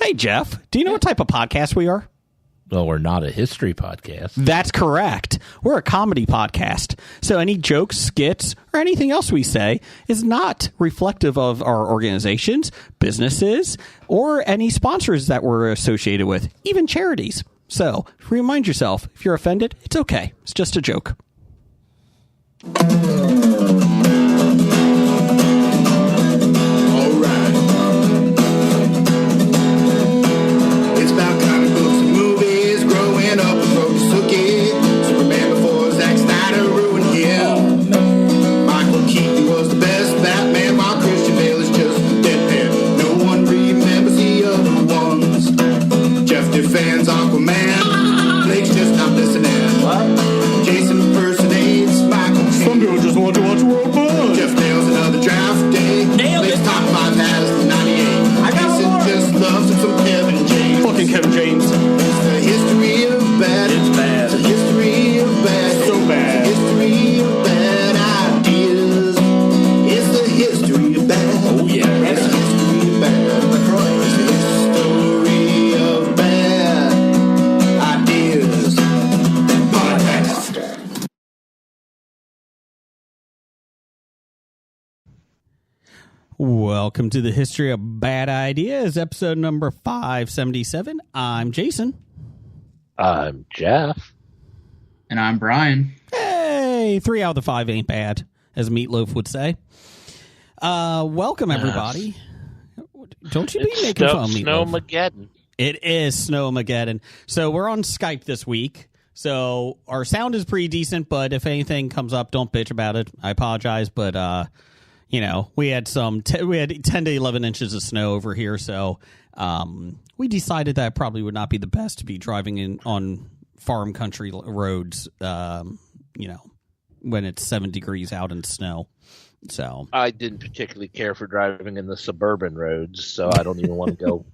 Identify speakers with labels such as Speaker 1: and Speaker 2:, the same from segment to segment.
Speaker 1: Hey, Jeff, do you know what type of podcast we are?
Speaker 2: Well, we're not a history podcast.
Speaker 1: That's correct. We're a comedy podcast. So any jokes, skits, or anything else we say is not reflective of our organizations, businesses, or any sponsors that we're associated with, even charities. So remind yourself, if you're offended, it's okay. It's just a joke.
Speaker 3: Kevin James. It's the history of bad. It's bad. It's the history of bad. So bad. It's the history of bad ideas. It's the history of bad. Oh yeah. It's the history of bad. It's the history of bad ideas. Podcast.
Speaker 1: Welcome to the History of Bad Ideas, episode number 577. I'm Jason.
Speaker 2: I'm Jeff.
Speaker 4: And I'm Brian.
Speaker 1: Hey, 3 out of the 5 ain't bad, as Meatloaf would say. Welcome, everybody. Don't you be making fun of Meatloaf.
Speaker 2: Snowmageddon.
Speaker 1: It is Snowmageddon. So we're on Skype this week. So our sound is pretty decent, but if anything comes up, don't bitch about it. I apologize, but you know, we had 10 to 11 inches of snow over here, so we decided that probably would not be the best to be driving in on farm country roads, you know, when it's 7 degrees out in snow. So
Speaker 2: I didn't particularly care for driving in the suburban roads, so I don't even want to go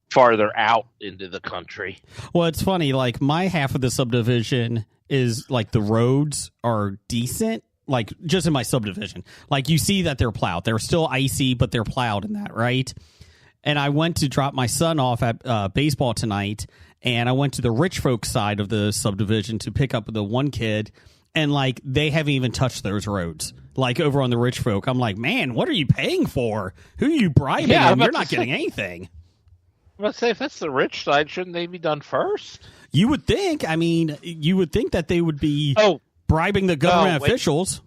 Speaker 2: farther out into the country.
Speaker 1: Well, it's funny, like my half of the subdivision is like the roads are decent. Like, just in my subdivision. Like, you see that they're plowed. They're still icy, but they're plowed in that, right? And I went to drop my son off at baseball tonight, and I went to the rich folks side of the subdivision to pick up the one kid, and, like, they haven't even touched those roads. Like, over on the rich folk. I'm like, man, what are you paying for? Who are you bribing? Yeah, you're not getting anything.
Speaker 2: I'm going to say, if that's the rich side, shouldn't they be done first?
Speaker 1: You would think. I mean, you would think that they would be... bribing the government officials.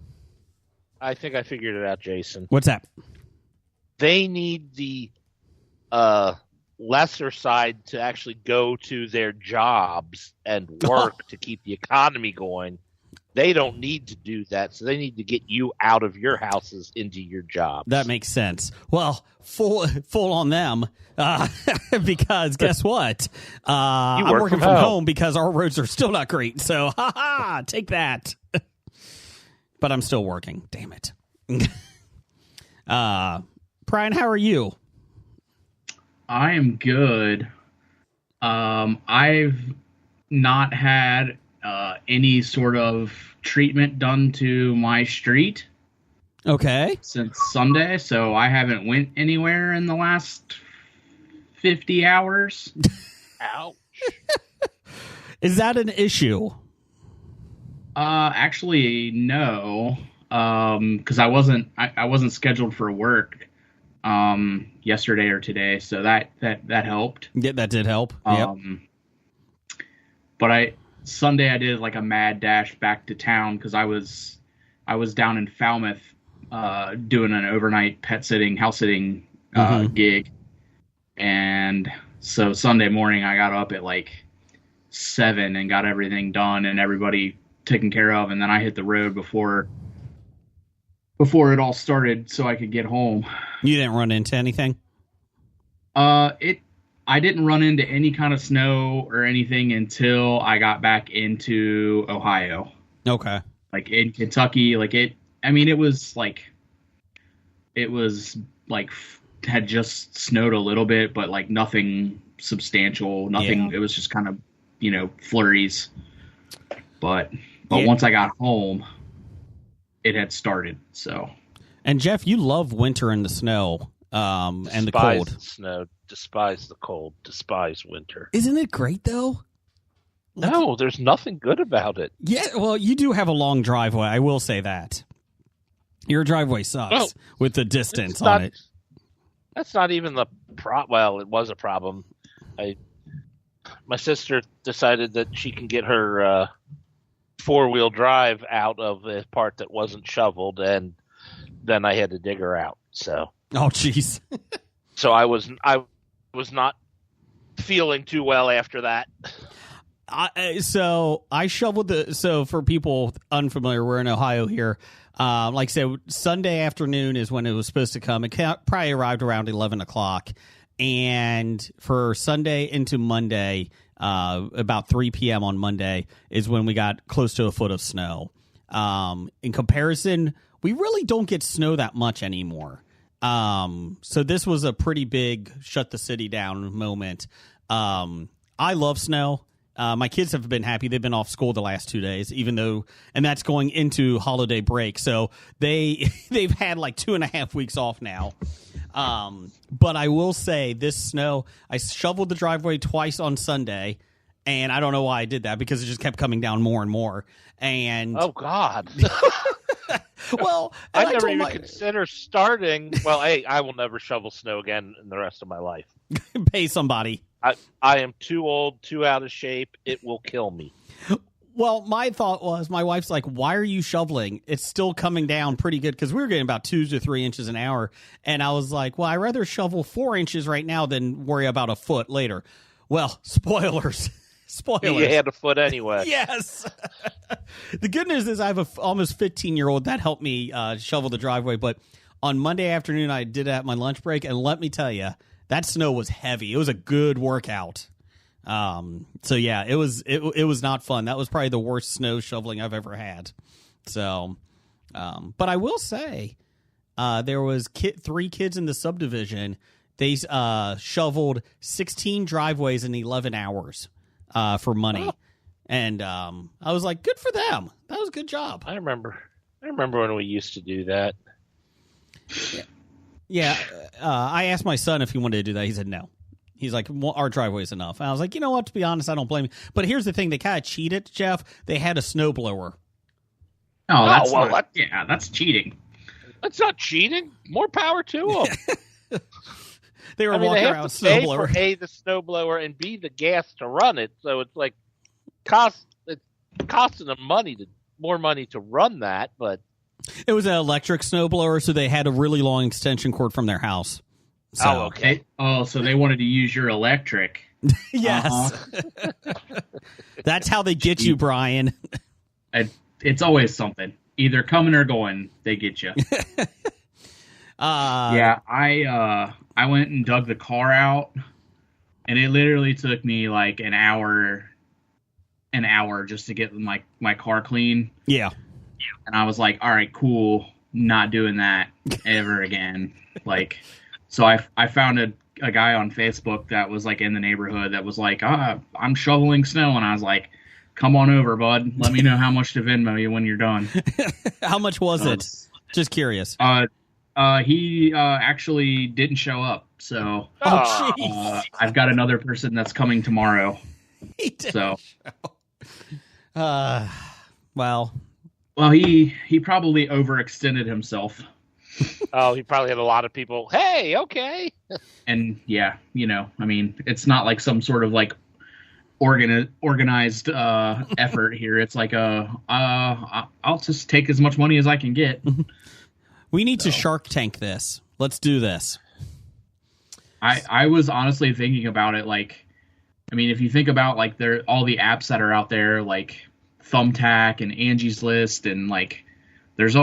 Speaker 2: I think I figured it out, Jason.
Speaker 1: What's that?
Speaker 2: They need the lesser side to actually go to their jobs and work to keep the economy going. They don't need to do that, so they need to get you out of your houses into your jobs.
Speaker 1: That makes sense. Well, full on them, because guess what? I'm working from home because our roads are still not great. So, take that. But I'm still working. Damn it. Brian, how are you?
Speaker 4: I am good. I've not had any sort of treatment done to my street.
Speaker 1: Okay.
Speaker 4: Since Sunday, so I haven't went anywhere in the last 50 hours.
Speaker 2: Ouch.
Speaker 4: Is that an issue? Actually, no. Because I wasn't scheduled for work yesterday or today, so that helped.
Speaker 1: Yeah, that did help. Yep.
Speaker 4: But Sunday I did like a mad dash back to town because I was down in Falmouth doing an overnight house sitting gig, and so Sunday morning I got up at like 7 and got everything done and everybody taken care of, and then I hit the road before it all started so I could get home.
Speaker 1: You didn't run into anything?
Speaker 4: I didn't run into any kind of snow or anything until I got back into Ohio.
Speaker 1: Okay.
Speaker 4: Like in Kentucky, it was had just snowed a little bit, but like nothing substantial, nothing. Yeah. It was just kind of, flurries. But once I got home, it had started. So.
Speaker 1: And Jeff, you love winter and the snow. and the
Speaker 2: Despise
Speaker 1: cold.
Speaker 2: the snow, despise the cold, despise winter.
Speaker 1: Isn't it great though?
Speaker 2: No, there's nothing good about it.
Speaker 1: Yeah, well, you do have a long driveway. I will say that. Your driveway sucks
Speaker 2: Well,
Speaker 1: with the distance
Speaker 2: It's
Speaker 1: on
Speaker 2: not-
Speaker 1: it.
Speaker 2: That's not even the well, it was a problem. My sister decided that she can get her 4-wheel drive out of the part that wasn't shoveled, and then I had to dig her out. So
Speaker 1: Oh, jeez.
Speaker 2: so I was not feeling too well after that.
Speaker 1: So I shoveled so for people unfamiliar, we're in Ohio here. Like I said, Sunday afternoon is when it was supposed to come. It probably arrived around 11 o'clock. And for Sunday into Monday, about 3 p.m. on Monday is when we got close to a foot of snow. In comparison, we really don't get snow that much anymore. So this was a pretty big shut the city down moment. I love snow. My kids have been happy. They've been off school the last 2 days, and that's going into holiday break. So they've had like 2.5 weeks off now. But I will say this snow, I shoveled the driveway twice on Sunday, and I don't know why I did that because it just kept coming down more and more. And
Speaker 2: Oh God.
Speaker 1: well,
Speaker 2: I
Speaker 1: and
Speaker 2: never
Speaker 1: told
Speaker 2: even consider starting. Well, hey, I will never shovel snow again in the rest of my life.
Speaker 1: pay somebody.
Speaker 2: I am too old, too out of shape. It will kill me.
Speaker 1: Well, my thought was, my wife's like, why are you shoveling? It's still coming down pretty good because we were getting about 2 to 3 inches an hour. And I was like, well, I'd rather shovel 4 inches right now than worry about a foot later. Well, spoilers. Spoilers.
Speaker 2: You had a foot anyway.
Speaker 1: Yes. The good news is I have a almost 15-year-old that helped me shovel the driveway. But on Monday afternoon, I did it at my lunch break. And let me tell you, that snow was heavy. It was a good workout. So yeah, it was not fun. That was probably the worst snow shoveling I've ever had. So, but I will say, there was 3 kids in the subdivision. They shoveled 16 driveways in 11 hours for money.
Speaker 2: Oh.
Speaker 1: And I was like, good for them. That was a good job.
Speaker 2: I remember when we used to do that.
Speaker 1: Yeah, I asked my son if he wanted to do that. He said no. He's like, well, our driveway's enough. And I was like, you know what? To be honest, I don't blame you. But here's the thing. They kind of cheated, Jeff. They had a snowblower.
Speaker 4: Oh, that's
Speaker 2: well,
Speaker 4: that's cheating.
Speaker 2: That's not cheating. More power to them.
Speaker 1: They were
Speaker 2: I mean,
Speaker 1: walking
Speaker 2: they
Speaker 1: around
Speaker 2: have
Speaker 1: with
Speaker 2: to
Speaker 1: a
Speaker 2: pay for
Speaker 1: snowblower.
Speaker 2: A, the snowblower, and B, the gas to run it. So it's like it's costing them more money to run that. But
Speaker 1: It was an electric snowblower, so they had a really long extension cord from their house. So,
Speaker 2: oh, okay.
Speaker 4: So they wanted to use your electric.
Speaker 1: yes. That's how they get you, Brian.
Speaker 4: It's always something. Either coming or going, they get you. Yeah, I went and dug the car out, and it literally took me like an hour just to get my car clean.
Speaker 1: Yeah.
Speaker 4: And I was like, all right, cool, not doing that ever again. Like, so I found a guy on Facebook that was like in the neighborhood that was like, I'm shoveling snow, and I was like, come on over, bud. Let me know how much to Venmo you when you're done.
Speaker 1: How much was it? Just curious.
Speaker 4: He actually didn't show up, so
Speaker 1: Oh, jeez.
Speaker 4: I've got another person that's coming tomorrow.
Speaker 1: He did.
Speaker 4: So,
Speaker 1: well,
Speaker 4: he probably overextended himself,
Speaker 2: Oh, he probably had a lot of people. Hey, okay.
Speaker 4: and yeah, I mean, it's not like some sort of like organized effort here. It's like I'll just take as much money as I can get.
Speaker 1: we need to Shark Tank this. Let's do this.
Speaker 4: I was honestly thinking about it. Like, I mean, if you think about like all the apps that are out there, like Thumbtack and Angie's List, and like there's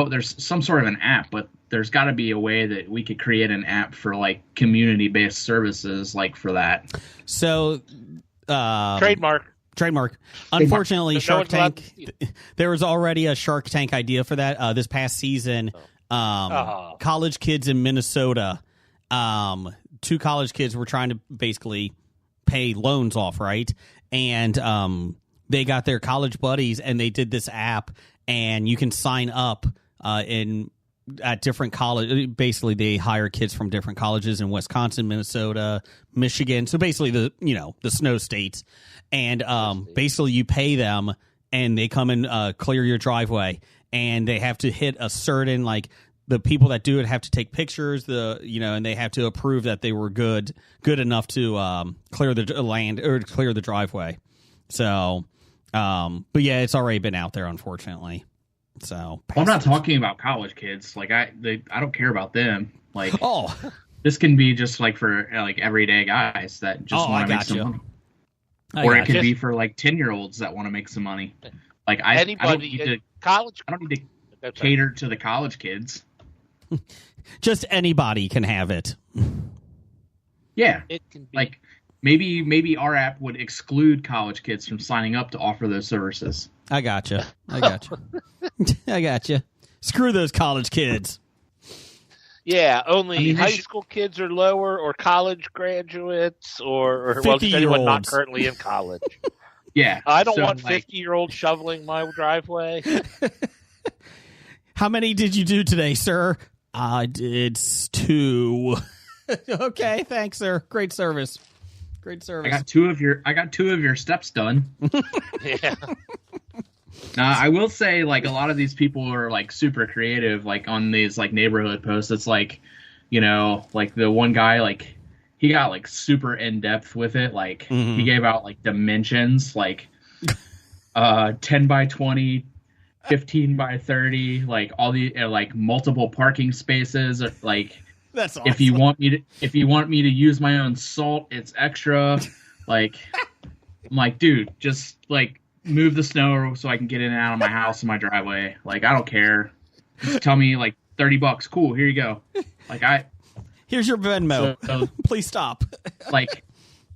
Speaker 4: some sort of an app, but there's got to be a way that we could create an app for like community-based services, like for that.
Speaker 1: So,
Speaker 2: Trademark.
Speaker 1: Unfortunately,
Speaker 2: No
Speaker 1: Shark
Speaker 2: one's allowed
Speaker 1: Tank. There was already a Shark Tank idea for that this past season. College kids in Minnesota. 2 college kids were trying to basically pay loans off, right? And they got their college buddies, and they did this app, and you can sign up in at different college. Basically, they hire kids from different colleges in Wisconsin, Minnesota, Michigan. So basically, the snow states, and basically you pay them, and they come and clear your driveway, and they have to hit a certain the people that do it have to take pictures, and they have to approve that they were good enough to clear the land or clear the driveway. So, but yeah, it's already been out there, unfortunately. So
Speaker 4: I'm not talking about college kids. I don't care about them.
Speaker 1: Oh,
Speaker 4: this can be just for everyday guys that just want to make some money, or it could be for 10-year-olds that want to make some money. I don't need to cater to the college kids.
Speaker 1: Just anybody can have it.
Speaker 4: Yeah,
Speaker 2: it can be.
Speaker 4: Maybe our app would exclude college kids from signing up to offer those services.
Speaker 1: I gotcha. I gotcha. Screw those college kids.
Speaker 2: Yeah, only high school kids or lower, or college graduates, or just anyone not currently in college.
Speaker 4: Yeah,
Speaker 2: I don't want 50-year-olds shoveling my driveway.
Speaker 1: How many did you do today, sir? I did 2. Okay, thanks, sir. Great service.
Speaker 4: I got two of your steps done.
Speaker 2: Yeah.
Speaker 4: Now, I will say, a lot of these people are super creative. On these neighborhood posts, it's the one guy he got super in depth with it. He gave out dimensions 10 by 20. 15 by 30, all the multiple parking spaces.
Speaker 1: That's awesome.
Speaker 4: If you want me to use my own salt, it's extra. I'm dude, just move the snow so I can get in and out of my house and my driveway. I don't care. Just tell me $30. Cool, here you go.
Speaker 1: Here's your Venmo. So, please stop.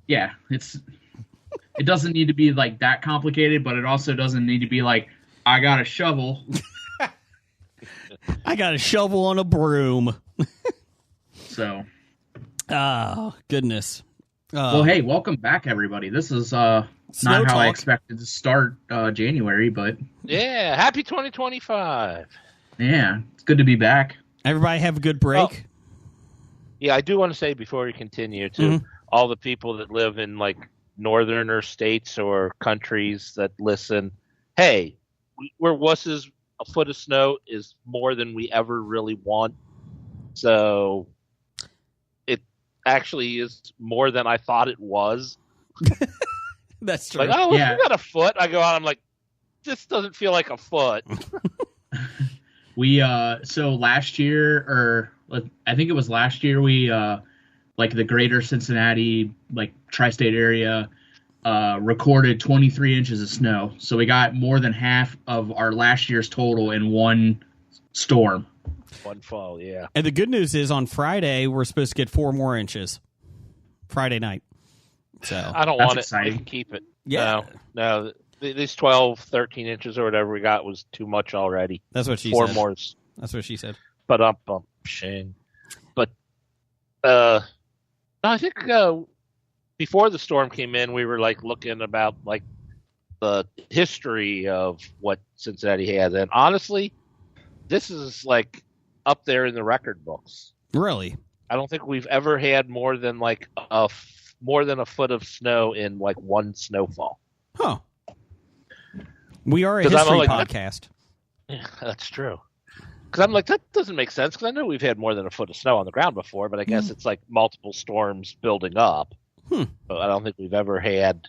Speaker 4: Yeah, it doesn't need to be that complicated, but it also doesn't need to be I got a shovel.
Speaker 1: I got a shovel on a broom.
Speaker 4: So.
Speaker 1: Oh, goodness.
Speaker 4: Well, hey, welcome back, everybody. This is not how I expected to start January, but...
Speaker 2: Yeah, happy 2025.
Speaker 4: Yeah, it's good to be back.
Speaker 1: Everybody have a good break.
Speaker 2: Yeah, I do want to say before we continue to all the people that live in northerner states or countries that listen, hey, where wusses a foot of snow is more than we ever really want. So it actually is more than I thought it was.
Speaker 1: That's true.
Speaker 2: We got a foot. I go out, I'm this doesn't feel like a foot.
Speaker 4: We so last year, or I think it was last year, we the greater Cincinnati tri-state area recorded 23 inches of snow. So we got more than half of our last year's total in one storm.
Speaker 2: One fall, yeah.
Speaker 1: And the good news is on Friday, we're supposed to get 4 more inches. Friday night. So
Speaker 2: I don't want
Speaker 4: exciting.
Speaker 2: it. I can keep it.
Speaker 1: Yeah.
Speaker 2: No. These 12, 13 inches or whatever we got was too much already.
Speaker 1: That's what she said.
Speaker 2: 4 more.
Speaker 1: That's what she said.
Speaker 2: But shame. But I think before the storm came in, we were looking about the history of what Cincinnati has, and honestly, this is up there in the record books.
Speaker 1: Really?
Speaker 2: I don't think we've ever had more than more than a foot of snow in one snowfall.
Speaker 1: Huh. We are a history podcast.
Speaker 2: Yeah, that's true. Because I'm that doesn't make sense, because I know we've had more than a foot of snow on the ground before, but I guess it's multiple storms building up. But I don't think we've ever had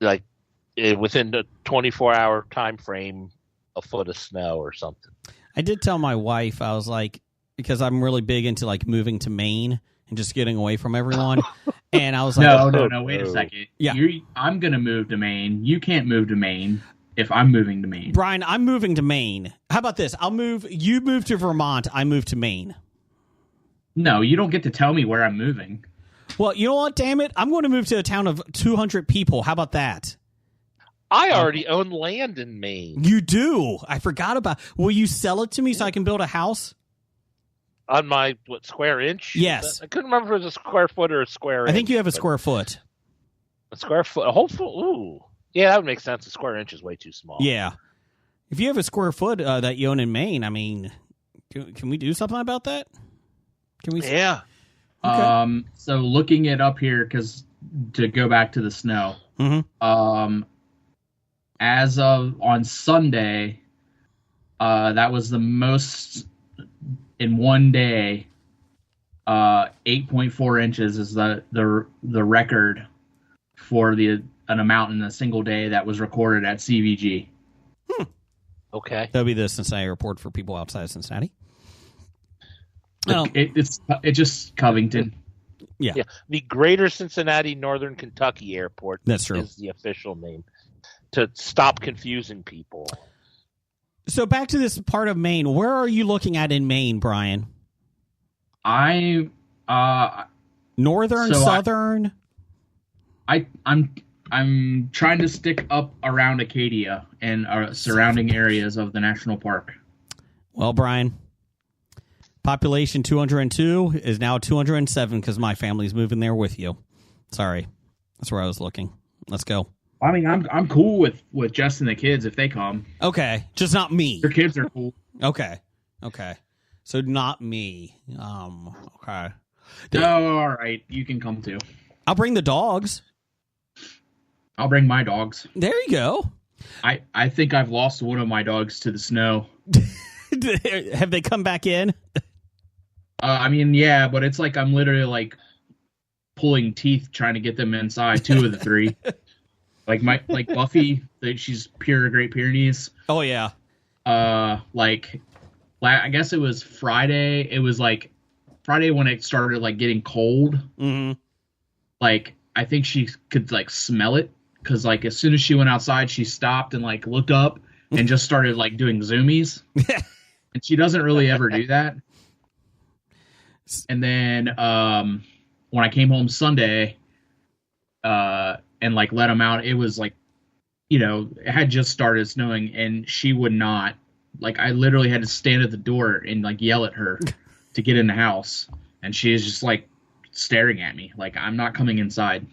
Speaker 2: within the 24-hour time frame a foot of snow or something.
Speaker 1: I did tell my wife, I was because I'm really big into moving to Maine and just getting away from everyone. And I was
Speaker 4: no, wait a second.
Speaker 1: Yeah.
Speaker 4: I'm going to move to Maine. You can't move to Maine if I'm moving to Maine.
Speaker 1: Brian, I'm moving to Maine. How about this? You move to Vermont, I move to Maine.
Speaker 4: No, you don't get to tell me where I'm moving.
Speaker 1: Well, you know what, damn it? I'm going to move to a town of 200 people. How about that?
Speaker 2: I already own land in Maine.
Speaker 1: You do? I forgot about... Will you sell it to me so I can build a house?
Speaker 2: On my, square inch?
Speaker 1: Yes.
Speaker 2: I couldn't remember if it was a square foot or a square inch.
Speaker 1: I think you have a square foot.
Speaker 2: A square foot? A whole foot? Ooh. Yeah, that would make sense. A square inch is way too small.
Speaker 1: Yeah. If you have a square foot that you own in Maine, I mean, can we do something about that? Can we?
Speaker 2: Yeah.
Speaker 1: Okay.
Speaker 4: So looking it up here, because to go back to the snow, as of on Sunday, that was the most in one day. 8.4 inches is the record for an amount in a single day that was recorded at CVG.
Speaker 2: Okay.
Speaker 1: That'll be the Cincinnati report for people outside of Cincinnati.
Speaker 4: It's just Covington.
Speaker 1: Yeah.
Speaker 2: The Greater Cincinnati Northern Kentucky Airport.
Speaker 1: That's true.
Speaker 2: Is the official name to stop confusing people.
Speaker 1: So back to this part of Maine. Where are you looking at in Maine, Brian? Northern, southern.
Speaker 4: I'm trying to stick up around Acadia and surrounding areas of the national park.
Speaker 1: Well, Brian, population 202 is now 207 because my family's moving there with you. Sorry, that's where I was looking. Let's go.
Speaker 4: I mean, I'm cool with Jess and the kids if they come.
Speaker 1: Okay, just not me.
Speaker 4: Your kids are cool.
Speaker 1: Okay. So not me. Okay.
Speaker 4: No, all right. You can come too.
Speaker 1: I'll bring the dogs.
Speaker 4: I'll bring my dogs.
Speaker 1: There you go.
Speaker 4: I think I've lost one of my dogs to the snow.
Speaker 1: Have they come back in?
Speaker 4: I mean, yeah, but it's like I'm literally like pulling teeth trying to get them inside. Two of the three. Like Buffy, she's pure Great Pyrenees.
Speaker 1: Oh yeah.
Speaker 4: I guess it was Friday. It was like Friday when it started like getting cold.
Speaker 1: Mm-hmm.
Speaker 4: Like I think she could like smell it because like as soon as she went outside, she stopped and like looked up and just started like doing zoomies. And she doesn't really ever do that. And then when I came home Sunday, and like let them out, it was like, it had just started snowing and she would not. Like I literally had to stand at the door and like yell at her to get in the house, and she is just like staring at me like I'm not coming inside.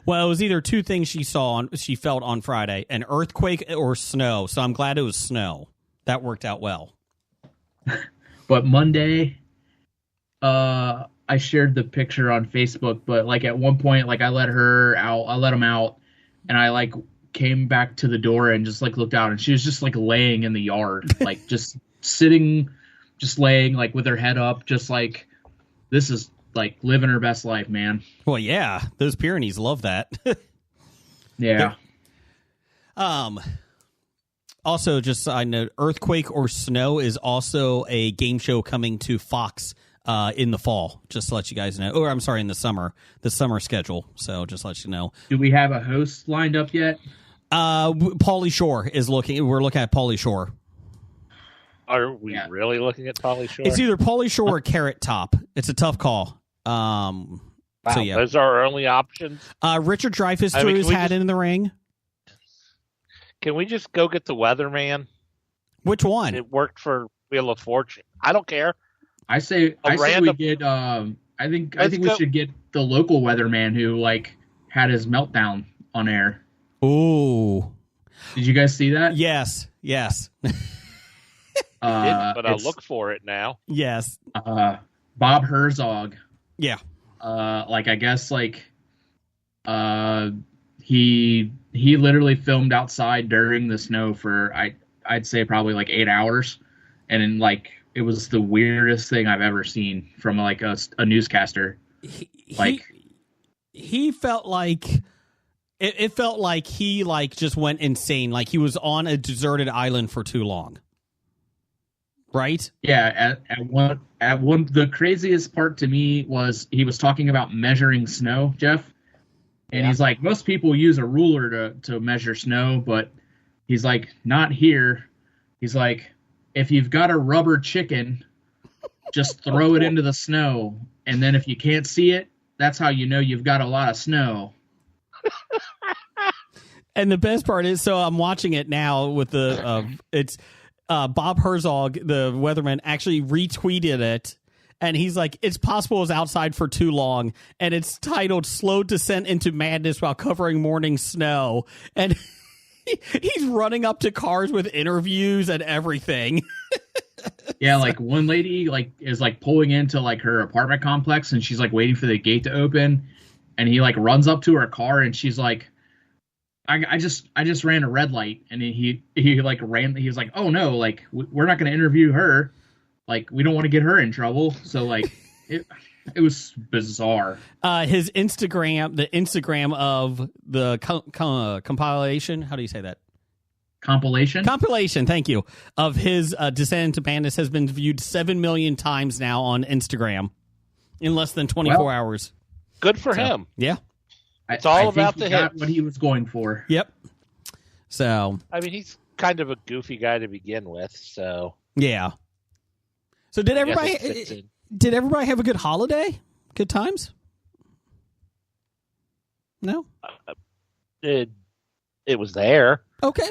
Speaker 1: Well, it was either two things she felt on Friday: an earthquake or snow. So I'm glad it was snow. That worked out well.
Speaker 4: But Monday, I shared the picture on Facebook. But like at one point, like I let them out, and I like came back to the door and just like looked out, and she was just like laying in the yard, like just sitting, just laying like with her head up, just like this is like living her best life, man.
Speaker 1: Well, yeah, those Pyrenees love that.
Speaker 4: Yeah.
Speaker 1: Also, just I know, earthquake or snow is also a game show coming to Fox in the fall. Just to let you guys know. Or I'm sorry, in the summer schedule. So just let you know.
Speaker 4: Do we have a host lined up yet?
Speaker 1: Pauly Shore is looking. We're looking at Pauly Shore.
Speaker 2: Are we really looking at Pauly Shore?
Speaker 1: It's either Pauly Shore or Carrot Top. It's a tough call.
Speaker 2: Wow,
Speaker 1: so yeah,
Speaker 2: those are our only options.
Speaker 1: Richard Dreyfuss threw his hat in the ring.
Speaker 2: Can we just go get the weatherman?
Speaker 1: Which one?
Speaker 2: It worked for Wheel of Fortune. I don't care.
Speaker 4: I say we get. I think we should get the local weatherman who like had his meltdown on air.
Speaker 1: Ooh.
Speaker 4: Did you guys see that?
Speaker 1: Yes.
Speaker 2: But I'll look for it now.
Speaker 1: Yes.
Speaker 4: Bob Herzog.
Speaker 1: Yeah.
Speaker 4: Like I guess like he literally filmed outside during the snow for I'd say probably like 8 hours, and then like it was the weirdest thing I've ever seen from like a newscaster.
Speaker 1: He felt like it felt like he like just went insane, like he was on a deserted island for too long. Right? Yeah,
Speaker 4: at one the craziest part to me was he was talking about measuring snow, Jeff. And he's like, most people use a ruler to measure snow, but he's like, not here. He's like, if you've got a rubber chicken, just throw it into the snow, and then if you can't see it, that's how you know you've got a lot of snow.
Speaker 1: And the best part is, so I'm watching it now with the it's Bob Herzog, the weatherman, actually retweeted it, and he's like, it's possible it was outside for too long, and it's titled "Slow Descent into Madness While Covering Morning Snow," and He's running up to cars with interviews and everything.
Speaker 4: Yeah, like one lady like is like pulling into like her apartment complex, and she's like waiting for the gate to open, and he like runs up to her car, and she's like, I just ran a red light, and he like ran. He was like, oh no, like we're not going to interview her, like we don't want to get her in trouble. So like it was bizarre.
Speaker 1: His Instagram, the Instagram of the compilation. How do you say that? Compilation, thank you, of his descent into madness has been viewed 7 million times now on Instagram in less than 24 hours.
Speaker 2: Good for him.
Speaker 1: Yeah.
Speaker 2: It's all about
Speaker 4: the
Speaker 2: hit.
Speaker 4: Got what he was going for.
Speaker 1: Yep. So.
Speaker 2: I mean, he's kind of a goofy guy to begin with, so.
Speaker 1: Yeah. So did everybody have a good holiday? Good times? No?
Speaker 2: It was there.
Speaker 1: Okay.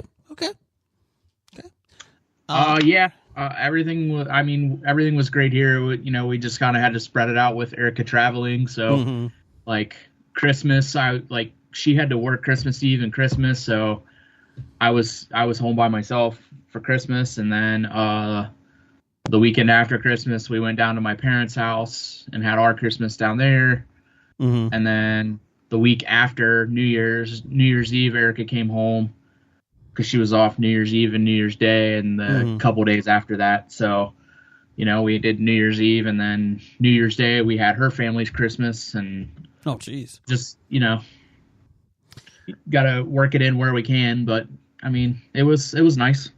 Speaker 4: Yeah. Everything was great here. We just kind of had to spread it out with Erica traveling. So, like Christmas, she had to work Christmas Eve and Christmas, so I was home by myself for Christmas, and then the weekend after Christmas, we went down to my parents' house and had our Christmas down there, and then the week after New Year's Eve, Erica came home because she was off New Year's Eve and New Year's Day, and the couple days after that. So, we did New Year's Eve, and then New Year's Day we had her family's Christmas, and
Speaker 1: oh, jeez,
Speaker 4: just gotta work it in where we can. But I mean, it was nice.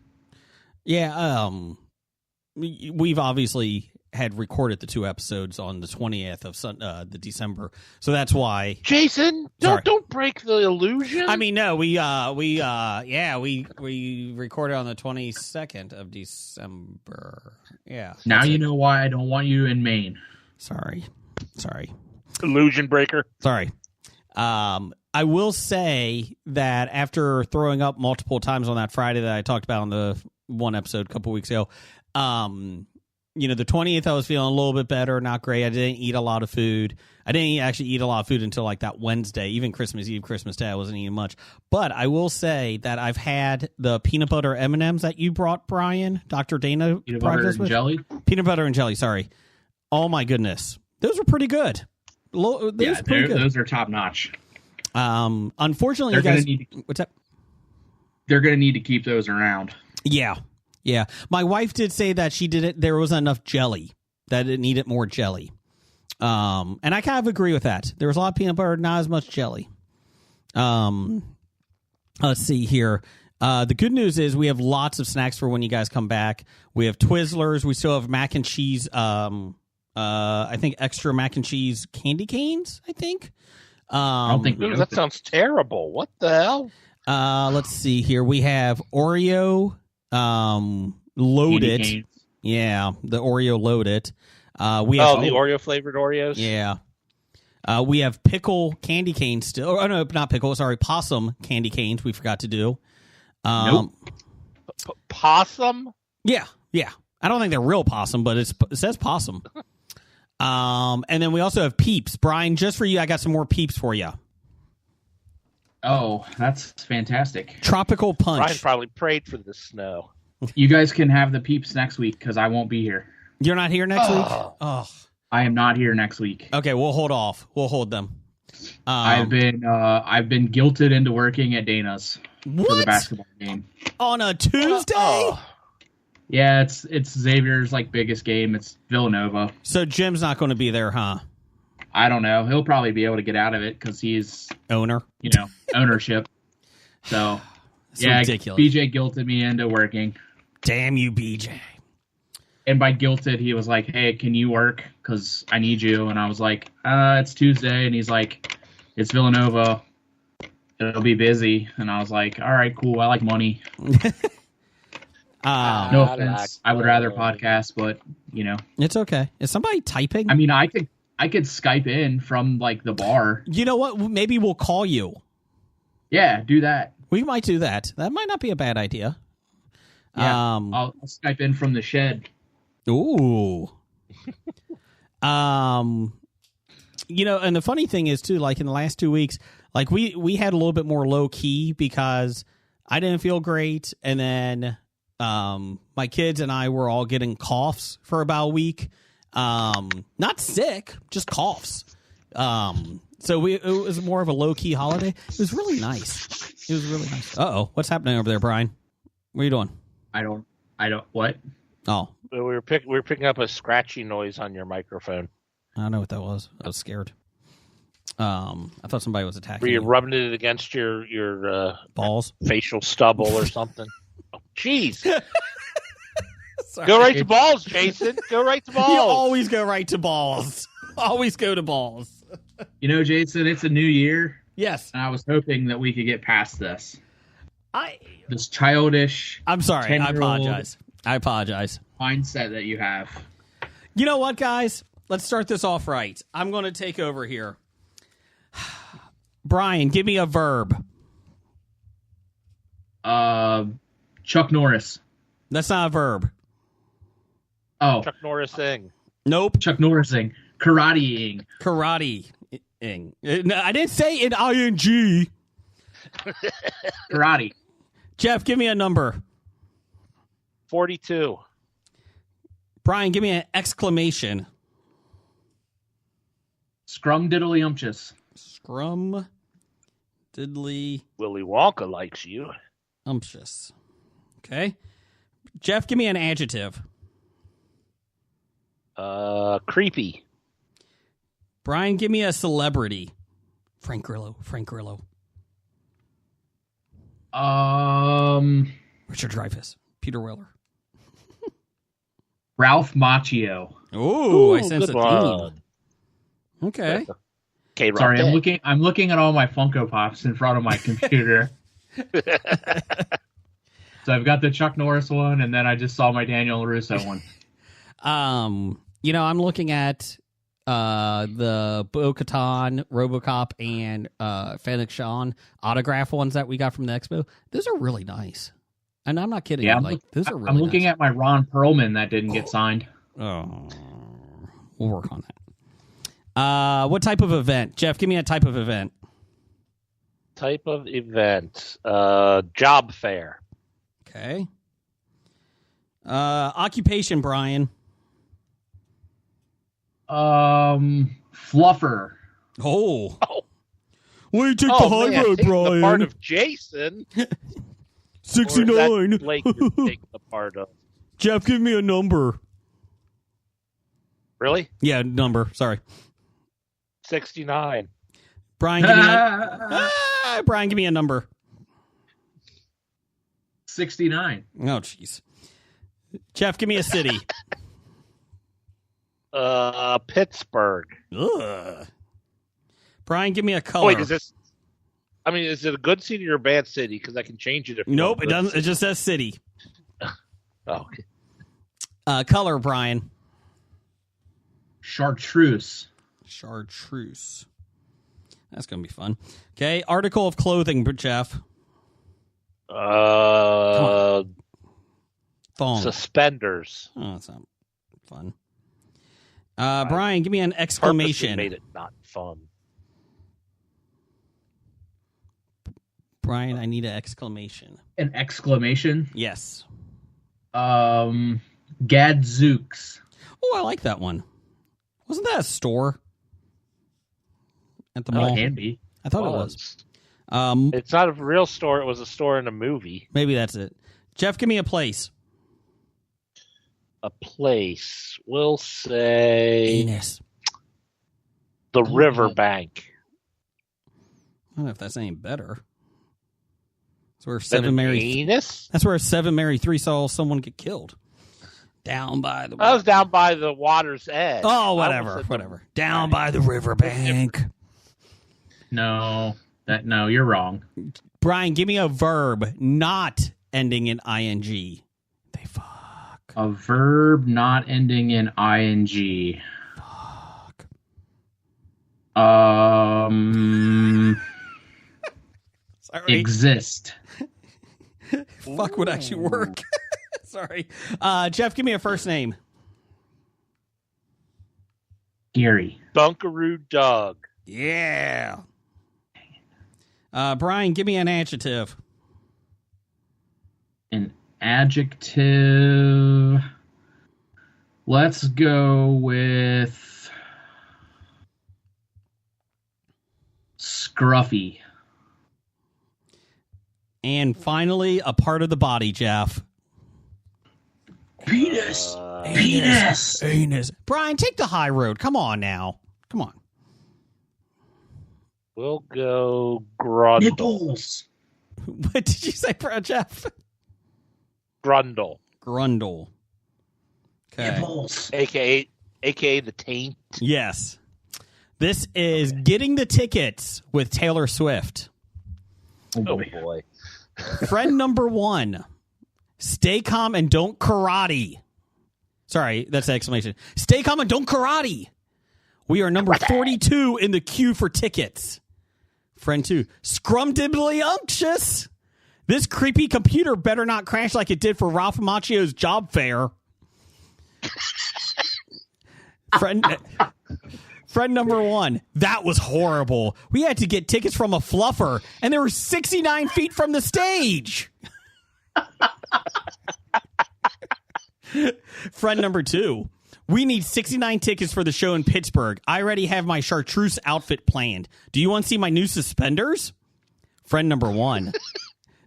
Speaker 1: Yeah. We've obviously had recorded the 2 episodes on the 20th of the December, so that's why.
Speaker 2: Jason, don't break the illusion.
Speaker 1: I mean, no, we recorded on the 22nd of December. Yeah.
Speaker 4: Now you know why I don't want you in Maine.
Speaker 1: Sorry.
Speaker 2: Illusion breaker.
Speaker 1: Sorry. I will say that after throwing up multiple times on that Friday that I talked about on the one episode a couple weeks ago, the 20th I was feeling a little bit better, not great. I didn't eat a lot of food. I didn't actually eat a lot of food until like that Wednesday. Even Christmas Eve, Christmas Day, I wasn't eating much. But I will say that I've had the peanut butter M&Ms that you brought, Brian. Dr. Dana
Speaker 4: peanut butter and jelly.
Speaker 1: Peanut butter and jelly. Sorry. Oh my goodness, those were pretty good.
Speaker 4: Those are top notch.
Speaker 1: Unfortunately, what's that?
Speaker 4: They're going to need to keep those around.
Speaker 1: Yeah. My wife did say that there wasn't enough jelly, that it needed more jelly. And I kind of agree with that. There was a lot of peanut butter, not as much jelly. Let's see here. The good news is we have lots of snacks for when you guys come back. We have Twizzlers. We still have mac and cheese. I think extra mac and cheese candy canes, I think.
Speaker 4: I don't think
Speaker 2: that sounds terrible. What the hell?
Speaker 1: Let's see here. We have Oreo loaded. Yeah, the Oreo loaded. We have
Speaker 2: the Oreo flavored Oreos.
Speaker 1: Yeah. We have pickle candy canes still. Oh no, not pickle. Sorry, possum candy canes. We forgot to do.
Speaker 2: Nope. Possum?
Speaker 1: Yeah. I don't think they're real possum, but it says possum. And then we also have Peeps. Brian, just for you, I got some more Peeps for you.
Speaker 4: Oh, that's fantastic.
Speaker 1: Tropical Punch.
Speaker 2: Brian probably prayed for the snow.
Speaker 4: You guys can have the Peeps next week because I won't be here.
Speaker 1: You're not here next week? Oh.
Speaker 4: I am not here next week.
Speaker 1: Okay, we'll hold off. We'll hold them.
Speaker 4: I've been guilted into working at Dana's for the basketball game
Speaker 1: on a Tuesday.
Speaker 4: Yeah, it's Xavier's biggest game. It's Villanova.
Speaker 1: So Jim's not going to be there, huh?
Speaker 4: I don't know. He'll probably be able to get out of it because he's ownership. So
Speaker 1: ridiculous.
Speaker 4: BJ guilted me into working.
Speaker 1: Damn you, BJ.
Speaker 4: And by guilted, he was like, "Hey, can you work? Because I need you." And I was like, "It's Tuesday." And he's like, "It's Villanova. It'll be busy." And I was like, "All right, cool. I like money." No offense. I would rather podcast, but
Speaker 1: it's okay. Is somebody typing?
Speaker 4: I mean, I could Skype in from the bar.
Speaker 1: You know what? Maybe we'll call you.
Speaker 4: Yeah, do that.
Speaker 1: We might do that. That might not be a bad idea.
Speaker 4: Yeah, I'll Skype in from the shed.
Speaker 1: Ooh. And the funny thing is too, in the last 2 weeks, we had a little bit more low key because I didn't feel great, and then my kids and I were all getting coughs for about a week. Not sick, just coughs. So it was more of a low-key holiday. It was really nice. It was really nice. Uh-oh. What's happening over there, Brian? What are you doing?
Speaker 4: I don't, what?
Speaker 1: Oh.
Speaker 2: We were picking up a scratchy noise on your microphone.
Speaker 1: I don't know what that was. I was scared. I thought somebody was attacking
Speaker 2: Were you
Speaker 1: me.
Speaker 2: rubbing it against your
Speaker 1: Balls?
Speaker 2: facial stubble or something? Oh, jeez.
Speaker 1: Sorry.
Speaker 2: Go right to balls, Jason. Go right to balls.
Speaker 1: You always go right to balls. Always go to balls.
Speaker 4: You know, Jason, it's a new year,
Speaker 1: Yes.
Speaker 4: and I was hoping that we could get past this.
Speaker 1: I'm
Speaker 4: sorry.
Speaker 1: sorry. I apologize.
Speaker 4: Mindset that you have.
Speaker 1: You know what, guys? Let's start this off right. I'm going to take over here. Brian, give me a verb.
Speaker 4: Chuck Norris.
Speaker 1: That's not a verb.
Speaker 4: Oh,
Speaker 2: Chuck Norris thing.
Speaker 1: Nope.
Speaker 4: Chuck Norrising. Karateing.
Speaker 1: Karate-ing. No, I didn't say in ing.
Speaker 4: Karate.
Speaker 1: Jeff, give me a number.
Speaker 2: 42.
Speaker 1: Brian, give me an exclamation.
Speaker 4: Scrum diddly umptious.
Speaker 1: Scrum diddly
Speaker 2: Willy Wonka likes you.
Speaker 1: umptious. Okay. Jeff, give me an adjective.
Speaker 2: Creepy.
Speaker 1: Brian, give me a celebrity. Frank Grillo. Richard Dreyfuss. Peter Weller.
Speaker 4: Ralph Macchio.
Speaker 1: Ooh, I sense a
Speaker 2: good
Speaker 1: theme.
Speaker 2: one.
Speaker 1: Okay.
Speaker 2: K-Rock
Speaker 4: Sorry,
Speaker 2: Day.
Speaker 4: I'm looking at all my Funko Pops in front of my computer. So I've got the Chuck Norris one, and then I just saw my Daniel Russo one.
Speaker 1: I'm looking at the Bo-Katan, RoboCop, and Fennec Shawn autograph ones that we got from the expo. Those are really nice. And I'm not kidding.
Speaker 4: Yeah,
Speaker 1: those are really
Speaker 4: I'm looking
Speaker 1: nice.
Speaker 4: at my Ron Perlman that didn't get signed.
Speaker 1: Oh, we'll work on that. What type of event? Jeff, give me a type of event.
Speaker 2: Type of event. Job fair.
Speaker 1: Okay. Occupation, Brian.
Speaker 4: Fluffer.
Speaker 1: Oh.
Speaker 2: Oh.
Speaker 1: Well, you take
Speaker 2: Oh,
Speaker 1: the high
Speaker 2: man,
Speaker 1: road,
Speaker 2: taking
Speaker 1: Brian.
Speaker 2: the part of Jason.
Speaker 1: 69.
Speaker 2: Or is that Blake you're taking the part of?
Speaker 1: Jeff, give me a number.
Speaker 2: Really?
Speaker 1: Yeah, number. Sorry.
Speaker 2: 69.
Speaker 1: Brian, give me a number.
Speaker 4: 69.
Speaker 1: Oh, jeez. Jeff, give me a city.
Speaker 2: Pittsburgh.
Speaker 1: Ugh. Brian, give me a color.
Speaker 2: Oh, wait, is it a good city or a bad city? Because I can change it if you
Speaker 1: Nope,
Speaker 2: want
Speaker 1: it doesn't. It just says city.
Speaker 2: Oh, okay.
Speaker 1: Color, Brian.
Speaker 4: Chartreuse.
Speaker 1: Chartreuse. That's going to be fun. Okay, article of clothing, Jeff. Thong.
Speaker 2: Suspenders.
Speaker 1: Oh, that's not fun. Brian, give me an exclamation.
Speaker 2: Purposely made it not fun.
Speaker 1: Brian, I need an exclamation.
Speaker 4: An exclamation.
Speaker 1: Yes.
Speaker 4: Gadzooks.
Speaker 1: Oh, I like that one. Wasn't that a store at the mall?
Speaker 4: It can be.
Speaker 1: I thought it was.
Speaker 2: It's not a real store. It was a store in a movie.
Speaker 1: Maybe that's it. Jeff, give me a place.
Speaker 2: A place. We'll say
Speaker 1: Anus.
Speaker 2: the Riverbank.
Speaker 1: I don't know if that's any better. That's where
Speaker 2: Than an anus?
Speaker 1: That's where 7 Mary 3 saw someone get killed. Down by the.
Speaker 2: I was down by the water's edge.
Speaker 1: Oh, whatever. Down by the riverbank.
Speaker 4: No, you're wrong.
Speaker 1: Brian, give me a verb not ending in ing. They fuck.
Speaker 4: A verb not ending in ing.
Speaker 1: Fuck. Sorry.
Speaker 4: Exist.
Speaker 1: Fuck would actually work. Sorry. Jeff, give me a first name.
Speaker 4: Gary.
Speaker 2: Bunkaroo Doug.
Speaker 1: Yeah. Brian, give me an adjective.
Speaker 4: An adjective. Let's go with scruffy.
Speaker 1: And finally, a part of the body, Jeff.
Speaker 4: Penis.
Speaker 1: Anus. Brian, take the high road. Come on now. Come on.
Speaker 2: We'll go grundle.
Speaker 4: Nipples.
Speaker 1: What did you say, Jeff?
Speaker 2: Grundle.
Speaker 1: Grundle. Okay.
Speaker 4: Nipples.
Speaker 2: AKA the taint.
Speaker 1: Yes. This is Getting the Tickets with Taylor Swift.
Speaker 2: Oh boy.
Speaker 1: Friend number 1. Stay calm and don't karate. Sorry, that's an exclamation. Stay calm and don't karate. We are number 42 in the queue for tickets. Friend 2. Scrumdiddly unctuous. This creepy computer better not crash like it did for Ralph Macchio's job fair. Friend number 1. That was horrible. We had to get tickets from a fluffer, and they were 69 feet from the stage. Friend number 2. We need 69 tickets for the show in Pittsburgh. I already have my chartreuse outfit planned. Do you want to see my new suspenders? Friend number 1.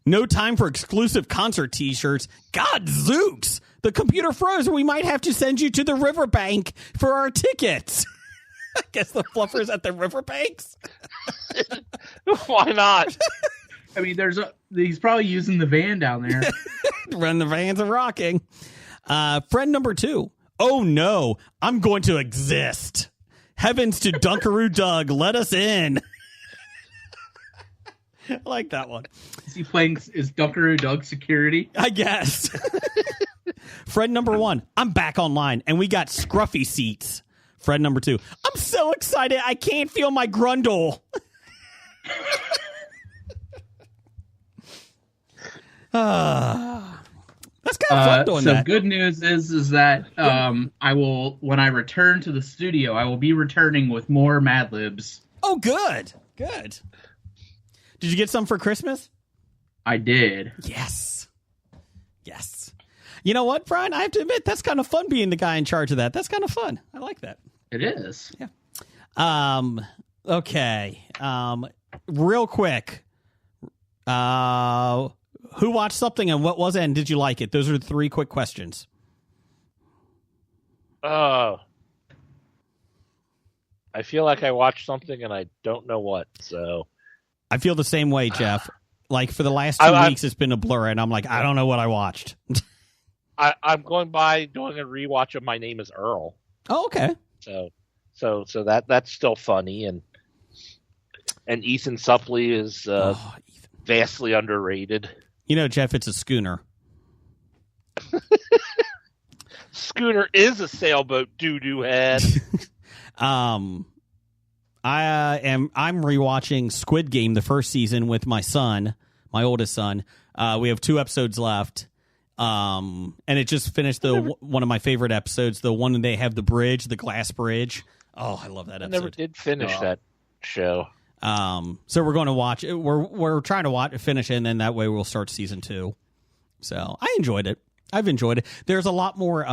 Speaker 1: No time for exclusive concert t-shirts. God zooks. The computer froze and we might have to send you to the Riverbank for our tickets. I guess the Fluffers at the Riverbanks.
Speaker 2: Why not?
Speaker 4: I mean, he's probably using the van down there.
Speaker 1: When the vans are rocking. Friend number 2. Oh no, I'm going to exist. Heavens to Dunkaroo Doug, let us in. I like that one.
Speaker 4: Is he playing, is Dunkaroo Doug security?
Speaker 1: I guess. Friend number 1, I'm back online, and we got scruffy seats. Friend number 2, I'm so excited I can't feel my grundle. That's kind of fun doing
Speaker 4: so
Speaker 1: that.
Speaker 4: Good news is that I will, when I return to the studio, I will be returning with more Mad Libs.
Speaker 1: Oh, good. Good. Did you get some for Christmas?
Speaker 4: I did.
Speaker 1: Yes. Yes. You know what, Brian? I have to admit, that's kind of fun being the guy in charge of that. That's kind of fun. I like that.
Speaker 4: It is.
Speaker 1: Yeah. Okay. Real quick. Who watched something and what was it and did you like it? Those are the 3 quick questions.
Speaker 2: I feel like I watched something and I don't know what, so...
Speaker 1: I feel the same way, Jeff. Like, for the last 2 weeks, it's been a blur, and I'm like, I don't know what I watched.
Speaker 2: I'm going by doing a rewatch of My Name is Earl.
Speaker 1: Oh, okay.
Speaker 2: So that's still funny, and Ethan Suplee is vastly underrated.
Speaker 1: You know, Jeff, it's a schooner.
Speaker 2: Schooner is a sailboat doo-doo head.
Speaker 1: I'm rewatching Squid Game, the first season, with my son, my oldest son. We have 2 episodes left. And it just finished one of my favorite episodes, the one they have the bridge, the glass bridge. Oh, I love that episode.
Speaker 2: I never did finish that show.
Speaker 1: So we're going to watch it. We're trying to finish it, and then that way we'll start season 2. So I enjoyed it. I've enjoyed it. There's a lot more,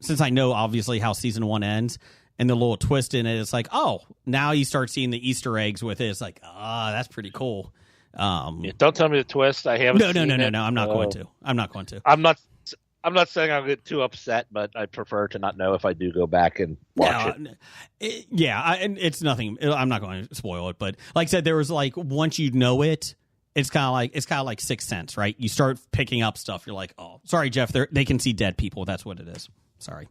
Speaker 1: since I know obviously how season 1 ends, and the little twist in it, it's like, oh, now you start seeing the Easter eggs with it. It's like, that's pretty cool.
Speaker 2: Don't tell me the twist. I haven't.
Speaker 1: No. I'm not going to. I'm not
Speaker 2: not saying I'll get too upset, but I prefer to not know if I do go back and watch it.
Speaker 1: And it's nothing. I'm not going to spoil it, but like I said, there was like once you know it, it's kind of like Sixth Sense, right? You start picking up stuff. You're like, oh, sorry, Jeff. They can see dead people. That's what it is. Sorry.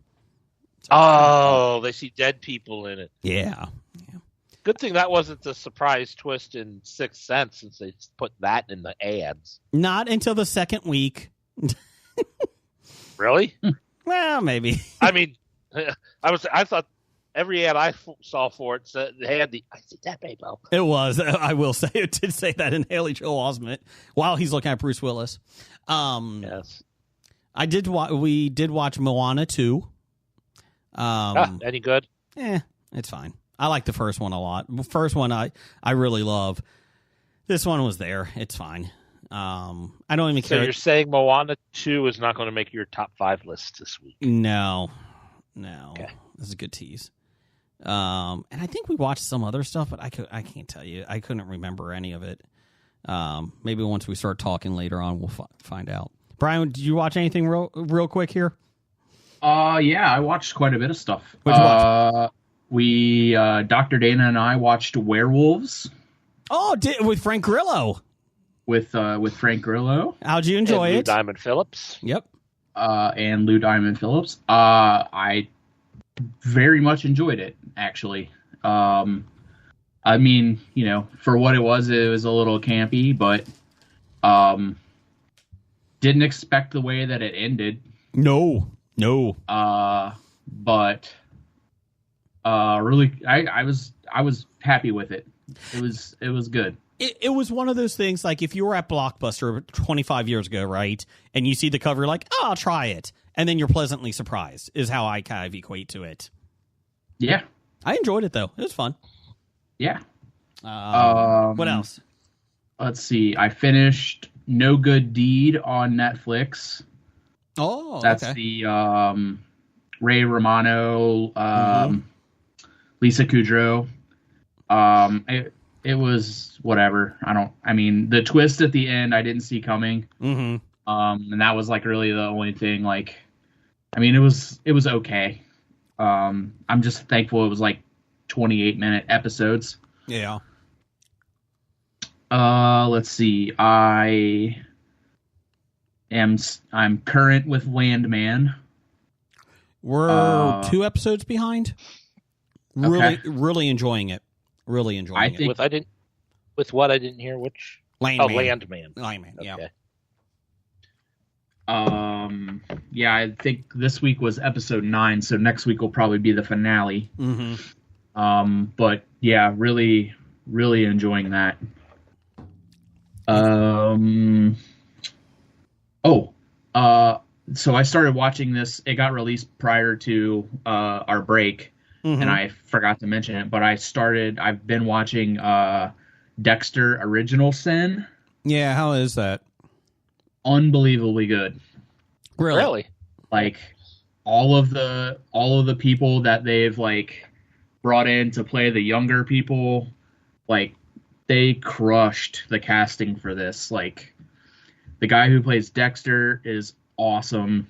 Speaker 2: Oh, they see dead people in it.
Speaker 1: Yeah.
Speaker 2: Good thing that wasn't the surprise twist in Sixth Sense, since they put that in the ads.
Speaker 1: Not until the second week.
Speaker 2: Really?
Speaker 1: Well, maybe.
Speaker 2: I mean, I thought every ad I saw for it said they had the "I see dead people."
Speaker 1: It was. I will say it did say that in Haley Joel Osment while he's looking at Bruce Willis.
Speaker 2: Yes.
Speaker 1: We did watch Moana 2.
Speaker 2: Any good?
Speaker 1: It's fine. I like the first one a lot. The first one I really love. This one was there. It's fine. I don't even
Speaker 2: So
Speaker 1: care.
Speaker 2: you're saying Moana 2 is not going to make your top 5 list this week?
Speaker 1: No.
Speaker 2: Okay.
Speaker 1: This is a good tease. And I think we watched some other stuff, but I can't tell you. I couldn't remember any of it. Maybe once we start talking later on, we'll find out. Brian, did you watch anything real quick here?
Speaker 4: Yeah, I watched quite a bit of stuff.
Speaker 1: What'd you watch?
Speaker 4: Dr. Dana and I watched Werewolves
Speaker 1: Oh, with Frank Grillo.
Speaker 4: with Frank Grillo.
Speaker 1: How'd you enjoy
Speaker 2: And Lou
Speaker 1: it?
Speaker 2: Diamond Phillips.
Speaker 1: Yep.
Speaker 4: And Lou Diamond Phillips. I very much enjoyed it, actually. I mean, for what it was a little campy, but didn't expect the way that it ended.
Speaker 1: No.
Speaker 4: But really, I was happy with it. It was good.
Speaker 1: It was one of those things, like if you were at Blockbuster 25 years ago, right, and you see the cover, you're like, oh, I'll try it. And then you're pleasantly surprised, is how I kind of equate to it.
Speaker 4: Yeah.
Speaker 1: I enjoyed it, though. It was fun.
Speaker 4: Yeah.
Speaker 1: What else?
Speaker 4: Let's see. I finished No Good Deed on Netflix.
Speaker 1: Oh,
Speaker 4: That's
Speaker 1: okay.
Speaker 4: the Ray Romano, Lisa Kudrow. It was whatever. I mean, the twist at the end I didn't see coming.
Speaker 1: Mm-hmm.
Speaker 4: And that was like really the only thing. Like, I mean, it was okay. I'm just thankful it was like 28-minute episodes.
Speaker 1: Yeah.
Speaker 4: Let's see. I'm current with Landman.
Speaker 1: We're 2 episodes behind.
Speaker 4: Okay.
Speaker 1: Really enjoying it. Really enjoying it.
Speaker 2: With what I didn't hear, which Landman.
Speaker 1: Landman, yeah.
Speaker 2: Okay.
Speaker 4: Yeah, I think this week was episode 9, so next week will probably be the finale.
Speaker 1: Mm-hmm.
Speaker 4: But yeah, really, really enjoying that. So I started watching this. It got released prior to our break, and I forgot to mention it. But I've been watching Dexter Original Sin.
Speaker 1: Yeah, how is that?
Speaker 4: Unbelievably good.
Speaker 2: Really?
Speaker 4: Like all of the people that they've like brought in to play the younger people, like they crushed the casting for this. Like the guy who plays Dexter is awesome.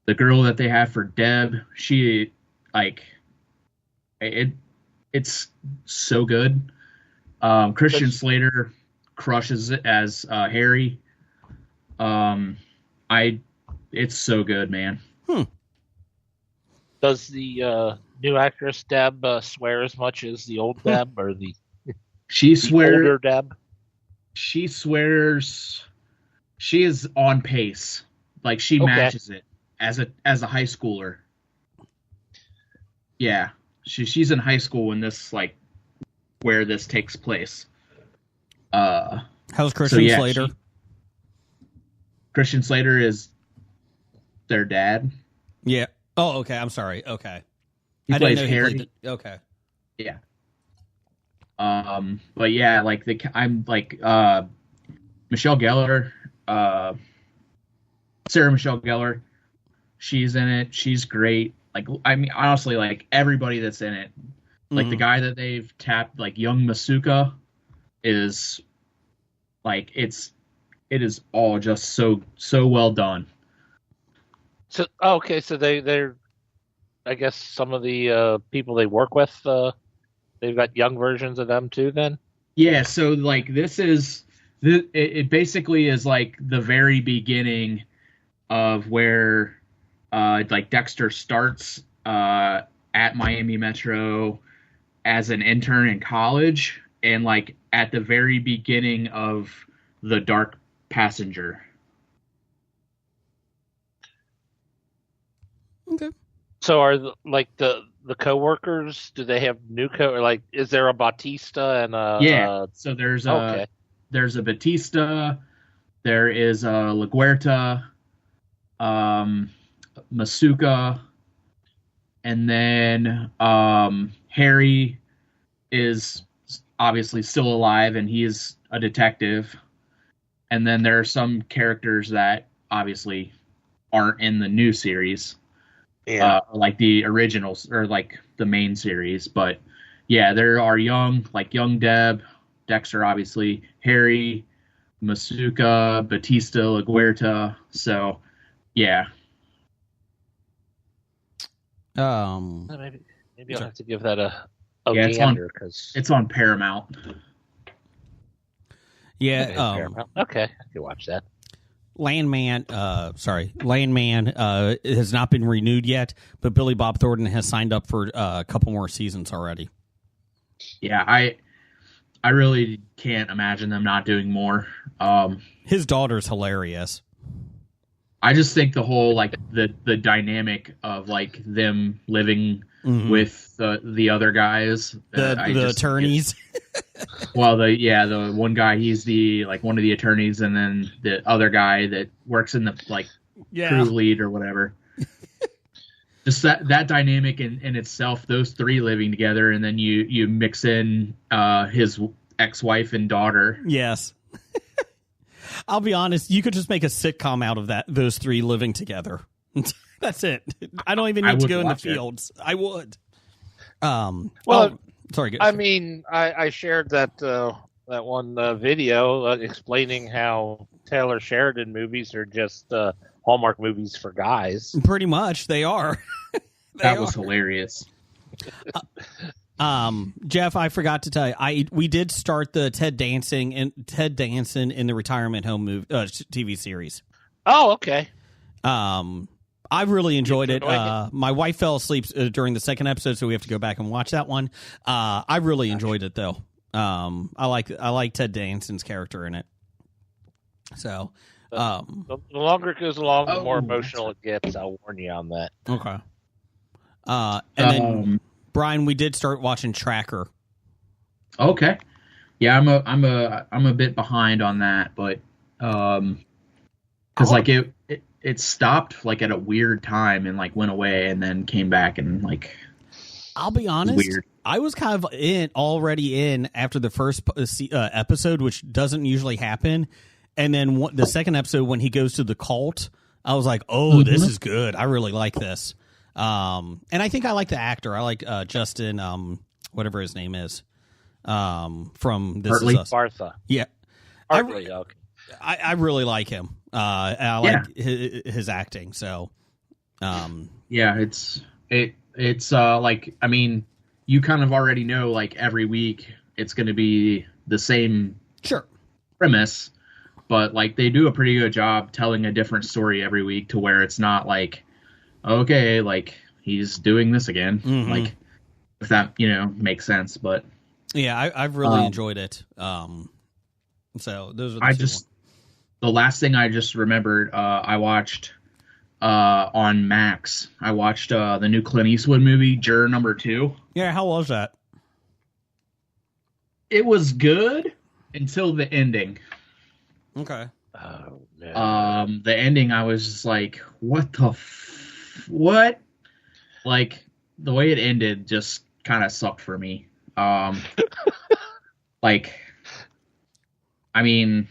Speaker 4: The girl that they have for Deb, she like it's so good. Christian Slater crushes it as Harry. It's so good, man.
Speaker 2: Does the new actress Deb swear as much as the old Deb, or the older Deb?
Speaker 4: She swears. She is on pace. Like she matches it as a high schooler. Yeah, she's in high school when this where this takes place.
Speaker 1: How's Christian Slater?
Speaker 4: Christian Slater is their dad.
Speaker 1: Yeah. Oh, okay. I'm sorry. Okay.
Speaker 4: He plays Harry.
Speaker 1: Okay.
Speaker 4: Yeah. But yeah, Michelle Gellar, Sarah Michelle Gellar, she's in it. She's great. Like, I mean, honestly, like everybody that's in it, like the guy that they've tapped, like young Masuka, is like it is all just so well done.
Speaker 2: So so they're I guess some of the people they work with, they've got young versions of them too. Then
Speaker 4: yeah, so like it basically is like the very beginning of where like Dexter starts at Miami Metro as an intern in college, and like at the very beginning of The Dark Passenger.
Speaker 1: Okay.
Speaker 2: So are the coworkers? Do they have new like? Is there a Batista and a?
Speaker 4: Yeah. So there's a Batista. There is a LaGuerta, Masuka, and then Harry is obviously still alive, and he is a detective. And then there are some characters that obviously aren't in the new series, like the originals or like the main series. But yeah, there are young Deb, Dexter, obviously, Harry, Masuka, Batista, LaGuerta. So yeah.
Speaker 2: Maybe I'll have to give that a
Speaker 4: yeah,
Speaker 2: gander because
Speaker 4: it's on Paramount.
Speaker 1: Yeah.
Speaker 2: Okay, I can watch that.
Speaker 1: Landman has not been renewed yet, but Billy Bob Thornton has signed up for a couple more seasons already.
Speaker 4: Yeah, I really can't imagine them not doing more.
Speaker 1: His daughter's hilarious.
Speaker 4: I just think the whole like the dynamic of like them living with the other guys,
Speaker 1: the attorneys.
Speaker 4: Well, the one guy, he's the like one of the attorneys, and then the other guy that works in the like crew lead or whatever. Just that dynamic in itself, those three living together, and then you mix in his ex-wife and daughter.
Speaker 1: Yes. I'll be honest, you could just make a sitcom out of those three living together. That's it. I don't even need to go in the fields. I would. Sorry.
Speaker 2: I mean, I shared that one video explaining how Taylor Sheridan movies are just Hallmark movies for guys.
Speaker 1: Pretty much, they are.
Speaker 4: That was hilarious.
Speaker 1: Jeff, I forgot to tell you, we did start the Ted Danson in the Retirement Home TV series.
Speaker 2: Oh, okay.
Speaker 1: I really enjoyed it. My wife fell asleep during the second episode, so we have to go back and watch that one. I really enjoyed it though. I like Ted Danson's character in it. So
Speaker 2: the longer it goes along, the more emotional it gets. I'll warn you on that.
Speaker 1: Okay. And then Brian, we did start watching Tracker.
Speaker 4: Okay. Yeah, I'm a bit behind on that, but because like it stopped like at a weird time and like went away and then came back and like.
Speaker 1: I'll be honest.
Speaker 4: Weird.
Speaker 1: I was kind of already in after the first episode, which doesn't usually happen, and then the second episode when he goes to the cult, I was like, "Oh, this is good. I really like this." And I think I like the actor. I like Justin, whatever his name is, from This Is Us.
Speaker 2: Bartha.
Speaker 1: Yeah,
Speaker 2: Hartley, okay.
Speaker 1: I really like him. I like his acting. So,
Speaker 4: yeah, it's like, I mean, you kind of already know like every week it's going to be the same premise, but like they do a pretty good job telling a different story every week to where it's not like, okay, like he's doing this again. Like if that, makes sense. But
Speaker 1: yeah, I've really enjoyed it. So those are
Speaker 4: the last thing I just remembered, I watched on Max. I watched the new Clint Eastwood movie, Juror Number 2.
Speaker 1: Yeah, how was that?
Speaker 4: It was good until the ending.
Speaker 1: Okay.
Speaker 2: Oh, man.
Speaker 4: The ending, I was just like, what the what? Like, the way it ended just kind of sucked for me. Like, I mean,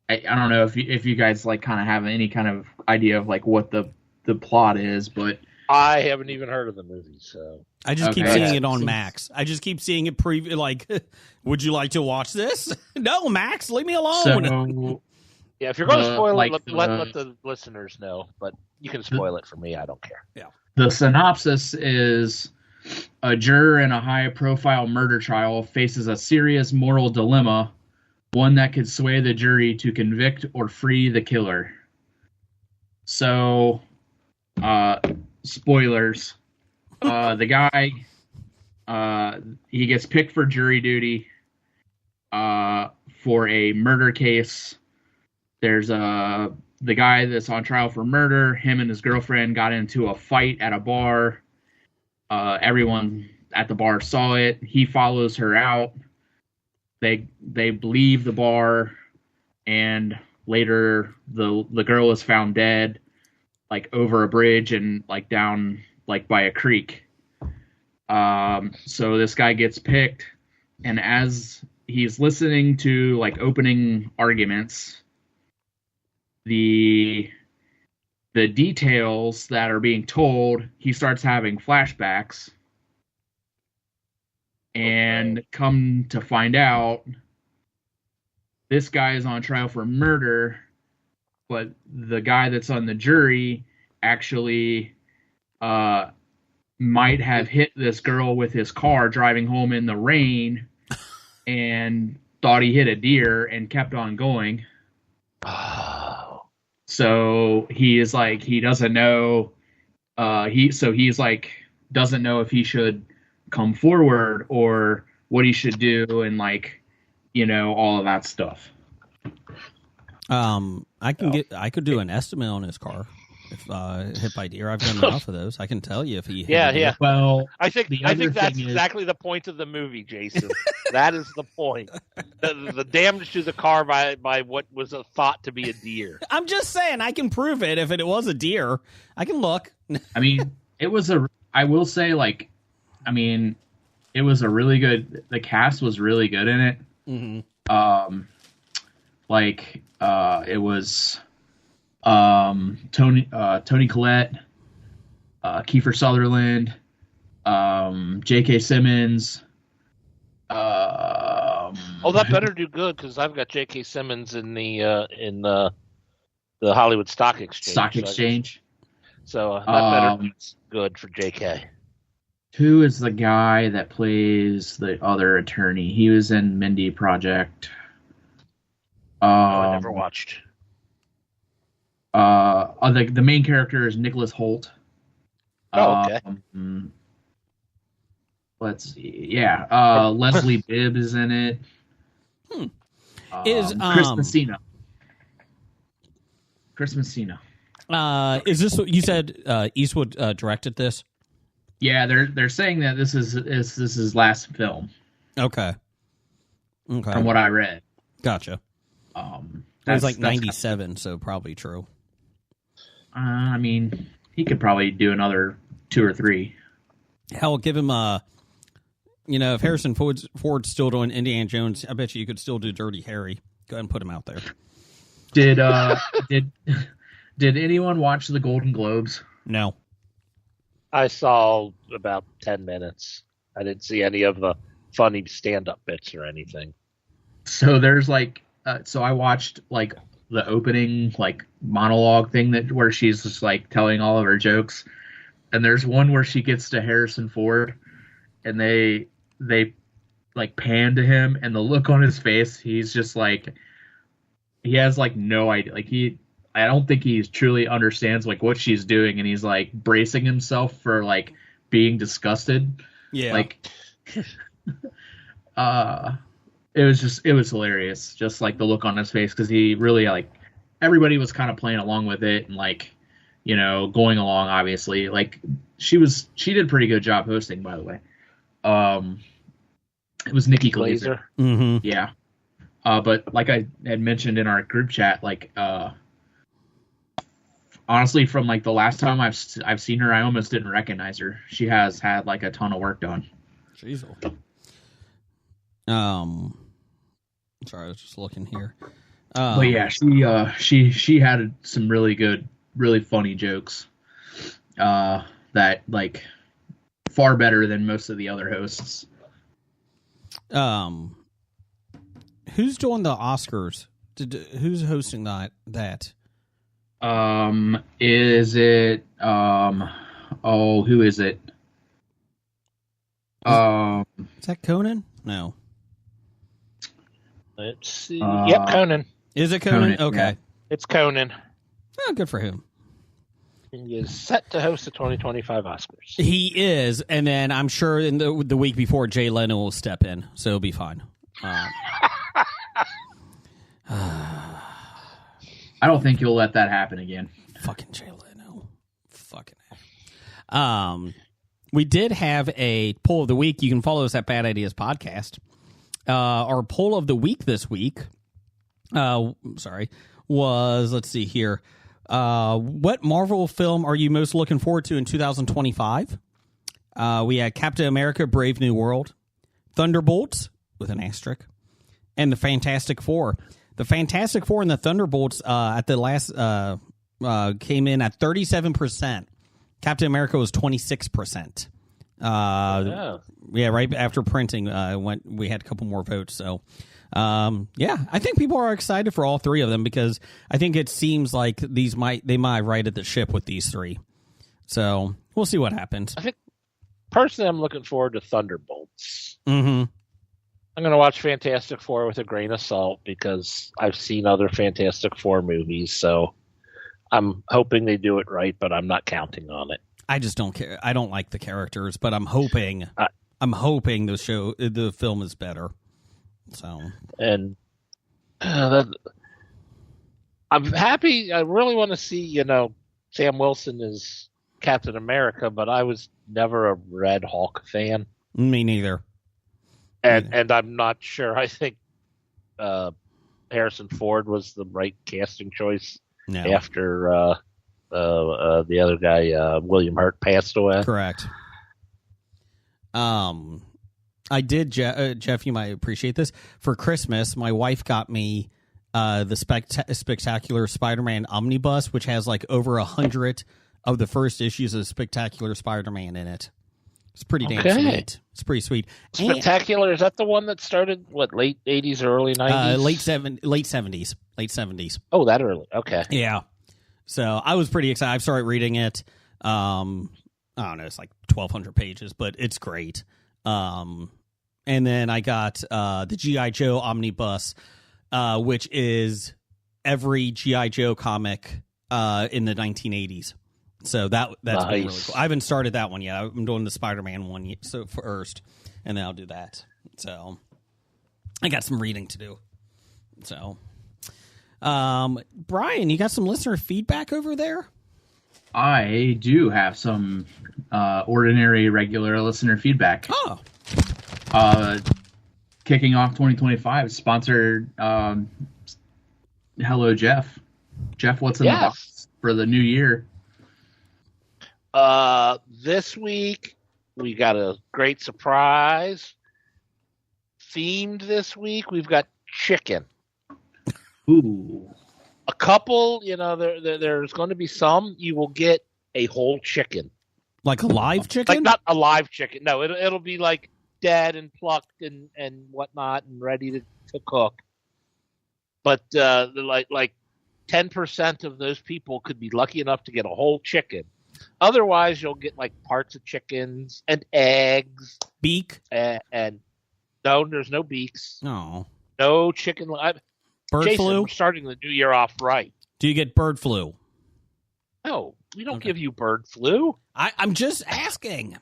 Speaker 4: I don't know if you guys like kind of have any kind of idea of like what the plot is, but
Speaker 2: I haven't even heard of the movie, so
Speaker 1: I just keep seeing it on Max. I just keep seeing it like, would you like to watch this? No, Max, leave me alone.
Speaker 4: So,
Speaker 2: yeah, if you're going to spoil it, let the listeners know, but you can spoil it for me. I don't care.
Speaker 1: Yeah.
Speaker 4: The synopsis is a juror in a high-profile murder trial faces a serious moral dilemma, one that could sway the jury to convict or free the killer. So, spoilers. The guy, he gets picked for jury duty for a murder case. There's the guy that's on trial for murder. Him and his girlfriend got into a fight at a bar. Everyone at the bar saw it. He follows her out. They leave the bar, and later the girl is found dead, like over a bridge and like down like by a creek. So this guy gets picked, and as he's listening to like opening arguments. The details that are being told, he starts having flashbacks. And come to find out, this guy is on trial for murder, but the guy that's on the jury actually might have hit this girl with his car driving home in the rain and thought he hit a deer and kept on going.
Speaker 2: Oh.
Speaker 4: So he is like, he doesn't know, he's like, doesn't know if he should come forward or what he should do, and like, you know, all of that stuff.
Speaker 1: I could do an estimate on his car if hit by deer. I've done enough of those. I can tell you if he hit a deer.
Speaker 2: Yeah.
Speaker 4: Well,
Speaker 2: I think that's exactly the point of the movie, Jason. That is the point. The damage to the car by what was thought to be a deer.
Speaker 1: I'm just saying I can prove it if it was a deer. I can look.
Speaker 4: I mean, it was I will say, like, I mean, it was a really good. The cast was really good in it.
Speaker 1: Mm-hmm.
Speaker 4: It was Tony Collette, Kiefer Sutherland, J.K. Simmons.
Speaker 2: That better do good, because I've got J.K. Simmons in the Hollywood Stock Exchange. So that better be good for J.K.
Speaker 4: Who is the guy that plays the other attorney? He was in Mindy Project.
Speaker 2: I never watched.
Speaker 4: The main character is Nicholas Hoult.
Speaker 2: Okay.
Speaker 4: Let's see. Yeah. Leslie Bibb is in it. Chris Messina.
Speaker 1: Is this what you said? Eastwood directed this?
Speaker 4: Yeah, they're saying that this is his last film.
Speaker 1: Okay.
Speaker 4: From what I read.
Speaker 1: Gotcha. It was like 97, so probably true.
Speaker 4: I mean, he could probably do another 2 or 3.
Speaker 1: Hell, give him if Harrison Ford's still doing Indiana Jones, I bet you could still do Dirty Harry. Go ahead and put him out there.
Speaker 4: Did anyone watch the Golden Globes?
Speaker 1: No.
Speaker 2: I saw about 10 minutes. I didn't see any of the funny stand-up bits or anything.
Speaker 4: So there's like, so I watched like the opening like monologue thing where she's just like telling all of her jokes, and there's one where she gets to Harrison Ford, and they like pan to him, and the look on his face, he's just like, he has like no idea, like I don't think he truly understands like what she's doing, and he's like bracing himself for like being disgusted.
Speaker 1: Yeah.
Speaker 4: Like, it was hilarious. Just like the look on his face, because he really like, everybody was kind of playing along with it and like, you know, going along. Obviously, like she did a pretty good job hosting, by the way. It was Nikki Glaser.
Speaker 1: Mm-hmm.
Speaker 4: Yeah. But like I had mentioned in our group chat, like, honestly, from like the last time I've seen her, I almost didn't recognize her. She has had like a ton of work done.
Speaker 1: Jeez. Sorry, I was just looking here.
Speaker 4: But yeah, she had some really good, really funny jokes. That like far better than most of the other hosts.
Speaker 1: Who's doing the Oscars? Who's hosting that?
Speaker 4: Is it who is it?
Speaker 1: Is that Conan? No.
Speaker 2: Let's see. Yep, Conan.
Speaker 1: Is it Conan? Okay.
Speaker 4: Yeah.
Speaker 2: It's Conan.
Speaker 1: Oh, good for him.
Speaker 2: He is set to host the 2025 Oscars.
Speaker 1: He is, and then I'm sure in the week before, Jay Leno will step in, so it'll be fine.
Speaker 4: I don't think you'll let that happen again.
Speaker 1: Fucking Jay Leno. Fucking. We did have a poll of the week. You can follow us at Bad Ideas Podcast. Our poll of the week this week, was, let's see here. What Marvel film are you most looking forward to in 2025? We had Captain America: Brave New World, Thunderbolts with an asterisk, and the Fantastic Four. The Fantastic Four and the Thunderbolts at the last came in at 37%. Captain America was 26%. Yeah, right after printing, we had a couple more votes. So, I think people are excited for all three of them because I think it seems like they might righted the ship with these three. So we'll see what happens.
Speaker 2: I think personally, I'm looking forward to Thunderbolts.
Speaker 1: Mm-hmm.
Speaker 2: I'm going to watch Fantastic Four with a grain of salt because I've seen other Fantastic Four movies, so I'm hoping they do it right, but I'm not counting on it.
Speaker 1: I just don't care. I don't like the characters, but I'm hoping the film is better. So,
Speaker 2: and I'm happy. I really want to see, Sam Wilson as Captain America, but I was never a Red Hulk fan.
Speaker 1: Me neither.
Speaker 2: And I'm not sure. I think Harrison Ford was the right casting choice after the other guy, William Hurt, passed away.
Speaker 1: Correct. I did, Jeff, you might appreciate this. For Christmas, my wife got me the Spectacular Spider-Man Omnibus, which has like over 100 of the first issues of Spectacular Spider-Man in it. It's pretty damn sweet. It's pretty sweet.
Speaker 2: Spectacular, is that the one that started, late 80s or early 90s?
Speaker 1: Late 70s. Late 70s.
Speaker 2: Oh, that early. Okay.
Speaker 1: Yeah. So I was pretty excited. I started reading it. I don't know, it's like 1,200 pages, but it's great. And then I got the G.I. Joe Omnibus, which is every G.I. Joe comic in the 1980s. So that's
Speaker 2: nice.
Speaker 1: been really cool. I haven't started that one yet. I'm doing the Spider-Man one first, and then I'll do that. So I got some reading to do. So, Brian, you got some listener feedback over there?
Speaker 4: I do have some ordinary, regular listener feedback.
Speaker 1: Oh.
Speaker 4: Kicking off 2025, sponsored Hello, Jeff. Jeff, what's in the box for the new year?
Speaker 2: This week, we got a great surprise. Themed this week, we've got chicken.
Speaker 4: Ooh.
Speaker 2: A couple, there's going to be some. You will get a whole chicken.
Speaker 1: Like a live chicken?
Speaker 2: Like not a live chicken. No, it'll be like dead and plucked and whatnot and ready to cook. But like 10% of those people could be lucky enough to get a whole chicken. Otherwise, you'll get like parts of chickens and eggs.
Speaker 1: Beak?
Speaker 2: And no, there's no beaks.
Speaker 1: No.
Speaker 2: No chicken.
Speaker 1: Bird
Speaker 2: Jason,
Speaker 1: flu?
Speaker 2: We're starting the new year off right.
Speaker 1: Do you get bird flu?
Speaker 2: No, we don't give you bird flu.
Speaker 1: I'm just asking.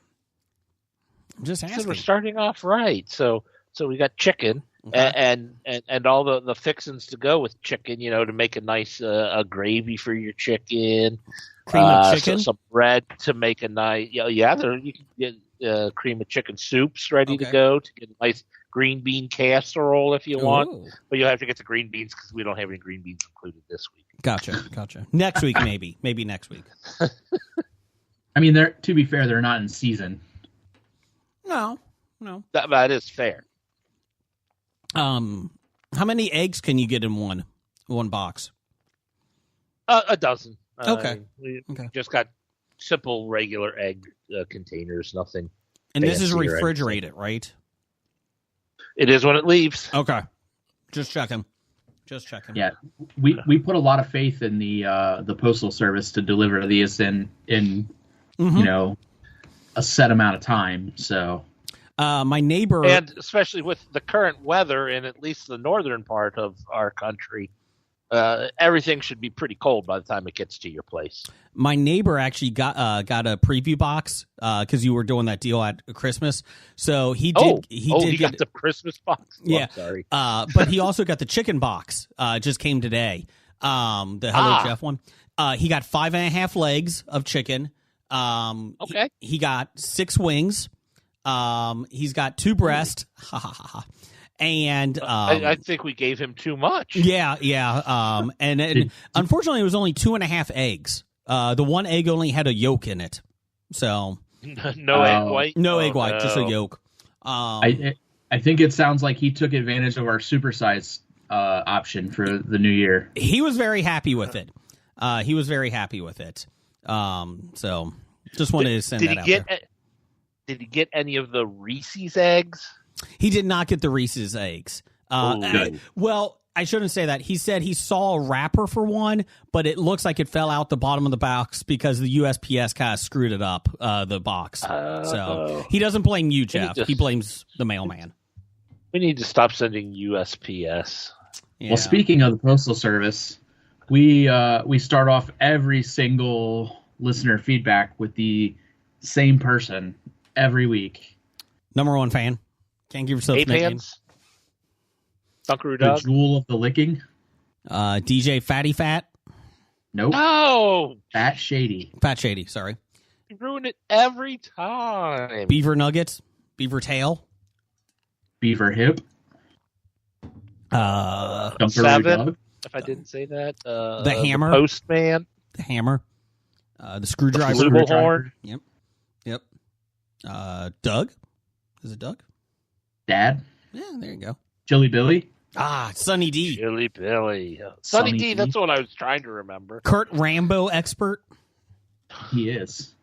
Speaker 2: So we're starting off right. So we got chicken and all the fixings to go with chicken, to make a nice a gravy for your chicken.
Speaker 1: Cream of chicken?
Speaker 2: Some bread to make a nice, you can get cream of chicken soups ready to go to get a nice green bean casserole if you want. But you'll have to get the green beans because we don't have any green beans included this week.
Speaker 1: Gotcha. Next week, maybe. Maybe next week.
Speaker 4: I mean, to be fair, they're not in season.
Speaker 1: No.
Speaker 2: That is fair.
Speaker 1: How many eggs can you get in one box?
Speaker 2: A dozen.
Speaker 1: Okay.
Speaker 2: We just got simple regular egg containers, nothing.
Speaker 1: And this is refrigerated, right?
Speaker 2: It is when it leaves.
Speaker 1: Okay. Just checking.
Speaker 4: Yeah, we put a lot of faith in the postal service to deliver these in a set amount of time. So,
Speaker 1: my neighbor,
Speaker 2: and especially with the current weather in at least the northern part of our country, everything should be pretty cold by the time it gets to your place.
Speaker 1: My neighbor actually got a preview box because you were doing that deal at Christmas. So he did. He
Speaker 2: got the Christmas box.
Speaker 1: Yeah,
Speaker 2: sorry.
Speaker 1: But he also got the chicken box. Just came today. The Hello Jeff one. He got 5.5 legs of chicken.
Speaker 2: Okay.
Speaker 1: He got 6 wings. He's got 2 breasts. And
Speaker 2: I think we gave him too much.
Speaker 1: Yeah. And unfortunately, it was only 2.5 eggs. The one egg only had a yolk in it. So
Speaker 2: no egg white.
Speaker 1: No egg white, just a yolk.
Speaker 4: I I think it sounds like he took advantage of our supersize option for the new year.
Speaker 1: He was very happy with it. So just wanted to send that out there.
Speaker 2: Did he get any of the Reese's eggs?
Speaker 1: He did not get the Reese's eggs. Well, I shouldn't say that. He said he saw a wrapper for one, but it looks like it fell out the bottom of the box because the USPS kind of screwed it up, the box. So he doesn't blame you, Jeff. He blames the mailman.
Speaker 2: We need to stop sending USPS.
Speaker 1: Yeah.
Speaker 4: Well, speaking of the Postal Service, we start off every single listener feedback with the same person every week.
Speaker 1: Number one fan. Can't give yourself a nickname.
Speaker 2: Pants. Dunkaroo
Speaker 4: The
Speaker 2: Dog.
Speaker 4: Jewel of the Licking.
Speaker 1: DJ Fatty Fat.
Speaker 4: Nope.
Speaker 2: No,
Speaker 4: Fat Shady.
Speaker 1: Fat Shady, sorry.
Speaker 2: you ruin it every time.
Speaker 1: Beaver Nuggets. Beaver Tail.
Speaker 4: Beaver Hip. Dunkaroo
Speaker 2: 7.
Speaker 4: Dog.
Speaker 2: If I didn't say that,
Speaker 1: The Hammer.
Speaker 2: the Postman,
Speaker 1: The Hammer. The Screwdriver.
Speaker 2: Flugelhorn.
Speaker 1: Yep. Doug. Is it Doug?
Speaker 4: Dad.
Speaker 1: Yeah, there you go.
Speaker 4: Chili Billy.
Speaker 1: Sonny D.
Speaker 2: Chili Billy,
Speaker 4: Sonny
Speaker 2: Sonny D.
Speaker 4: D.
Speaker 2: That's what I was trying to remember.
Speaker 1: Kurt Rambo expert.
Speaker 4: He is.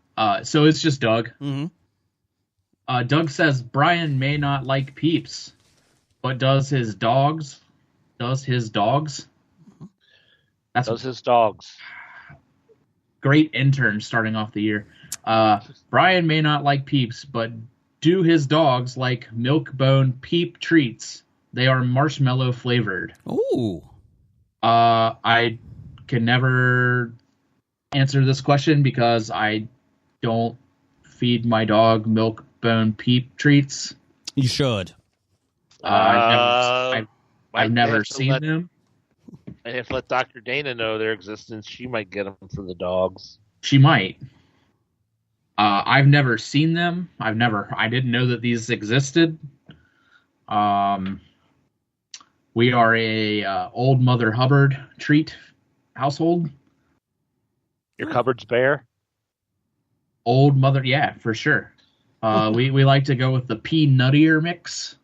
Speaker 4: So it's just Doug.
Speaker 1: Mm-hmm.
Speaker 4: Doug says Brian may not like Peeps, but does his dogs? That's
Speaker 2: Those his dogs.
Speaker 4: great intern starting off the year. Brian may not like Peeps, but do his dogs like Milk-Bone Peep treats? They are marshmallow flavored.
Speaker 1: Ooh.
Speaker 4: I can never answer this question because I don't feed my dog Milk-Bone Peep treats.
Speaker 1: You should.
Speaker 4: I've never seen
Speaker 2: let,
Speaker 4: them.
Speaker 2: And if let Dr. Dana know their existence, she might get them for the dogs.
Speaker 4: She might. I've never seen them. I didn't know that these existed. We are a old Mother Hubbard treat household.
Speaker 2: Your cupboard's bare?
Speaker 4: Old Mother, yeah, for sure. We like to go with the pea nuttier mix.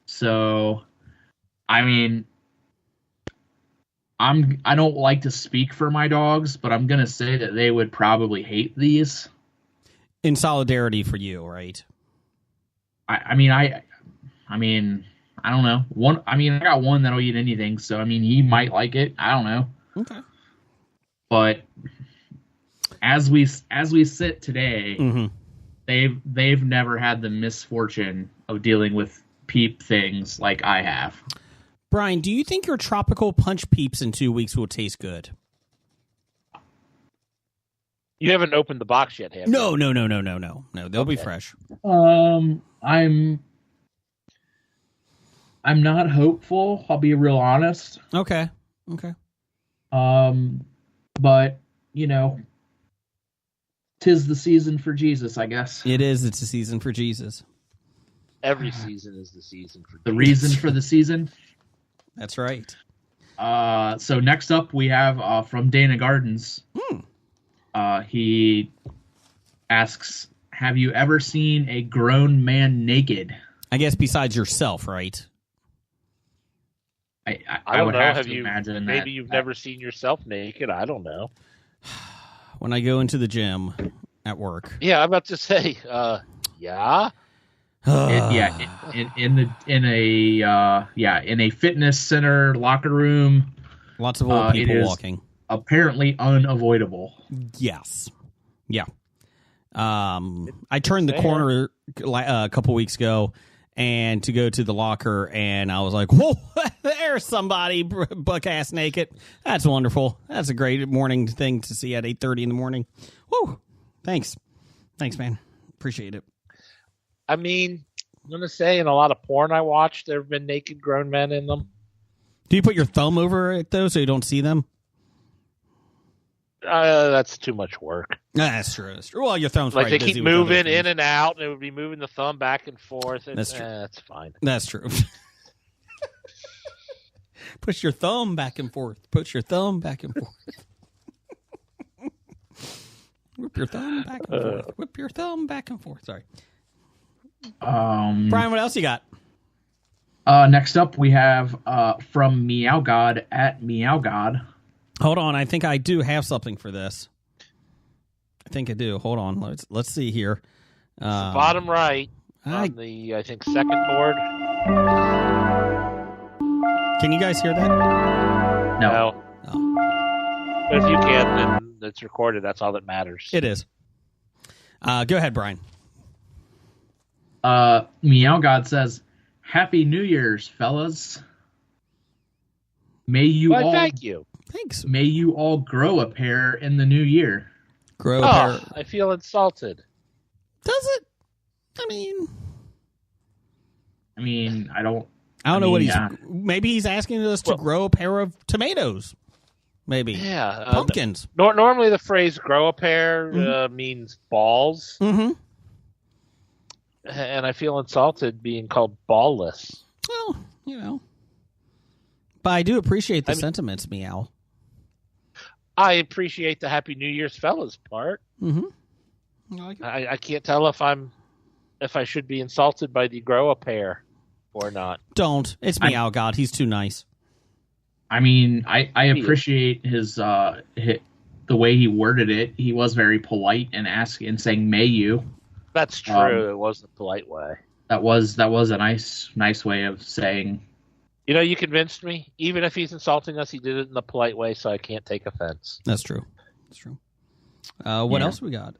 Speaker 4: So, I mean, I don't like to speak for my dogs, but I'm gonna say that they would probably hate these.
Speaker 1: In solidarity for you, right?
Speaker 4: I mean, I don't know. I got one that'll eat anything, so I mean, he might like it. I don't know.
Speaker 1: Okay.
Speaker 4: But as we sit today,
Speaker 1: Mm-hmm.
Speaker 4: they've never had the misfortune of dealing with Peep things like I have.
Speaker 1: Brian, do you think your tropical punch Peeps in 2 weeks will taste good?
Speaker 2: You haven't opened the box yet, have you?
Speaker 1: No. They'll be fresh.
Speaker 4: I'm not hopeful. I'll be real honest.
Speaker 1: Okay.
Speaker 4: But you know, 'tis the season for Jesus, I guess.
Speaker 1: It is. It's a season for Jesus.
Speaker 2: Every season is the season for
Speaker 4: The reason for the season.
Speaker 1: That's right.
Speaker 4: So next up we have from Dana Gardens. He asks, have you ever seen a grown man naked?
Speaker 1: I guess besides yourself, right?
Speaker 4: I would
Speaker 2: don't know.
Speaker 4: have to imagine that.
Speaker 2: Maybe you've never seen yourself naked. I don't know.
Speaker 1: When I go into the gym at work.
Speaker 2: Yeah, I'm about to say, yeah.
Speaker 4: In a fitness center locker room.
Speaker 1: Lots of old people
Speaker 4: it is
Speaker 1: walking.
Speaker 4: Apparently unavoidable.
Speaker 1: Yes. Yeah. I turned the corner a couple weeks ago and to go to the locker, and I was like, whoa, there's somebody buck-ass naked. That's wonderful. That's a great morning thing to see at 8:30 in the morning. Whoa. Thanks, man. Appreciate it.
Speaker 2: I mean, I'm going to say in a lot of porn I watched, there have been naked grown men in them.
Speaker 1: Do you put your thumb over it, though, so you don't see them?
Speaker 2: That's too much work.
Speaker 1: That's true. Well, your thumb's
Speaker 2: like
Speaker 1: probably
Speaker 2: they
Speaker 1: busy
Speaker 2: keep
Speaker 1: with other
Speaker 2: moving
Speaker 1: things.
Speaker 2: in and out, and it would be moving the thumb back and forth. And,
Speaker 1: That's true.
Speaker 2: That's fine.
Speaker 1: That's true. Push your thumb back and forth. Push your thumb back and forth. Whip your thumb back and forth. Whip your thumb back and forth. Sorry. Brian, what else you got?
Speaker 4: Next up, we have from Meow God at Meow God.
Speaker 1: Hold on, I think I do have something for this. I think I do. Hold on, let's see here.
Speaker 2: Bottom right on the, I think, second board.
Speaker 1: Can you guys hear that?
Speaker 2: No.
Speaker 1: Oh.
Speaker 2: But if you can, then it's recorded. That's all that matters.
Speaker 1: It is. Go ahead, Brian.
Speaker 4: Meow God says, "Happy New Year's, fellas. May you all
Speaker 2: thank you.
Speaker 1: Thanks.
Speaker 4: May you all grow a pair in the new year."
Speaker 1: Grow a pair.
Speaker 2: I feel insulted.
Speaker 1: Does it? I mean,
Speaker 4: I don't
Speaker 1: know what he's. Maybe he's asking us to grow a pair of tomatoes. Maybe.
Speaker 2: Yeah.
Speaker 1: Pumpkins.
Speaker 2: Normally, the phrase "grow a pair" means balls.
Speaker 1: Mm-hmm.
Speaker 2: And I feel insulted being called ballless.
Speaker 1: Well, but I do appreciate the sentiments, Meow.
Speaker 2: I appreciate the Happy New Year's fellas part.
Speaker 1: Mm-hmm.
Speaker 2: I can't tell if I should be insulted by the grow a pair or not.
Speaker 1: Don't. It's Meow God. He's too nice.
Speaker 4: I mean, I appreciate his the way he worded it. He was very polite and saying "may you."
Speaker 2: That's true. It was the polite way.
Speaker 4: That was a nice way of saying.
Speaker 2: You convinced me. Even if he's insulting us, he did it in the polite way, so I can't take offense.
Speaker 1: That's true. What else we got?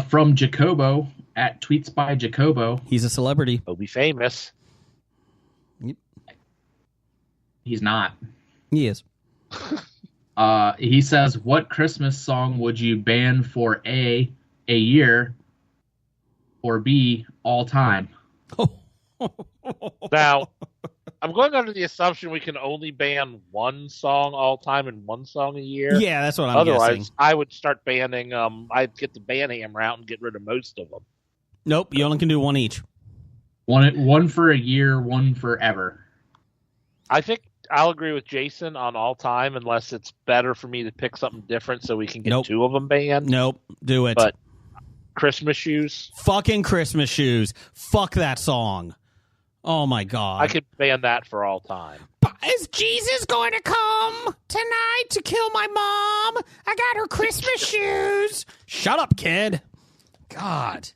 Speaker 4: From Jacobo at Tweets by Jacobo.
Speaker 1: He's a celebrity.
Speaker 2: He'll be famous.
Speaker 1: Yep.
Speaker 4: He's not.
Speaker 1: He is.
Speaker 4: He says, "What Christmas song would you ban for A year, or B, all time?"
Speaker 2: Now, I'm going under the assumption we can only ban one song all time and one song a year.
Speaker 1: Yeah, that's what I'm
Speaker 2: Otherwise,
Speaker 1: guessing.
Speaker 2: I would start banning. I'd get the ban hammer out and get rid of most of them.
Speaker 1: Nope, you only can do one each.
Speaker 4: One for a year, one forever.
Speaker 2: I think I'll agree with Jason on all time, unless it's better for me to pick something different so we can get two of them banned.
Speaker 1: Nope, do it.
Speaker 2: But Christmas shoes.
Speaker 1: Fucking Christmas shoes. Fuck that song. Oh my God.
Speaker 2: I could ban that for all time.
Speaker 1: Is Jesus going to come tonight to kill my mom? I got her Christmas shoes. Shut up, kid. God.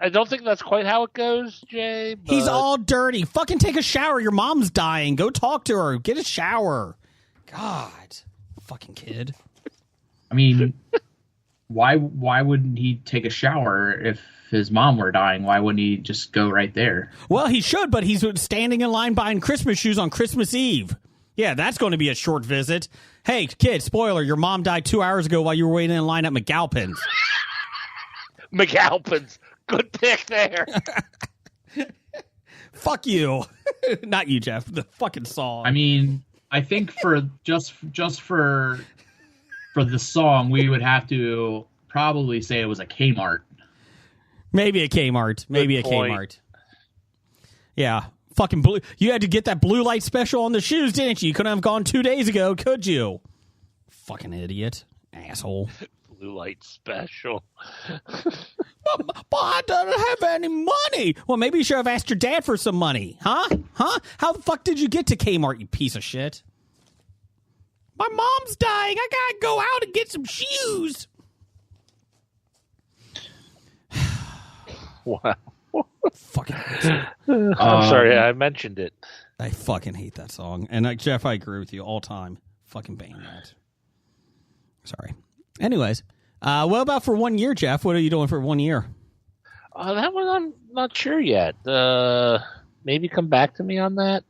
Speaker 2: I don't think that's quite how it goes, Jay. But...
Speaker 1: He's all dirty. Fucking take a shower. Your mom's dying. Go talk to her. Get a shower. God. Fucking kid.
Speaker 4: I mean, why wouldn't he take a shower if his mom were dying? Why wouldn't he just go right there?
Speaker 1: Well, he should, but he's standing in line buying Christmas shoes on Christmas Eve. Yeah, that's going to be a short visit. Hey, kid, spoiler, your mom died 2 hours ago while you were waiting in line at McAlpin's.
Speaker 2: McAlpin's. Good pick there.
Speaker 1: Fuck you. Not you, Jeff. The fucking song.
Speaker 4: I mean, I think for just for the song, we would have to probably say it was a Kmart.
Speaker 1: Maybe a Kmart. Maybe a Kmart. Yeah. Fucking blue. You had to get that blue light special on the shoes, didn't you? You couldn't have gone 2 days ago, could you? Fucking idiot. Asshole.
Speaker 2: Blue light special.
Speaker 1: But I don't have any money. Well, maybe you should have asked your dad for some money. Huh? How the fuck did you get to Kmart, you piece of shit? My mom's dying. I gotta go out and get some shoes.
Speaker 2: Wow.
Speaker 1: Fucking
Speaker 2: I'm sorry, I mentioned it.
Speaker 1: I fucking hate that song. And Jeff, I agree with you all time. Fucking ban that. Sorry. Anyways, what about for 1 year, Jeff? What are you doing for 1 year?
Speaker 2: That one I'm not sure yet. Maybe come back to me on that.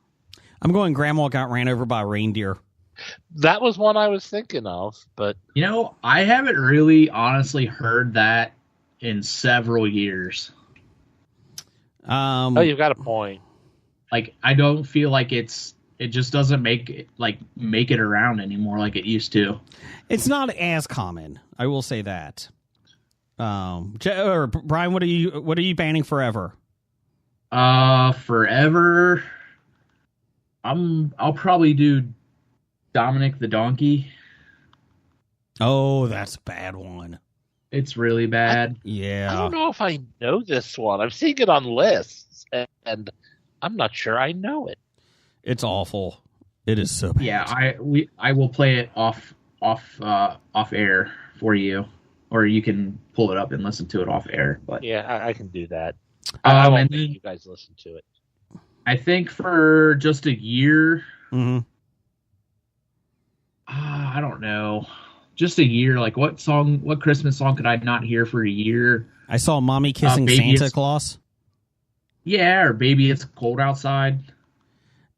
Speaker 1: I'm going Grandma got ran over by a reindeer.
Speaker 2: That was one I was thinking of, but...
Speaker 4: You know, I haven't really honestly heard that in several years.
Speaker 2: You've got a point.
Speaker 4: Like, I don't feel like it just doesn't make it around anymore like it used to.
Speaker 1: It's not as common. I will say that. Or Brian, what are you banning forever?
Speaker 4: Forever. I'll probably do Dominic the Donkey.
Speaker 1: Oh, that's a bad one.
Speaker 4: It's really bad.
Speaker 2: I
Speaker 1: Yeah.
Speaker 2: don't know if I know this one. I'm seeing it on lists, and I'm not sure I know it.
Speaker 1: It's awful. It is so bad.
Speaker 4: Yeah, I will play it off air for you, or you can pull it up and listen to it off air. But
Speaker 2: Yeah, I can do that. I won't
Speaker 4: and
Speaker 2: make
Speaker 4: then
Speaker 2: you guys listen to it.
Speaker 4: I think for just a year,
Speaker 1: Mm-hmm.
Speaker 4: I don't know, just a year. Like what Christmas song could I not hear for a year?
Speaker 1: I saw Mommy Kissing
Speaker 4: Baby
Speaker 1: Santa
Speaker 4: It's-
Speaker 1: Claus.
Speaker 4: Yeah, or Baby It's Cold Outside.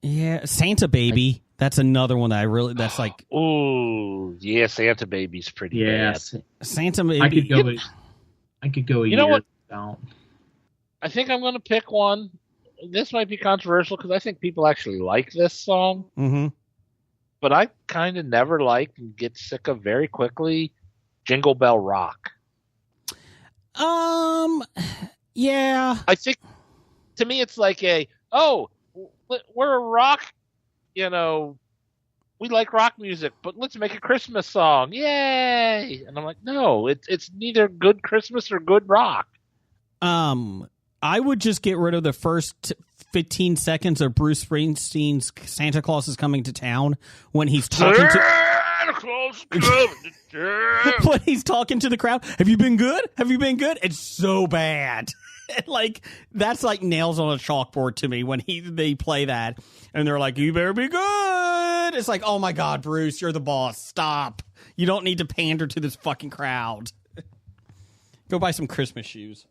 Speaker 1: Yeah, Santa Baby. That's another one that I really. That's like
Speaker 2: Ooh, yeah, Santa Baby's pretty
Speaker 4: Yeah,
Speaker 2: bad.
Speaker 1: Santa Baby.
Speaker 4: I could go a
Speaker 2: You
Speaker 4: year.
Speaker 2: know what?
Speaker 4: without-
Speaker 2: I think I'm going to pick one. This might be controversial because I think people actually like this song,
Speaker 1: Mm-hmm.
Speaker 2: but I kind of never like and get sick of very quickly Jingle Bell Rock.
Speaker 1: Yeah.
Speaker 2: I think to me it's like we're a rock, we like rock music, but let's make a Christmas song. Yay! And I'm like, no, it's neither good Christmas or good rock.
Speaker 1: I would just get rid of the first 15 seconds of Bruce Springsteen's Santa Claus is Coming to Town when he's talking to
Speaker 2: Santa Claus is coming to town.
Speaker 1: when he's talking to the crowd. Have you been good? Have you been good? It's so bad. Like that's like nails on a chalkboard to me when they play that and they're like, you better be good. It's like, oh my God, Bruce, you're the boss. Stop. You don't need to pander to this fucking crowd. Go buy some Christmas shoes.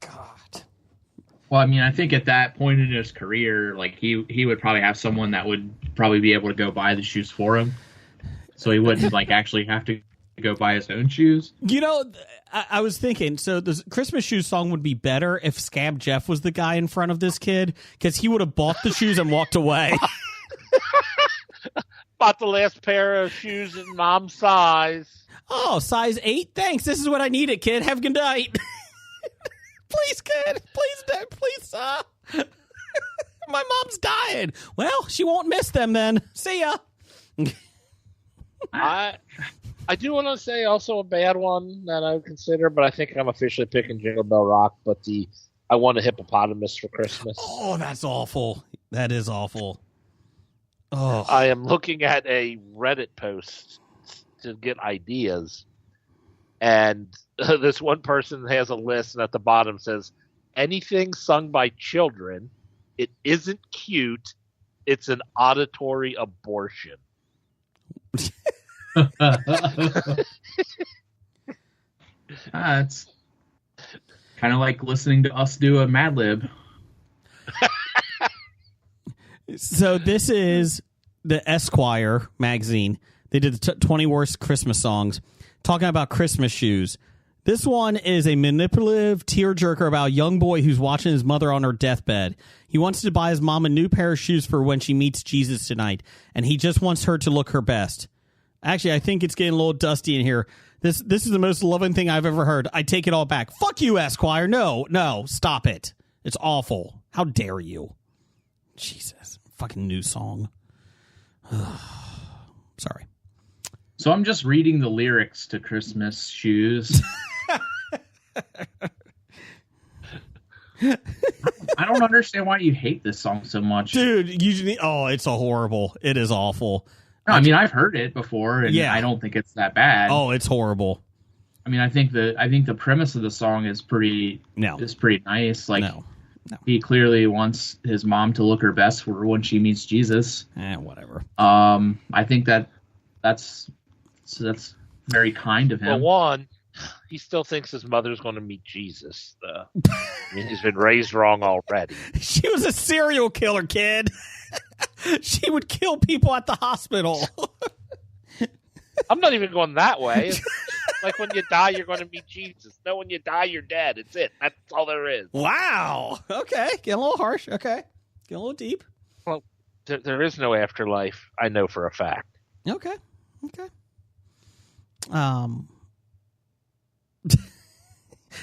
Speaker 1: God.
Speaker 4: Well, I mean, I think at that point in his career, like he would probably have someone that would probably be able to go buy the shoes for him, so he wouldn't like actually have to go buy his own shoes.
Speaker 1: You know, I was thinking, so the Christmas shoes song would be better if Scab Jeff was the guy in front of this kid, because he would have bought the shoes and walked away.
Speaker 2: Bought the last pair of shoes in mom's size.
Speaker 1: Oh, size 8? Thanks. This is what I needed, kid. Have a good night. Please, kid. Please, my mom's dying. Well, she won't miss them then. See ya.
Speaker 2: I do want to say also a bad one that I would consider, but I think I'm officially picking Jingle Bell Rock. But I want a hippopotamus for Christmas.
Speaker 1: Oh, that's awful. That is awful. Oh,
Speaker 2: I am looking at a Reddit post to get ideas, and this one person has a list, and at the bottom says, anything sung by children, it isn't cute, it's an auditory abortion.
Speaker 4: It's kind of like listening to us do a Mad Lib.
Speaker 1: so this is the Esquire magazine. They did the 20 worst Christmas songs, talking about Christmas shoes. This one is a manipulative tearjerker about a young boy who's watching his mother on her deathbed. He wants to buy his mom a new pair of shoes for when she meets Jesus tonight, and he just wants her to look her best. Actually, I think it's getting a little dusty in here. This is the most loving thing I've ever heard. I take it all back. Fuck you, Esquire. No, stop it. It's awful. How dare you? Jesus. Fucking new song. Sorry.
Speaker 4: So I'm just reading the lyrics to Christmas Shoes. I don't understand why you hate this song so much.
Speaker 1: Dude, it's a horrible. It is awful.
Speaker 4: No, I mean, I've heard it before, and
Speaker 1: Yeah.
Speaker 4: I don't think it's that bad.
Speaker 1: Oh, it's horrible.
Speaker 4: I mean, I think the premise of the song is pretty nice. Like,
Speaker 1: No.
Speaker 4: he clearly wants his mom to look her best for when she meets Jesus.
Speaker 1: Whatever.
Speaker 4: I think that's very kind of him.
Speaker 2: Well, one, he still thinks his mother's going to meet Jesus. I mean, he's been raised wrong already.
Speaker 1: She was a serial killer, kid. She would kill people at the hospital.
Speaker 2: I'm not even going that way. It's like when you die, you're going to meet Jesus. No, when you die, you're dead. It's it. That's all there is.
Speaker 1: Wow. Okay. Getting a little harsh. Okay. Getting a little deep.
Speaker 2: Well, there is no afterlife. I know for a fact.
Speaker 1: Okay.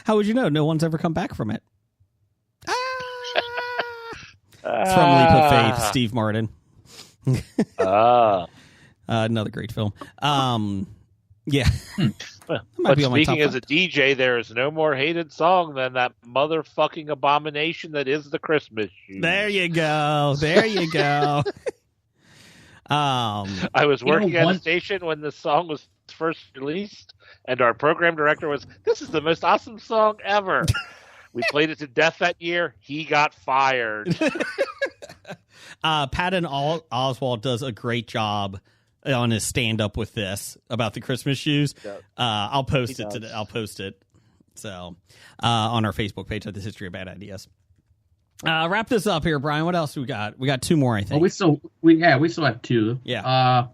Speaker 1: How would you know? No one's ever come back from it. It's from Leap of Faith, Steve Martin. Another great film. Yeah.
Speaker 2: But
Speaker 1: be on my top
Speaker 2: speaking as a
Speaker 1: five.
Speaker 2: DJ, there is no more hated song than that motherfucking abomination that is the Christmas shoes.
Speaker 1: There you go. There you go.
Speaker 2: I was working at a station when this song was first released, and our program director was, "This is the most awesome song ever." We played it to death that year. He got fired.
Speaker 1: Patton Oswalt does a great job on his stand-up with this about the Christmas shoes. I'll post it today. I'll post it on our Facebook page at the History of Bad Ideas. Wrap this up here, Brian. What else we got? We got two more, I think.
Speaker 4: We still have two.
Speaker 1: Yeah.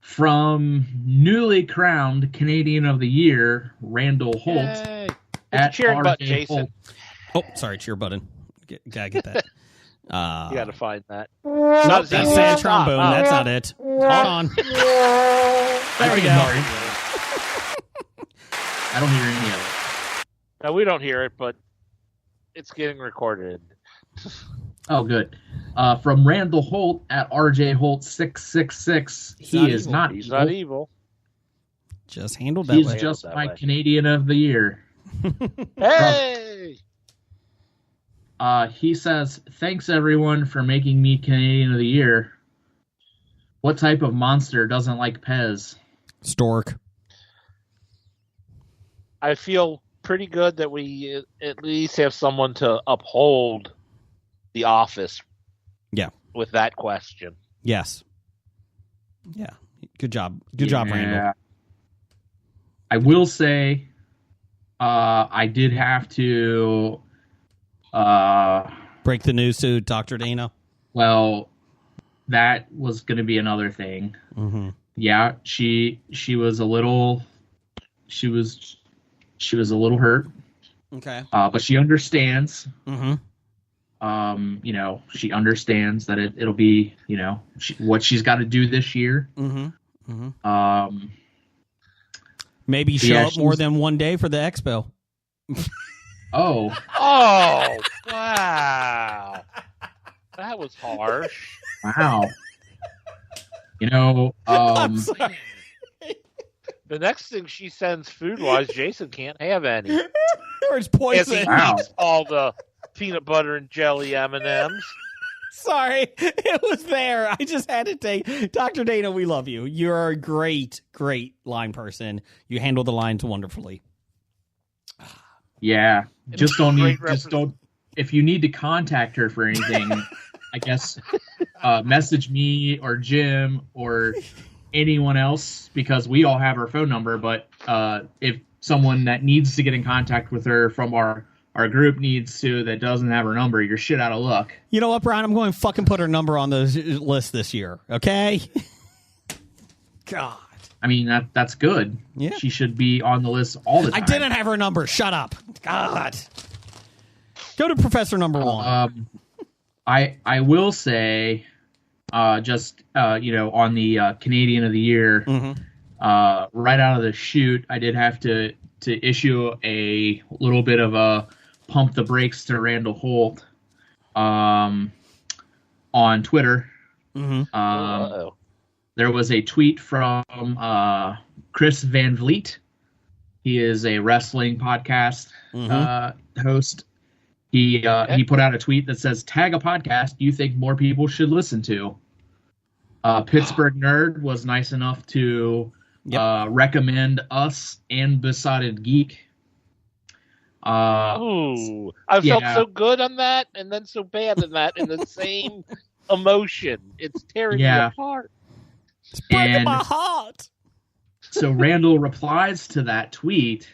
Speaker 4: From newly crowned Canadian of the Year, Randall Holt.
Speaker 2: Yay.
Speaker 4: At
Speaker 2: cheering button,
Speaker 4: RJ
Speaker 2: Jason.
Speaker 4: Holt.
Speaker 1: Oh, sorry, cheer button. Gotta get that.
Speaker 2: You got to find that.
Speaker 1: Nope, that's sad trombone. That's not it. Hold on. There we go.
Speaker 4: I don't hear any of it.
Speaker 2: No, we don't hear it, but it's getting recorded.
Speaker 4: Oh, good. From Randall Holt at RJ Holt 666. He is not
Speaker 2: He's
Speaker 4: evil.
Speaker 2: not evil.
Speaker 1: Just handled that
Speaker 4: He's
Speaker 1: way.
Speaker 4: just
Speaker 2: that
Speaker 4: my
Speaker 2: way.
Speaker 4: Canadian of the Year.
Speaker 2: Hey!
Speaker 4: He says, "Thanks everyone for making me Canadian of the Year. What type of monster doesn't like Pez?"
Speaker 1: Stork.
Speaker 2: I feel pretty good that we at least have someone to uphold the office.
Speaker 1: Yeah.
Speaker 2: With that question.
Speaker 1: Yes. Yeah. Good job. Good job, Randall.
Speaker 4: I will say, I did have to.
Speaker 1: Break the news to Dr. Dana.
Speaker 4: Well, that was going to be another thing.
Speaker 1: Mm-hmm.
Speaker 4: Yeah, she was a little. She was a little hurt.
Speaker 1: Okay.
Speaker 4: But she understands.
Speaker 1: Mm-hmm.
Speaker 4: You know, she understands that it'll be, you know, what she's got to do this year.
Speaker 1: Mm-hmm. Mm-hmm. Maybe show
Speaker 4: yeah,
Speaker 1: up more than one day for the expo.
Speaker 4: Oh,
Speaker 2: Wow. That was harsh.
Speaker 4: wow. You know,
Speaker 1: I'm sorry.
Speaker 2: The next thing she sends food-wise, Jason can't have any.
Speaker 1: Or it's
Speaker 2: As he
Speaker 1: poison.
Speaker 4: Wow.
Speaker 2: eats all the peanut butter and jelly M&Ms.
Speaker 1: Sorry. It was there. I just had to take. Dr. Dana, we love you. You're a great, great line person. You handle the lines wonderfully.
Speaker 4: yeah. Just don't
Speaker 2: Great
Speaker 4: need. Just don't. If you need to contact her for anything, I guess message me or Jim or anyone else, because we all have her phone number. But if someone that needs to get in contact with her from our group needs to, that doesn't have her number, you're shit out of luck.
Speaker 1: You know what, Brian? I'm going to fucking put her number on the list this year. Okay? God.
Speaker 4: I mean, that's good.
Speaker 1: Yeah.
Speaker 4: She should be on the list all the
Speaker 1: I
Speaker 4: time.
Speaker 1: didn't have her number. Shut up. God. Go to Professor Number One.
Speaker 4: I will say, just you know, on the Canadian of the Year, right out of the chute, I did have to issue a little bit of a pump the brakes to Randall Holt on Twitter.
Speaker 2: Uh-oh.
Speaker 4: There was a tweet from Chris Van Vliet. He is a wrestling podcast host. He put out a tweet that says, "Tag a podcast you think more people should listen to." Pittsburgh Nerd was nice enough to recommend us and Besotted Geek.
Speaker 2: Ooh, I felt so good on that, and then so bad on that, in the same emotion. It's tearing me apart.
Speaker 1: It's breaking
Speaker 4: and-
Speaker 1: my heart.
Speaker 4: So Randall replies to that tweet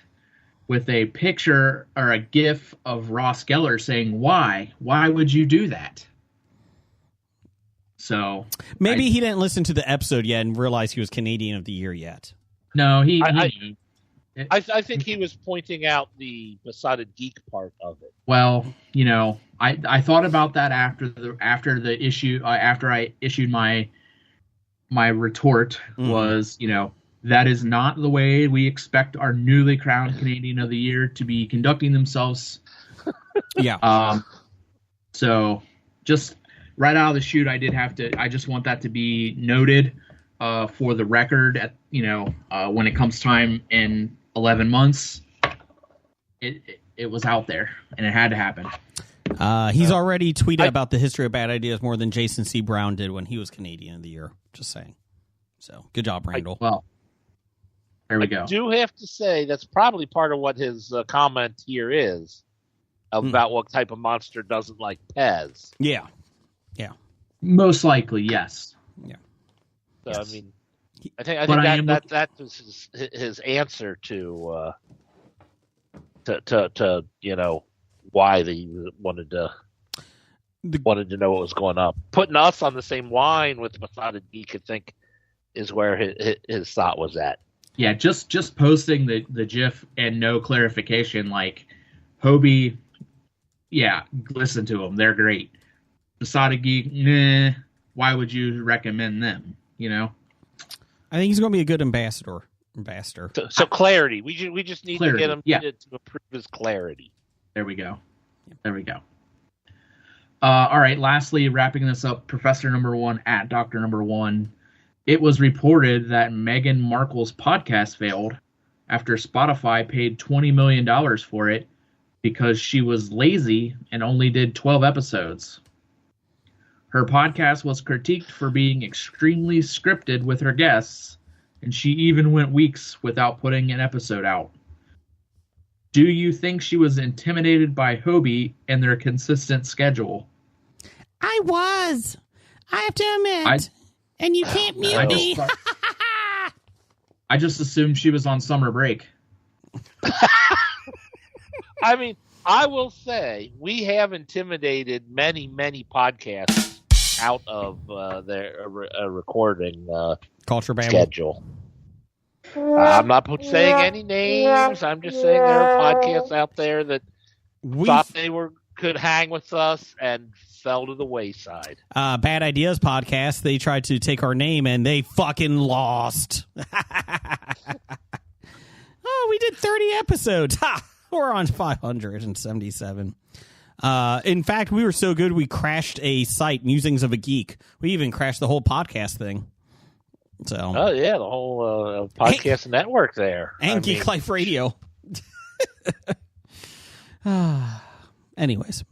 Speaker 4: with a picture or a GIF of Ross Geller saying, "Why? Why would you do that?" So
Speaker 1: Maybe he didn't listen to the episode yet and realize he was Canadian of the Year yet.
Speaker 4: no, he
Speaker 2: I think he was pointing out the Besotted Geek part of it.
Speaker 4: well, you know, I thought about that after the issue after I issued my retort was, you know, that is not the way we expect our newly crowned Canadian of the Year to be conducting themselves.
Speaker 1: Yeah.
Speaker 4: So just right out of the chute, I just want that to be noted. for the record, when it comes time in 11 months, it was out there and it had to happen.
Speaker 1: He's already tweeted about the history of bad ideas more than Jason C. Brown did when he was Canadian of the Year. Just saying. So good job, Randall.
Speaker 4: Well, there we go.
Speaker 2: I do have to say that's probably part of what his comment here is about what type of monster doesn't like Pez.
Speaker 1: Yeah.
Speaker 4: Most likely, yes.
Speaker 1: Yeah.
Speaker 2: So,
Speaker 1: yes.
Speaker 2: I mean, I think that was his answer to why they wanted to know what was going on. Putting us on the same line with Masada Geek, I think, is where his thought was at.
Speaker 4: Yeah, just posting the GIF and no clarification, like Hobie. Yeah, listen to them; they're great. Masada Geek, nah. Why would you recommend them?
Speaker 1: I think he's going to be a good ambassador.
Speaker 2: So clarity. We just need
Speaker 4: clarity.
Speaker 2: To get him to approve his clarity.
Speaker 4: There we go. All right. Lastly, wrapping this up, Professor Number One at Doctor Number One. It was reported that Meghan Markle's podcast failed after Spotify paid $20 million for it because she was lazy and only did 12 episodes. Her podcast was critiqued for being extremely scripted with her guests, and she even went weeks without putting an episode out. Do you think she was intimidated by Hobie and their consistent schedule?
Speaker 1: I was. I have to admit. And you can't mute me.
Speaker 4: I just assumed she was on summer break.
Speaker 2: I mean, I will say we have intimidated many, many podcasts out of their recording
Speaker 1: Culture
Speaker 2: schedule. I'm not saying any names. I'm just saying there are podcasts out there that thought they could hang with us and fell to the wayside.
Speaker 1: Bad Ideas podcast, they tried to take our name and they fucking lost. Oh, we did 30 episodes. Ha! We're on 577. In fact, we were so good we crashed a site, Musings of a Geek. We even crashed the whole podcast thing. So,
Speaker 2: oh yeah, the whole podcast network there.
Speaker 1: And Geek Life Radio. Anyways.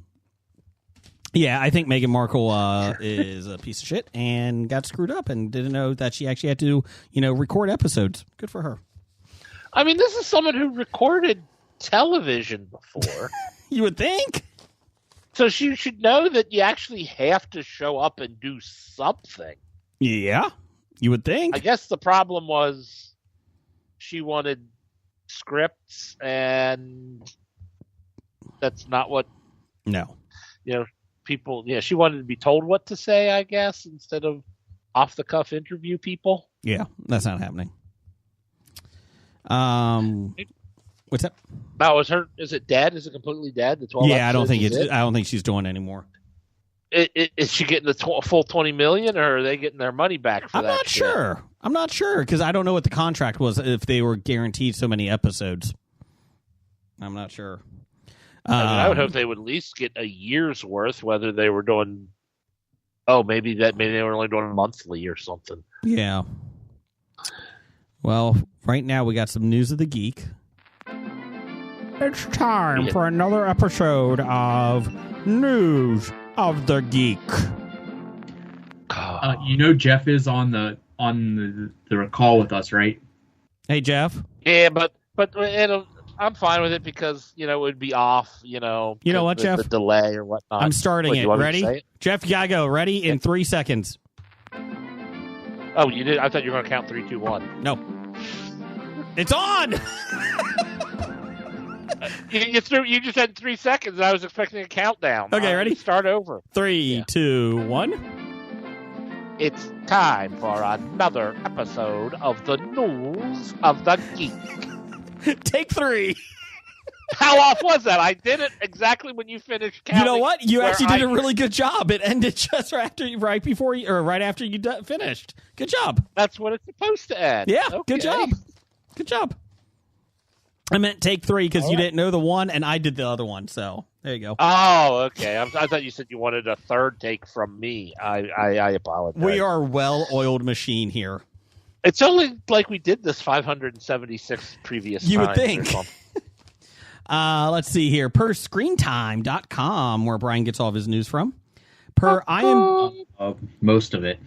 Speaker 1: Yeah, I think Meghan Markle is a piece of shit and got screwed up and didn't know that she actually had to, record episodes. Good for her.
Speaker 2: I mean, this is someone who recorded television before.
Speaker 1: You would think.
Speaker 2: So she should know that you actually have to show up and do something.
Speaker 1: Yeah, you would think.
Speaker 2: I guess the problem was she wanted scripts, and that's not what...
Speaker 1: No.
Speaker 2: People... Yeah, she wanted to be told what to say, I guess, instead of off-the-cuff interview people.
Speaker 1: Yeah, that's not happening. What's that?
Speaker 2: Now, is it dead? Is it completely dead? The 12
Speaker 1: yeah, I don't
Speaker 2: episodes,
Speaker 1: think she's doing anymore.
Speaker 2: Is she getting the full $20 million, or are they getting their money back for that?
Speaker 1: I'm not sure because I don't know what the contract was if they were guaranteed so many episodes. I'm not sure.
Speaker 2: I would hope they would at least get a year's worth, whether they were doing. Oh, maybe they were only doing monthly or something.
Speaker 1: Yeah. Well, right now we got some news of the geek. It's time for another episode of News of the Geek.
Speaker 4: Jeff is on the call with us, right?
Speaker 1: Hey, Jeff.
Speaker 2: Yeah, but I'm fine with it because it would be off. You know what,
Speaker 1: Jeff?
Speaker 2: The delay or whatnot.
Speaker 1: I'm starting it. Ready? Jeff, you gotta go. Ready in 3 seconds.
Speaker 2: Oh, you did? I thought you were gonna count 3, 2, 1.
Speaker 1: No. It's on.
Speaker 2: You just had 3 seconds, and I was expecting a countdown.
Speaker 1: Okay, ready?
Speaker 2: Start over.
Speaker 1: 3, 2, 1.
Speaker 2: It's time for another episode of the News of the Geek.
Speaker 1: Take 3.
Speaker 2: How off was that? I did it exactly when you finished counting.
Speaker 1: You know what? You actually did a really good job. It ended just right after you finished. Good job.
Speaker 2: That's what it's supposed to end.
Speaker 1: Yeah,
Speaker 2: okay.
Speaker 1: Good job. Good job. I meant take 3 because you didn't know the one, and I did the other one. So there you go.
Speaker 2: Oh, okay. I thought you said you wanted a third take from me. I apologize.
Speaker 1: We are a well-oiled machine here.
Speaker 2: It's only like we did this 576 previous
Speaker 1: You would
Speaker 2: times or
Speaker 1: think.
Speaker 2: something.
Speaker 1: Let's see here. Per ScreenTime.com, where Brian gets all of his news from. Per
Speaker 4: Most of it.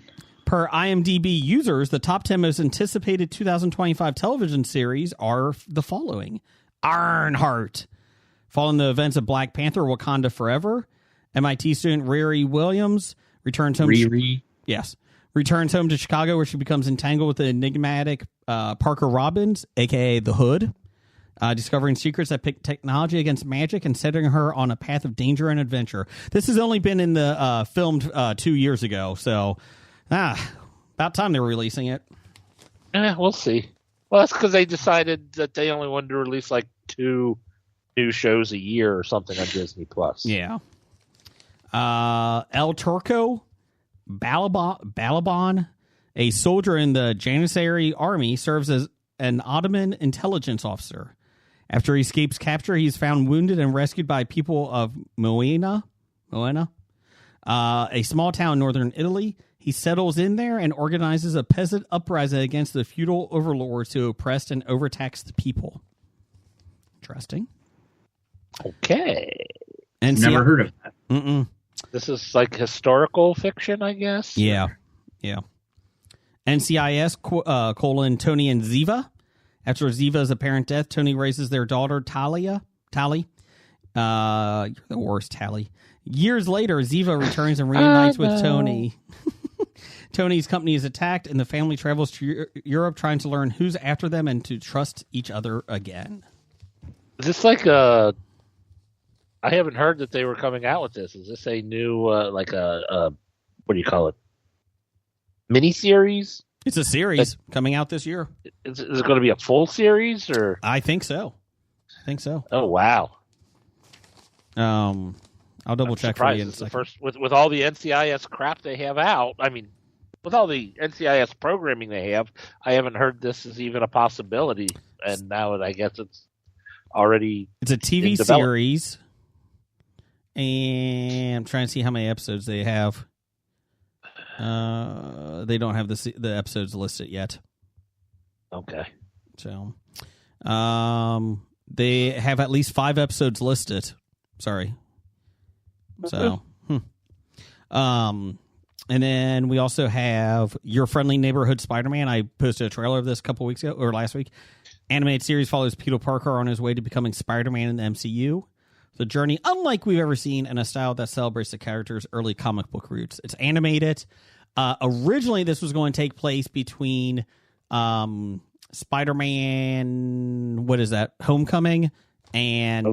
Speaker 1: Per IMDb users, the top 10 most anticipated 2025 television series are the following. Ironheart. Following the events of Black Panther, Wakanda Forever. MIT student Riri Williams returns home.
Speaker 4: Riri?
Speaker 1: Yes. Returns home to Chicago, where she becomes entangled with the enigmatic Parker Robbins, a.k.a. The Hood, discovering secrets that pit technology against magic and setting her on a path of danger and adventure. This has only been in the filmed 2 years ago, so about time they were releasing it.
Speaker 2: We'll see. Well, that's because they decided that they only wanted to release like 2 new shows a year or something on Disney Plus.
Speaker 1: Yeah. El Turco Balaban, a soldier in the Janissary army, serves as an Ottoman intelligence officer. After he escapes capture, he's found wounded and rescued by people of Moena, a small town in northern Italy. He settles in there and organizes a peasant uprising against the feudal overlords who oppressed and overtaxed the people. Interesting.
Speaker 2: Okay.
Speaker 1: And
Speaker 4: Never heard of that.
Speaker 1: Mm-mm.
Speaker 2: This is like historical fiction, I guess?
Speaker 1: Yeah. NCIS, Tony and Ziva. After Ziva's apparent death, Tony raises their daughter, Tally. You're the worst, Tally. Years later, Ziva returns and reunites with Tony. Tony's company is attacked, and the family travels to Europe trying to learn who's after them and to trust each other again.
Speaker 2: Is this like a... I haven't heard that they were coming out with this. Is this a new, what do you call it? Miniseries?
Speaker 1: It's a series coming out this year.
Speaker 2: Is it going to be a full series, or?
Speaker 1: I think so.
Speaker 2: Oh, wow.
Speaker 1: I'll double check for you in a second.
Speaker 2: First, with all the NCIS crap they have out, I mean, with all the NCIS programming they have, I haven't heard this is even a possibility. And now I guess it's already...
Speaker 1: It's a TV series. And I'm trying to see how many episodes they have. They don't have the episodes listed yet.
Speaker 2: Okay.
Speaker 1: So, they have at least 5 episodes listed. Sorry. So, and then we also have Your Friendly Neighborhood Spider-Man. I posted a trailer of this a couple weeks ago, or last week. Animated series follows Peter Parker on his way to becoming Spider-Man in the MCU. The journey, unlike we've ever seen, in a style that celebrates the character's early comic book roots. It's animated. Originally, this was going to take place between Spider-Man, what is that, Homecoming, and...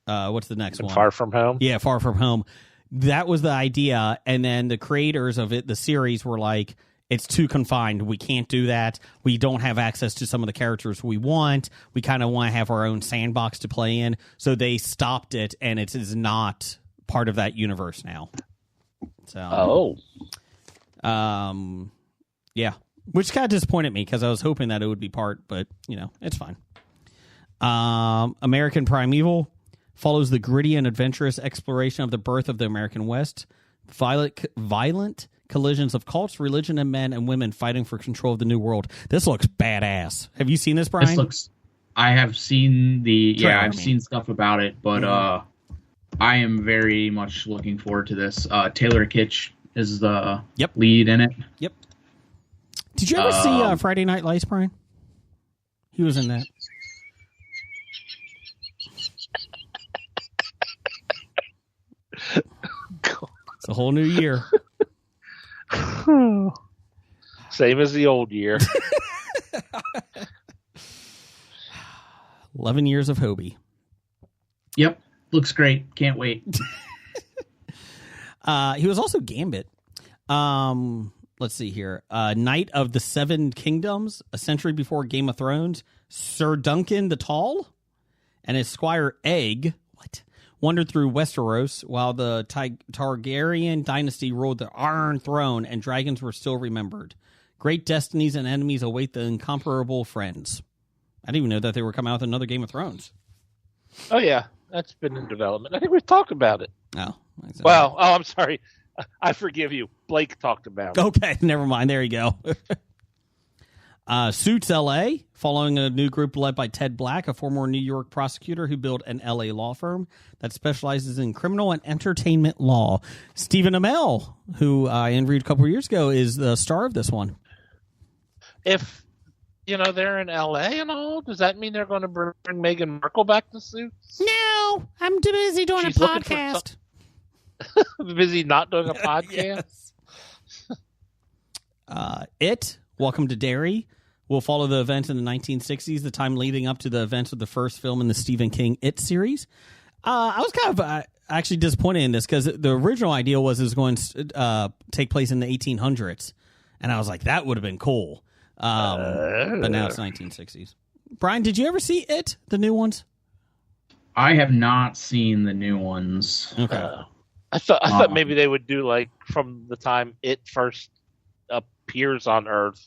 Speaker 1: what's the next one?
Speaker 2: Far From Home?
Speaker 1: Yeah, Far From Home. That was the idea, and then the creators of it, the series, were like, it's too confined. We can't do that. We don't have access to some of the characters we want. We kind of want to have our own sandbox to play in. So they stopped it, and it is not part of that universe now. So, yeah. Which kind of disappointed me because I was hoping that it would be part, but, it's fine. American Primeval follows the gritty and adventurous exploration of the birth of the American West. Violent collisions of cults, religion, and men and women fighting for control of the new world. This looks badass. Have you seen this, Brian?
Speaker 4: I have seen I've seen stuff about it, but I am very much looking forward to this. Taylor Kitsch is the lead in it.
Speaker 1: Yep. Did you ever see Friday Night Lights, Brian? He was in that. It's a whole new year.
Speaker 2: Same as the old year.
Speaker 1: 11 years of Hobie.
Speaker 4: Yep. Looks great. Can't wait.
Speaker 1: He was also Gambit. Let's see here. Knight of the Seven Kingdoms, a century before Game of Thrones. Sir Duncan the Tall and his squire Egg wandered through Westeros while the Targaryen dynasty ruled the Iron Throne and dragons were still remembered. Great destinies and enemies await the incomparable friends. I didn't even know that they were coming out with another Game of Thrones.
Speaker 2: Oh, yeah. That's been in development. I think we've talked about it.
Speaker 1: Oh.
Speaker 2: I'm sorry. I forgive you. Blake talked about it.
Speaker 1: Okay, never mind. There you go. Suits L.A., following a new group led by Ted Black, a former New York prosecutor who built an L.A. law firm that specializes in criminal and entertainment law. Stephen Amell, who I interviewed a couple of years ago, is the star of this one.
Speaker 2: If, they're in L.A. and all, does that mean they're going to bring Meghan Markle back to Suits?
Speaker 1: No, I'm too busy doing
Speaker 2: She's
Speaker 1: a podcast.
Speaker 2: Busy not doing a podcast?
Speaker 1: Yes. It, Welcome to Derry, will follow the events in the 1960s, the time leading up to the events of the first film in the Stephen King It series. I was kind of actually disappointed in this because the original idea was it was going to take place in the 1800s. And I was like, that would have been cool. But now it's 1960s. Brian, did you ever see It, the new ones?
Speaker 4: I have not seen the new ones.
Speaker 1: Okay.
Speaker 2: I thought maybe they would do like from the time it first appears on Earth,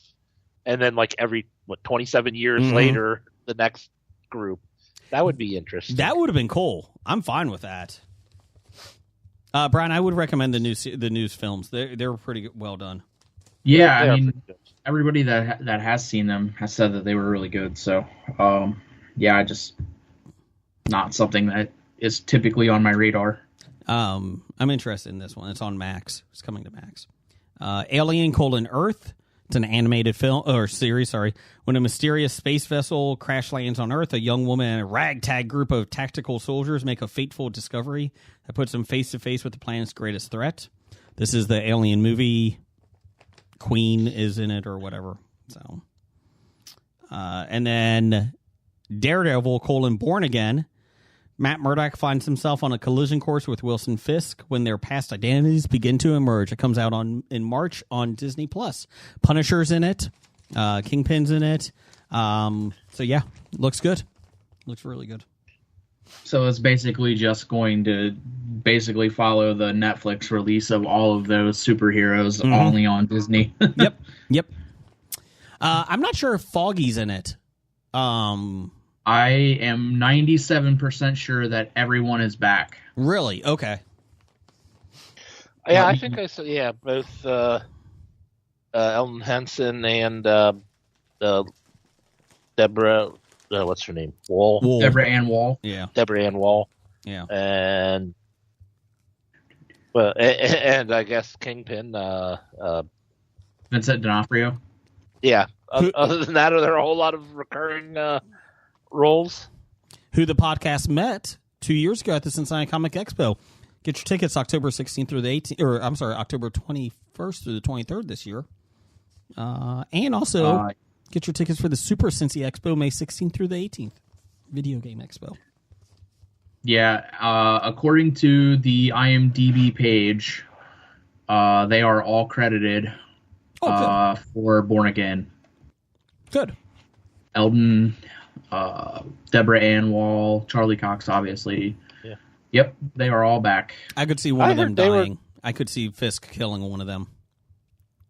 Speaker 2: and then like every 27 years later, the next group. That would be interesting.
Speaker 1: That would have been cool. I'm fine with that. Brian, I would recommend the news films. They're pretty well done.
Speaker 4: Yeah, I mean, everybody that has seen them has said that they were really good. So, yeah, just not something that is typically on my radar.
Speaker 1: I'm interested in this one. It's on Max. It's coming to Max. Alien: Earth. It's an animated film or series. Sorry, when a mysterious space vessel crash lands on Earth, a young woman and a ragtag group of tactical soldiers make a fateful discovery that puts them face to face with the planet's greatest threat. This is the Alien movie. Queen is in it or whatever. So, and then Daredevil: Born Again. Matt Murdock finds himself on a collision course with Wilson Fisk when their past identities begin to emerge. It comes out in March on Disney Plus. Punisher's in it. Kingpin's in it. So yeah, looks good. Looks really good.
Speaker 4: So it's basically just going to follow the Netflix release of all of those superheroes only on Disney.
Speaker 1: Yep. I'm not sure if Foggy's in it.
Speaker 4: I am 97% sure that everyone is back.
Speaker 1: Really? Okay.
Speaker 2: Yeah, I think I saw. Yeah, both Ellen Henson and Deborah. What's her name? Wall.
Speaker 4: Deborah Ann Wall.
Speaker 1: Yeah.
Speaker 2: Deborah Ann Wall.
Speaker 1: Yeah.
Speaker 2: And I guess Kingpin.
Speaker 4: Vincent D'Onofrio.
Speaker 2: Yeah. Other than that, are there a whole lot of recurring roles?
Speaker 1: Who the podcast met 2 years ago at the Cincinnati Comic Expo. Get your tickets October 16th through the 18th, or I'm sorry, October 21st through the 23rd this year. And also get your tickets for the Super Cincy Expo May 16th through the 18th. Video Game Expo.
Speaker 4: Yeah, according to the IMDb page, they are all credited for Born Again.
Speaker 1: Good.
Speaker 4: Eldon, Deborah Ann Wall, Charlie Cox, obviously.
Speaker 2: Yeah.
Speaker 4: Yep, they are all back.
Speaker 1: I could see one of them dying. I could see Fisk killing one of them.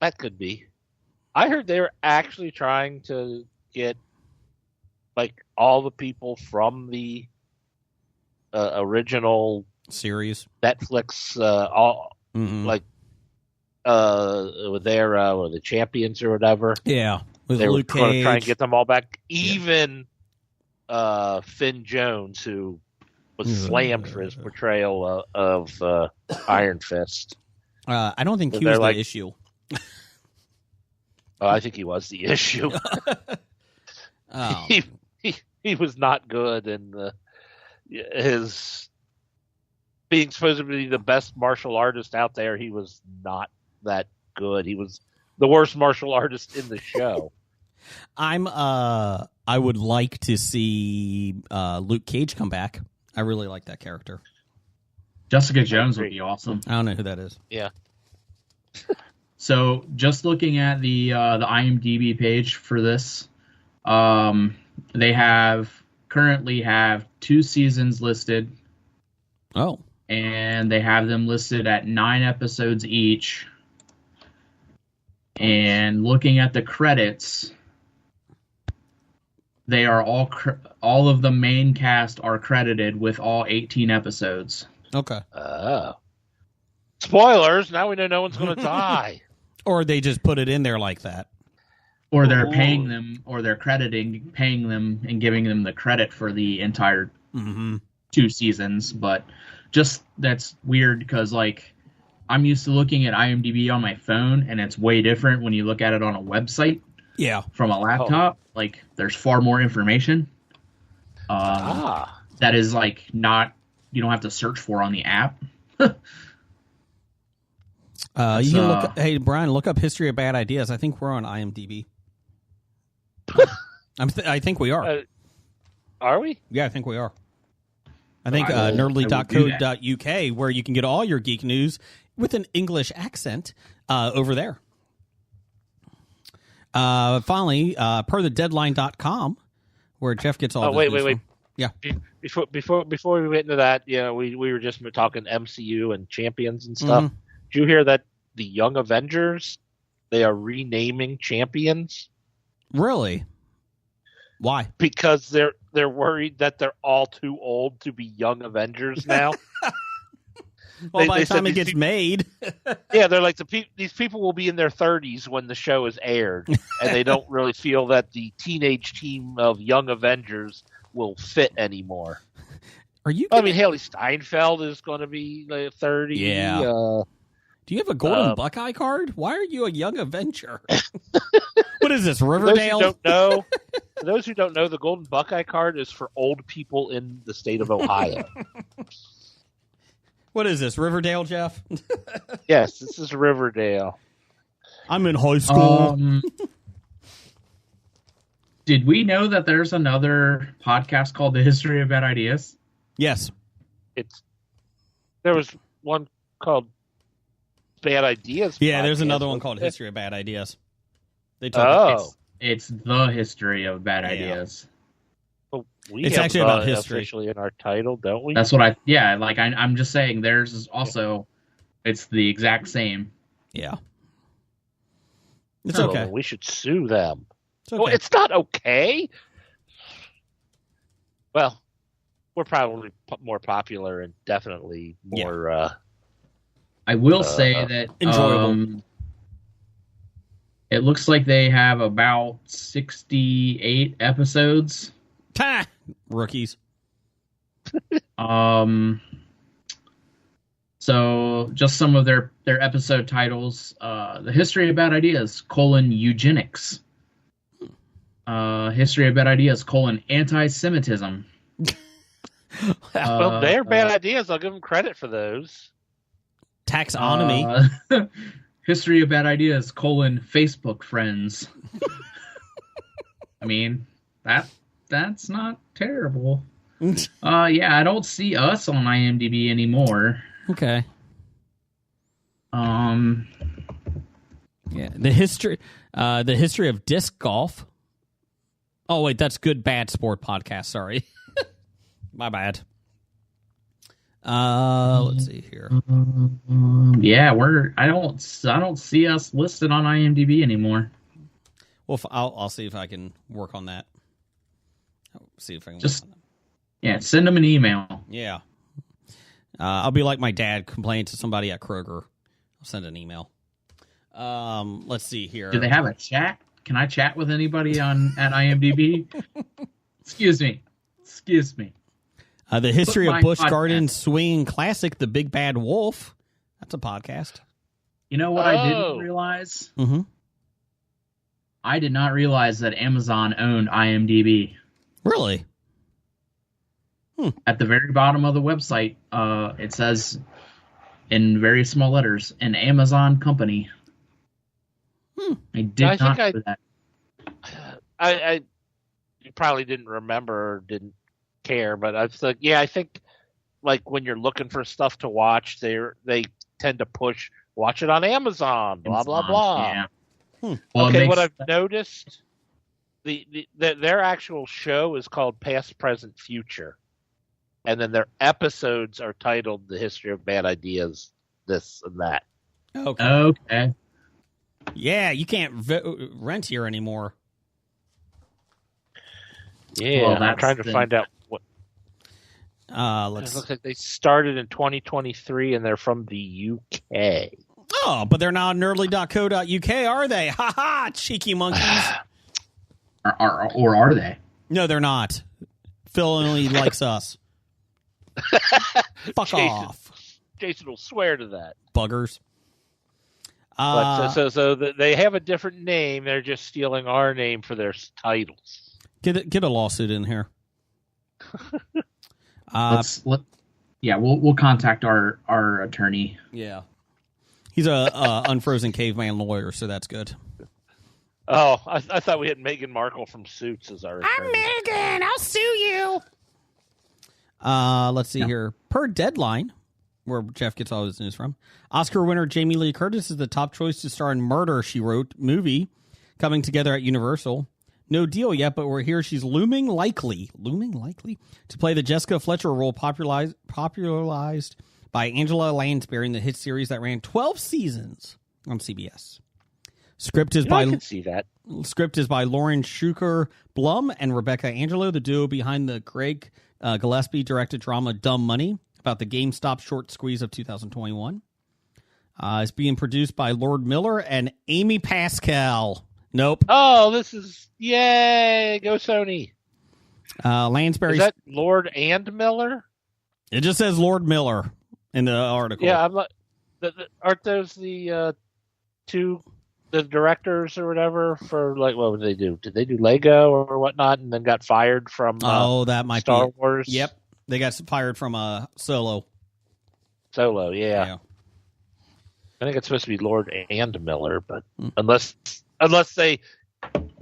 Speaker 2: That could be. I heard they were actually trying to get like all the people from the original
Speaker 1: series
Speaker 2: Netflix, like their or the Champions or whatever.
Speaker 1: Yeah, with
Speaker 2: they
Speaker 1: Luke
Speaker 2: were going to
Speaker 1: Cage.
Speaker 2: try and get them all back. Even Finn Jones, who was slammed for his portrayal of Iron Fist.
Speaker 1: I don't think
Speaker 2: So
Speaker 1: he was
Speaker 2: they're
Speaker 1: the issue.
Speaker 2: Oh, I think he was the issue.
Speaker 1: Oh.
Speaker 2: He was not good, and his being supposed to be the best martial artist out there, he was not that good. He was the worst martial artist in the show.
Speaker 1: I would like to see Luke Cage come back. I really like that character.
Speaker 4: Jessica Jones would be awesome.
Speaker 1: I don't know who that is.
Speaker 2: Yeah.
Speaker 4: So just looking at the IMDb page for this, they currently have 2 seasons listed.
Speaker 1: Oh.
Speaker 4: And they have them listed at 9 episodes each. And looking at the credits, they are all of the main cast are credited with all 18 episodes.
Speaker 1: Okay.
Speaker 2: Spoilers! Now we know no one's going to die.
Speaker 1: Or they just put it in there like that.
Speaker 4: or they're paying them, or they're paying them and giving them the credit for the entire 2 seasons. But just that's weird because like I'm used to looking at IMDb on my phone, and it's way different when you look at it on a website.
Speaker 1: Yeah,
Speaker 4: from a laptop, like there's far more information. That is like not you don't have to search for on the app.
Speaker 1: You can look. Hey, Brian, look up History of Bad Ideas. I think we're on IMDb. I think we are.
Speaker 2: Are we?
Speaker 1: Yeah, I think we are. I think nerdly.co.uk, where you can get all your geek news with an English accent over there. Finally, per the deadline.com, where Jeff gets all the news from. Yeah.
Speaker 2: Before we went into that, we were just talking MCU and Champions and stuff. Did you hear that the Young Avengers, they are renaming Champions?
Speaker 1: Really? Why?
Speaker 2: Because they're worried that they're all too old to be Young Avengers now.
Speaker 1: Well, by the time it gets made.
Speaker 2: Yeah, they're like, these people will be in their 30s when the show is aired, and they don't really feel that the teenage team of Young Avengers will fit anymore.
Speaker 1: Are you?
Speaker 2: I mean, Haley Steinfeld is going to be like 30.
Speaker 1: Yeah. Do you have a Golden Buckeye card? Why are you a Young Avenger? What is this, Riverdale?
Speaker 2: For those who don't know, the Golden Buckeye card is for old people in the state of Ohio.
Speaker 1: What is this, Riverdale, Jeff?
Speaker 2: Yes, this is Riverdale.
Speaker 1: I'm in high school.
Speaker 4: Did we know that there's another podcast called The History of Bad Ideas?
Speaker 1: Yes.
Speaker 2: There was one called Bad Ideas.
Speaker 1: Yeah, there's another one called History of Bad Ideas. They talk
Speaker 4: it's The History of Bad Ideas.
Speaker 2: Well,
Speaker 1: it's actually about history
Speaker 2: officially in our title, don't we?
Speaker 4: That's what I'm just saying theirs is also it's the exact same.
Speaker 1: Yeah. It's okay.
Speaker 2: We should sue them.
Speaker 1: It's okay.
Speaker 2: Well, it's not okay. Well, we're probably more popular and definitely more
Speaker 4: I will say that
Speaker 1: enjoyable.
Speaker 4: It looks like they have about 68 episodes.
Speaker 1: Rookies.
Speaker 4: So just some of their episode titles: The History of Bad Ideas: Eugenics. History of Bad Ideas: Anti-Semitism.
Speaker 2: Well, they're bad ideas. I'll give them credit for those.
Speaker 1: Taxonomy.
Speaker 4: History of Bad Ideas: Facebook friends. I mean, that's not terrible. I don't see us on IMDb anymore.
Speaker 1: Okay. Yeah, the history of disc golf. Oh wait, that's Good Bad Sport podcast. Sorry, my bad. Let's see here.
Speaker 4: I don't see us listed on IMDb anymore.
Speaker 1: Well, I'll see if I can work on that. See if I can
Speaker 4: just send them an email.
Speaker 1: Yeah. I'll be like my dad complaining to somebody at Kroger. I'll send an email. Let's see here.
Speaker 4: Do they have a chat? Can I chat with anybody at IMDb? Excuse me.
Speaker 1: The History of Busch Garden Swinging Classic, The Big Bad Wolf. That's a podcast.
Speaker 4: You know what I didn't realize?
Speaker 1: Mm-hmm.
Speaker 4: I did not realize that Amazon owned IMDb.
Speaker 1: Really?
Speaker 4: At the very bottom of the website, it says in very small letters, an Amazon company. I did not know that.
Speaker 2: I probably didn't remember or didn't care, but I was like, I think like when you're looking for stuff to watch, they tend to push watch it on Amazon, blah blah blah.
Speaker 4: Yeah.
Speaker 2: Well, okay, what I've noticed, their actual show is called Past, Present, Future, and then their episodes are titled "The History of Bad Ideas," this and that.
Speaker 4: Okay.
Speaker 1: Yeah, you can't rent here anymore.
Speaker 2: Yeah, I'm trying to find out what.
Speaker 1: It
Speaker 2: looks like they started in 2023 and they're from the UK.
Speaker 1: Oh, but they're not nerdly.co.uk, are they? Ha ha, cheeky monkeys.
Speaker 4: Or are they?
Speaker 1: No, they're not. Phil only likes us. Fuck off.
Speaker 2: Jason will swear to that.
Speaker 1: Buggers.
Speaker 2: So they have a different name. They're just stealing our name for their titles.
Speaker 1: Get a lawsuit in here.
Speaker 4: We'll contact our attorney.
Speaker 1: Yeah. He's a unfrozen caveman lawyer, so that's good.
Speaker 2: Oh, I thought we had Meghan Markle from Suits as our attorney.
Speaker 1: I'm Megan. I'll sue you. Let's see here. Per Deadline, where Jeff gets all his news from, Oscar winner Jamie Lee Curtis is the top choice to star in Murder, She Wrote movie coming together at Universal. No deal yet, but we're here. She's looming likely to play the Jessica Fletcher role popularized by Angela Lansbury in the hit series that ran 12 seasons on CBS. Script is
Speaker 2: I can see that.
Speaker 1: Script is by Lauren Schuker Blum and Rebecca Angelo, the duo behind the Greg Gillespie directed drama Dumb Money about the GameStop short squeeze of 2021. It's being produced by Lord Miller and Amy Pascal. Nope.
Speaker 2: Oh, this is yay! Go Sony.
Speaker 1: Lansbury.
Speaker 2: Is that Lord and Miller?
Speaker 1: It just says Lord Miller in the article.
Speaker 2: Yeah, I'm not. Aren't those the two? The directors or whatever for what would they do? Did they do Lego or whatnot and then got fired from
Speaker 1: that might
Speaker 2: Star
Speaker 1: be
Speaker 2: Wars?
Speaker 1: Yep. They got fired from Solo.
Speaker 2: Solo, yeah. I think it's supposed to be Lord and Miller, but unless they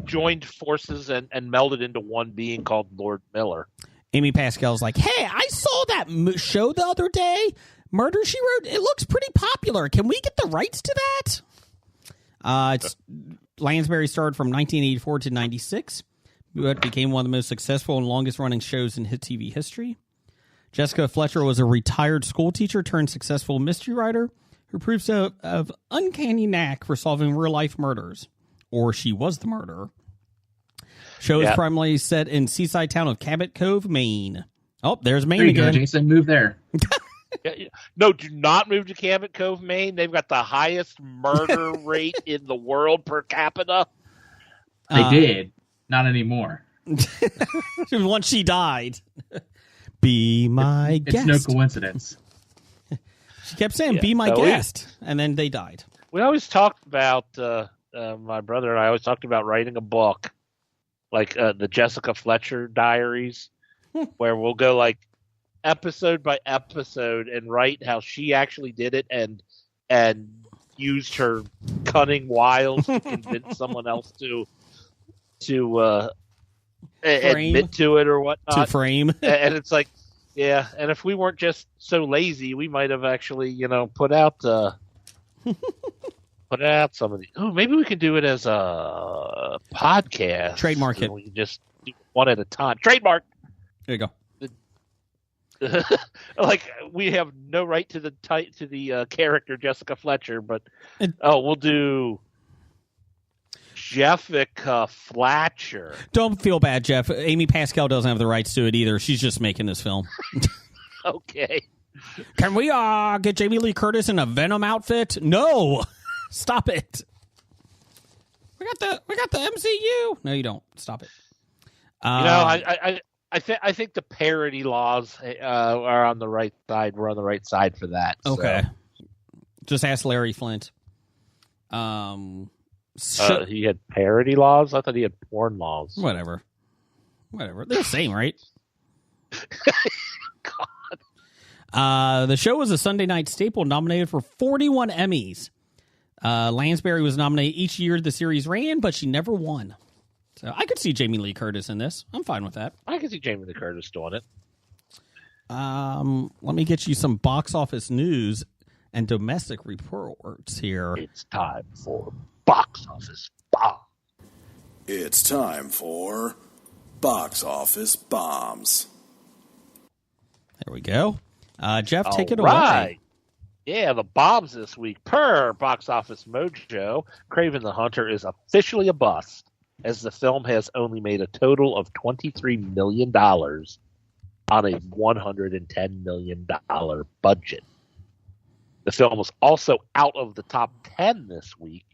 Speaker 2: joined forces and melded into one being called Lord Miller.
Speaker 1: Amy Pascal's like, hey, I saw that show the other day, Murder, She Wrote. It looks pretty popular. Can we get the rights to that? It's Lansbury starred from 1984 to 96, but became one of the most successful and longest-running shows in hit TV history. Jessica Fletcher was a retired schoolteacher turned successful mystery writer who proves to have uncanny knack for solving real-life murders, or she was the murderer. Show is primarily set in seaside town of Cabot Cove, Maine. Oh, there's Maine again.
Speaker 4: Go, Jason, move there.
Speaker 2: No, do not move to Cabot Cove, Maine. They've got the highest murder rate in the world per capita.
Speaker 4: They did. Not anymore.
Speaker 1: Once she died. Be my guest.
Speaker 4: It's no coincidence.
Speaker 1: She kept saying, be my guest. And then they died.
Speaker 2: We always talked about, my brother and I always talked about writing a book, like the Jessica Fletcher Diaries, where we'll go episode by episode and write how she actually did it and used her cunning wiles to convince someone else to admit to it or whatnot.
Speaker 1: To frame.
Speaker 2: And it's like, yeah. And if we weren't just so lazy, we might have actually, put out some of these. Oh, maybe we can do it as a podcast.
Speaker 1: Trademark it.
Speaker 2: We can just do one at a time. Trademark.
Speaker 1: There you go.
Speaker 2: We have no right to the character Jessica Fletcher, but we'll do Jessica Fletcher.
Speaker 1: Don't feel bad, Jeff. Amy Pascal doesn't have the rights to it either. She's just making this film.
Speaker 2: Okay.
Speaker 1: Can we get Jamie Lee Curtis in a Venom outfit? No. Stop it. We got the MCU. No, you don't. Stop it.
Speaker 2: I think the parody laws are on the right side. We're on the right side for that.
Speaker 1: Okay.
Speaker 2: So.
Speaker 1: Just ask Larry Flint.
Speaker 2: He had parody laws? I thought he had porn laws.
Speaker 1: Whatever. They're the same, right?
Speaker 2: God.
Speaker 1: The show was a Sunday night staple, nominated for 41 Emmys. Lansbury was nominated each year the series ran, but she never won. So I could see Jamie Lee Curtis in this. I'm fine with that.
Speaker 2: I could see Jamie Lee Curtis doing it.
Speaker 1: Let me get you some box office news and domestic reports here.
Speaker 2: It's time for box office bomb.
Speaker 3: It's time for box office bombs.
Speaker 1: There we go. Jeff, take it
Speaker 2: right.
Speaker 1: away.
Speaker 2: Yeah, the bombs this week. Per Box Office Mojo, Kraven the Hunter is officially a bust, as the film has only made a total of $23 million on a $110 million budget. The film was also out of the top 10 this week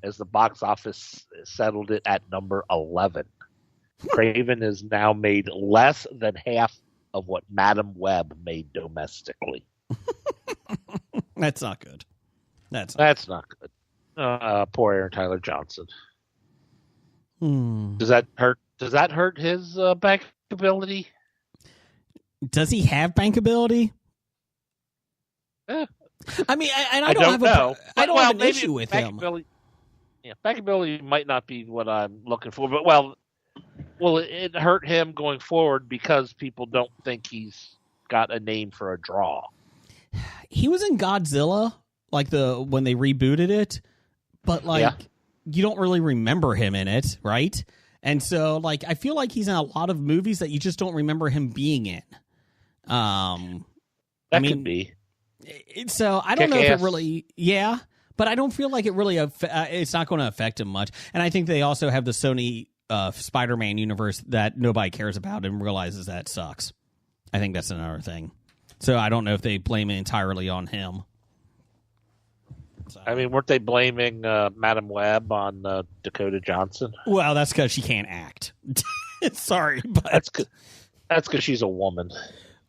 Speaker 2: as the box office settled it at number 11. Craven has now made less than half of what Madam Web made domestically.
Speaker 1: That's not good. That's
Speaker 2: not good. Poor Aaron Tyler Johnson.
Speaker 1: Hmm.
Speaker 2: Does that hurt his bankability?
Speaker 1: Does he have bankability?
Speaker 2: Eh.
Speaker 1: I mean, I don't know. I don't have an issue with him.
Speaker 2: Yeah, bankability might not be what I'm looking for, but will it hurt him going forward because people don't think he's got a name for a draw?
Speaker 1: He was in Godzilla, like when they rebooted it, but you don't really remember him in it, right? And so, I feel like he's in a lot of movies that you just don't remember him being in.
Speaker 2: Could be.
Speaker 1: So I don't know if it really, but I don't feel like it really. It's not going to affect him much. And I think they also have the Sony Spider-Man universe that nobody cares about and realizes that sucks. I think that's another thing. So I don't know if they blame it entirely on him. So.
Speaker 2: I mean, weren't they blaming Madam Web on Dakota Johnson?
Speaker 1: Well, that's because she can't act. Sorry, but
Speaker 2: that's because she's a woman.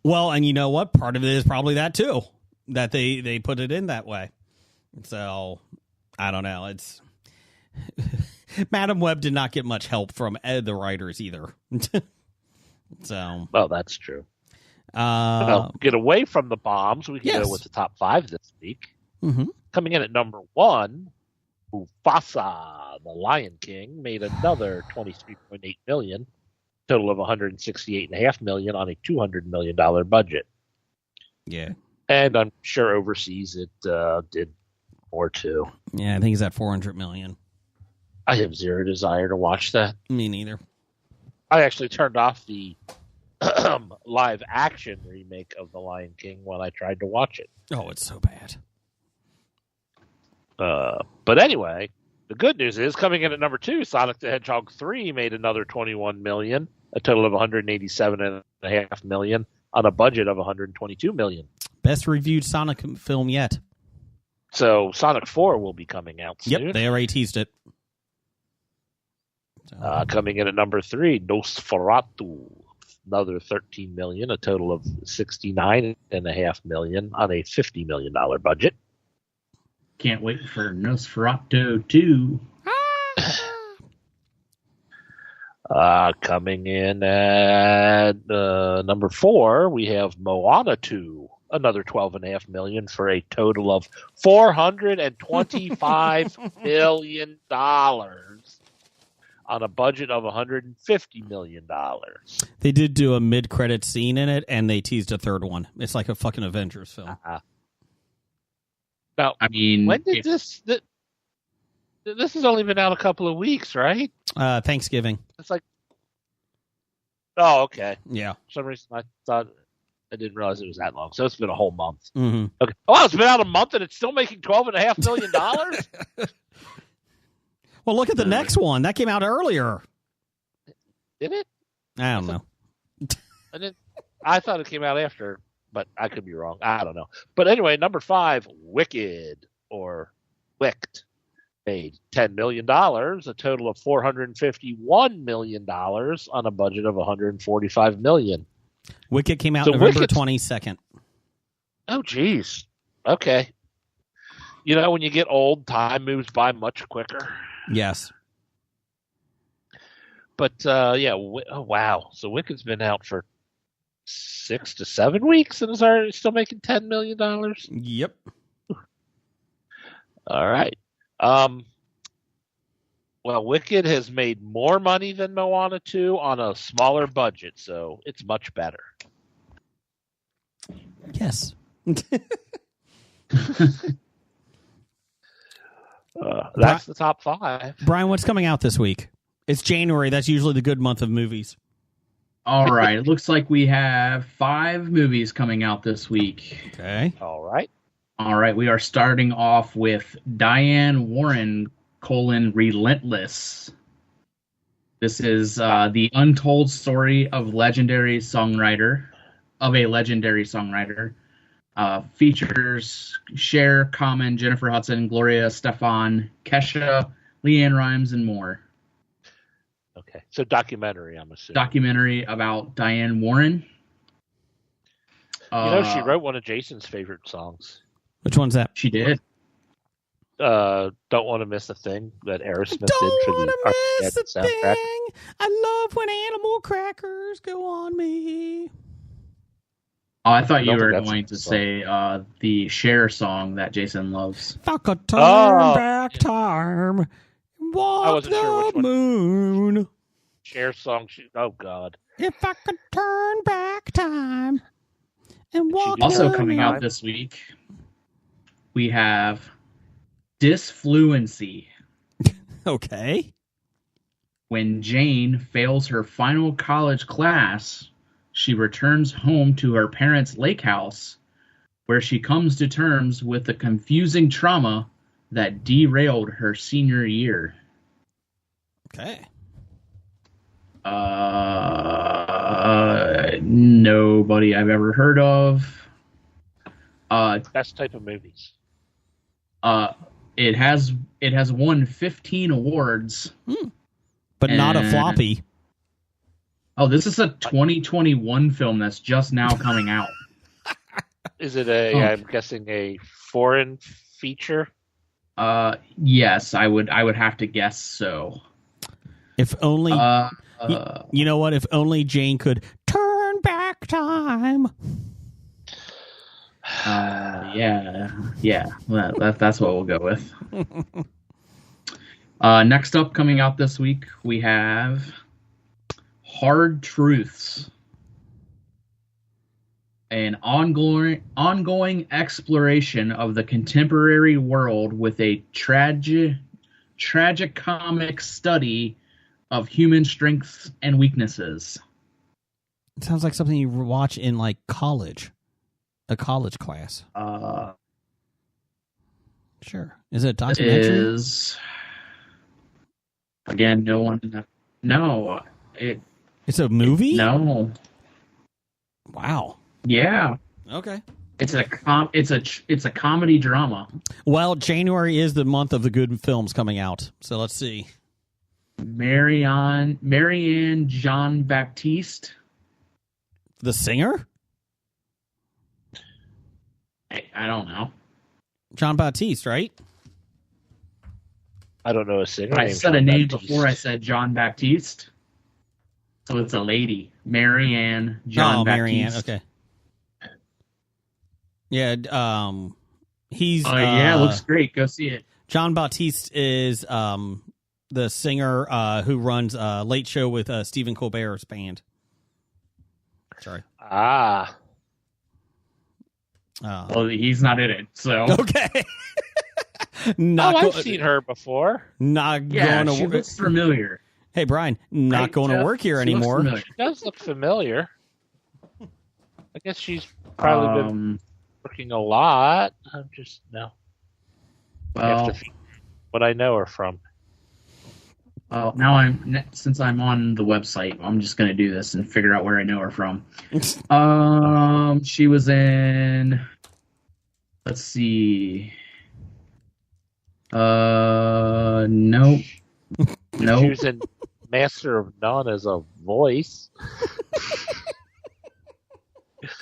Speaker 1: Well, and you know what? Part of it is probably that too. That they put it in that way. So I don't know. It's Madam Web did not get much help from the writers either. So
Speaker 2: that's true. Get away from the bombs. We can go with the top 5 this week.
Speaker 1: Mm-hmm.
Speaker 2: Coming in at number 1, Mufasa, the Lion King, made another $23.8 million, total of $168.5 million on a $200 million budget.
Speaker 1: Yeah.
Speaker 2: And I'm sure overseas it did more too.
Speaker 1: Yeah, I think he's at $400 million.
Speaker 2: I have zero desire to watch that.
Speaker 1: Me neither.
Speaker 2: I actually turned off the live action remake of The Lion King when I tried to watch it.
Speaker 1: Oh, it's so bad.
Speaker 2: But anyway, the good news is coming in at number 2, Sonic the Hedgehog 3 made another $21 million, a total of $187.5 million on a budget of $122 million.
Speaker 1: Best reviewed Sonic film yet.
Speaker 2: So Sonic 4 will be coming out soon.
Speaker 1: Yep, they already teased it. So.
Speaker 2: Coming in at number 3, Nosferatu, another $13 million, a total of $69.5 million on a $50 million budget.
Speaker 4: Can't wait for Nosferatu 2.
Speaker 2: Coming in at number 4, we have Moana 2, another $12.5 million for a total of $425 million on a budget of $150 million.
Speaker 1: They did do a mid-credit scene in it, and they teased a third one. It's like a fucking Avengers film.
Speaker 2: Now,
Speaker 4: I mean,
Speaker 2: when did this has only been out a couple of weeks, right?
Speaker 1: Thanksgiving.
Speaker 2: It's like, oh, okay.
Speaker 1: Yeah.
Speaker 2: For some reason, I didn't realize it was that long. So it's been a whole month.
Speaker 1: Mm-hmm.
Speaker 2: Okay. Oh, it's been out a month and it's still making $12.5 million.
Speaker 1: Well, look at the next one. That came out earlier.
Speaker 2: Did it?
Speaker 1: I don't know.
Speaker 2: I thought it came out after, but I could be wrong. I don't know. But anyway, number 5, Wicked or Wicked, made $10 million, a total of $451 million on a budget of $145 million.
Speaker 1: Wicked came out November 22nd.
Speaker 2: Oh, geez. Okay. You know, when you get old, time moves by much quicker.
Speaker 1: Yes.
Speaker 2: But, yeah, oh, wow. So Wicked's been out for 6 to 7 weeks and is already still making $10 million?
Speaker 1: Yep.
Speaker 2: All right. Well, Wicked has made more money than Moana 2 on a smaller budget, so it's much better.
Speaker 1: Yes.
Speaker 2: That's the top 5.
Speaker 1: Brian, what's coming out this week? It's January. That's usually the good month of movies.
Speaker 4: All right. It looks like we have 5 movies coming out this week.
Speaker 1: Okay.
Speaker 2: All right.
Speaker 4: We are starting off with Diane Warren, Relentless. This is the untold story of a legendary songwriter. Features Cher, Common, Jennifer Hudson, Gloria Estefan, Kesha, Leanne Rimes, and more.
Speaker 2: Okay, so documentary, I'm assuming.
Speaker 4: Documentary about Diane Warren.
Speaker 2: She wrote one of Jason's favorite songs.
Speaker 1: Which one's that?
Speaker 4: She did.
Speaker 2: Don't Want to Miss a Thing that Aerosmith did
Speaker 1: Don't
Speaker 2: for
Speaker 1: want
Speaker 2: the
Speaker 1: to miss a
Speaker 2: soundtrack.
Speaker 1: thing. I love when animal crackers go on me.
Speaker 4: Oh, I thought you
Speaker 2: don't
Speaker 4: were
Speaker 2: think that's
Speaker 4: going
Speaker 2: a
Speaker 4: to
Speaker 2: song.
Speaker 4: say the Cher song that Jason loves.
Speaker 1: If I could turn
Speaker 2: Oh,
Speaker 1: back time and walk
Speaker 2: I wasn't sure which
Speaker 1: the
Speaker 2: one.
Speaker 1: moon.
Speaker 2: Cher song. Oh, God.
Speaker 1: If I could turn back time and walk
Speaker 2: do
Speaker 4: Also
Speaker 1: the
Speaker 4: coming
Speaker 1: moon.
Speaker 4: out this week, we have Disfluency.
Speaker 1: Okay.
Speaker 4: When Jane fails her final college class, she returns home to her parents' lake house, where she comes to terms with the confusing trauma that derailed her senior year.
Speaker 1: Okay.
Speaker 4: Nobody I've ever heard of.
Speaker 2: Best type of movies.
Speaker 4: It has won 15 awards.
Speaker 1: But not a
Speaker 4: And-
Speaker 1: floppy.
Speaker 4: Oh, this is a 2021 film that's just now coming out.
Speaker 2: Is it a,
Speaker 4: Oh.
Speaker 2: I'm guessing, a foreign feature?
Speaker 4: Yes, I would have to guess so.
Speaker 1: If only,
Speaker 4: Uh,
Speaker 1: you know what? If only Jane could turn back time.
Speaker 4: yeah. That's what we'll go with. Next up, coming out this week, we have Hard Truths, an ongoing exploration of the contemporary world with a tragicomic study of human strengths and weaknesses.
Speaker 1: It sounds like something you watch in like college, a college class. Sure. Is it a documentary?
Speaker 4: Is again, no one. No,
Speaker 1: It's a movie?
Speaker 4: no.
Speaker 1: Wow.
Speaker 4: Yeah,
Speaker 1: Okay.
Speaker 4: it's a comedy drama.
Speaker 1: Well, January is the month of the good films coming out. So let's see.
Speaker 4: Marianne Jean Baptiste.
Speaker 1: The singer?
Speaker 4: I don't know.
Speaker 1: John Baptiste, right?
Speaker 2: I don't know a singer.
Speaker 4: I
Speaker 2: named
Speaker 4: said a
Speaker 2: Jean
Speaker 4: name
Speaker 2: Baptiste.
Speaker 4: before I said John Baptiste. So it's a lady. Marianne Jean Baptiste.
Speaker 1: Marianne. Okay. Yeah, he's
Speaker 4: Oh yeah, it looks great. Go see it.
Speaker 1: John Baptiste is the singer who runs Late Show with Stephen Colbert's band. Sorry.
Speaker 2: Ah.
Speaker 4: Well, he's not in it, so
Speaker 1: Okay. Not
Speaker 2: I've
Speaker 1: go-
Speaker 2: seen her before.
Speaker 1: Not
Speaker 4: yeah,
Speaker 1: going
Speaker 4: she
Speaker 1: to work.
Speaker 4: looks familiar.
Speaker 1: Hey, Brian, not
Speaker 4: Right,
Speaker 1: going to
Speaker 4: Jeff?
Speaker 1: work here
Speaker 4: She looks
Speaker 1: anymore.
Speaker 4: familiar.
Speaker 2: She does look familiar. I guess she's probably been working a lot. I'm just no. I have
Speaker 4: Well,
Speaker 2: to think what I know her from.
Speaker 4: now since I'm on the website, I'm just gonna do this and figure out where I know her from. She was in. Let's see. Nope.
Speaker 2: She
Speaker 4: Nope.
Speaker 2: was in Master of None as a voice.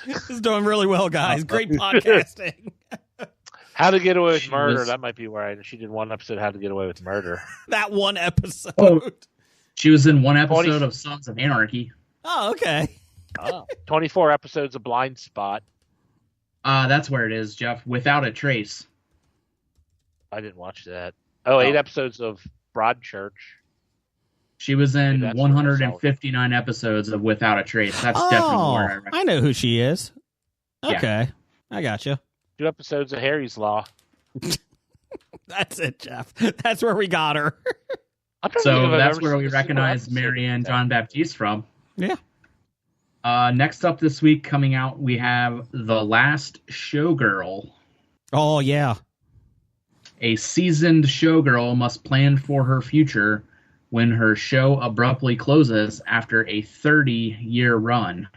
Speaker 1: This is doing really well, guys. Great podcasting.
Speaker 2: How to Get Away with
Speaker 4: She
Speaker 2: Murder.
Speaker 4: was-
Speaker 2: That might be where she did one episode. How to Get Away with Murder.
Speaker 1: That one episode.
Speaker 4: Oh. She was in one episode
Speaker 2: 20
Speaker 4: of Sons of Anarchy.
Speaker 1: Oh, okay.
Speaker 2: 24 episodes of Blind Spot.
Speaker 4: That's where it is, Jeff. Without a Trace.
Speaker 2: I didn't watch that. Oh, 8 episodes of Broadchurch.
Speaker 4: She was in
Speaker 2: That's
Speaker 4: 159 episodes of Without a Trace. That's definitely where I
Speaker 1: Oh,
Speaker 4: reckon.
Speaker 1: I know who she is.
Speaker 4: Yeah.
Speaker 1: Okay. I got you.
Speaker 2: 2 episodes of Harry's Law.
Speaker 1: That's it, Jeff. That's where we got her.
Speaker 2: I'm trying to think
Speaker 4: So
Speaker 2: if I've
Speaker 4: that's
Speaker 2: ever
Speaker 4: where
Speaker 2: seen
Speaker 4: we
Speaker 2: a single
Speaker 4: recognize
Speaker 2: episode
Speaker 4: Marianne
Speaker 2: of that.
Speaker 4: John Baptiste from.
Speaker 1: Yeah.
Speaker 4: Next up this week, coming out, we have The Last Showgirl.
Speaker 1: Oh, yeah.
Speaker 4: A seasoned showgirl must plan for her future when her show abruptly closes after a 30-year run.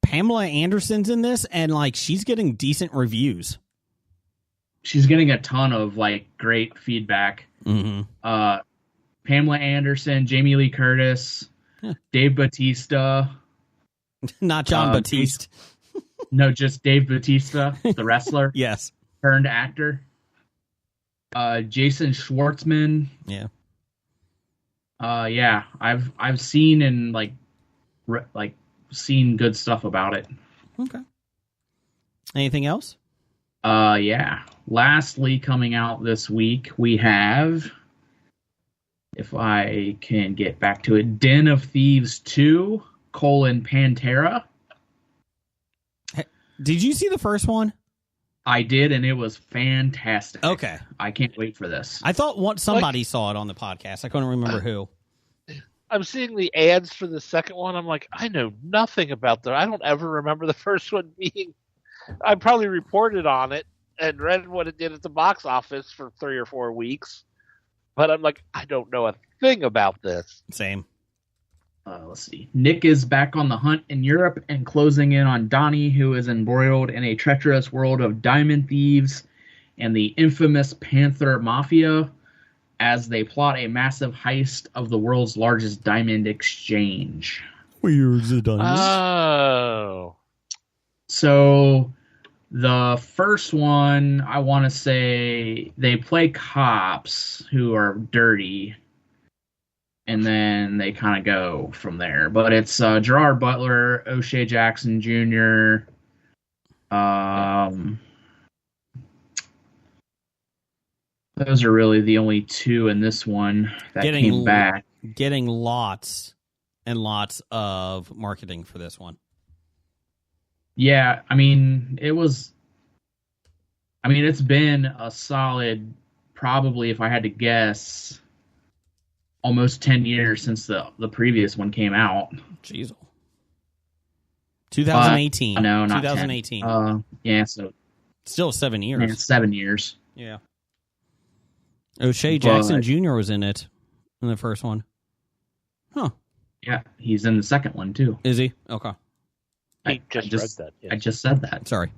Speaker 1: Pamela Anderson's in this, and like she's getting decent reviews.
Speaker 4: She's getting a ton of like great feedback.
Speaker 1: Mm-hmm.
Speaker 4: Pamela Anderson, Jamie Lee Curtis, Dave Bautista.
Speaker 1: Not John Batiste.
Speaker 4: No, just Dave Bautista, the wrestler.
Speaker 1: Yes.
Speaker 4: Turned actor. Jason Schwartzman.
Speaker 1: Yeah.
Speaker 4: Yeah, I've seen and seen good stuff about it.
Speaker 1: Okay. Anything else?
Speaker 4: Yeah. Lastly, coming out this week, we have, if I can get back to it, Den of Thieves 2, Pantera.
Speaker 1: Did you see the first one?
Speaker 4: I did, and it was fantastic.
Speaker 1: Okay.
Speaker 4: I can't wait for this.
Speaker 1: I thought somebody saw it on the podcast. I couldn't remember who.
Speaker 2: I'm seeing the ads for the second one. I'm like, I know nothing about them. I don't ever remember the first one being. I probably reported on it and read what it did at the box office for 3 or 4 weeks. But I'm like, I don't know a thing about this.
Speaker 1: Same.
Speaker 4: Let's see. Nick is back on the hunt in Europe and closing in on Donnie, who is embroiled in a treacherous world of diamond thieves and the infamous Panther Mafia as they plot a massive heist of the world's largest diamond exchange.
Speaker 1: Where's the diamond?
Speaker 2: Oh.
Speaker 4: So the first one, I want to say they play cops who are dirty, and then they kind of go from there. But it's Gerard Butler, O'Shea Jackson Jr., those are really the only two in this one that came back.
Speaker 1: Getting lots and lots of marketing for this one.
Speaker 4: Yeah, it's been a solid, probably if I had to guess, almost 10 years since the previous one came out.
Speaker 1: Jeez. 2018.
Speaker 4: No, not
Speaker 1: 2018.
Speaker 4: 10. Yeah, so
Speaker 1: still 7 years.
Speaker 4: Yeah, 7 years.
Speaker 1: Yeah. O'Shea Jackson Jr. was in it in the first one. Huh.
Speaker 4: Yeah, he's in the second one too.
Speaker 1: Is he? Okay.
Speaker 2: I just read that. Yes.
Speaker 4: I just said that.
Speaker 1: Sorry.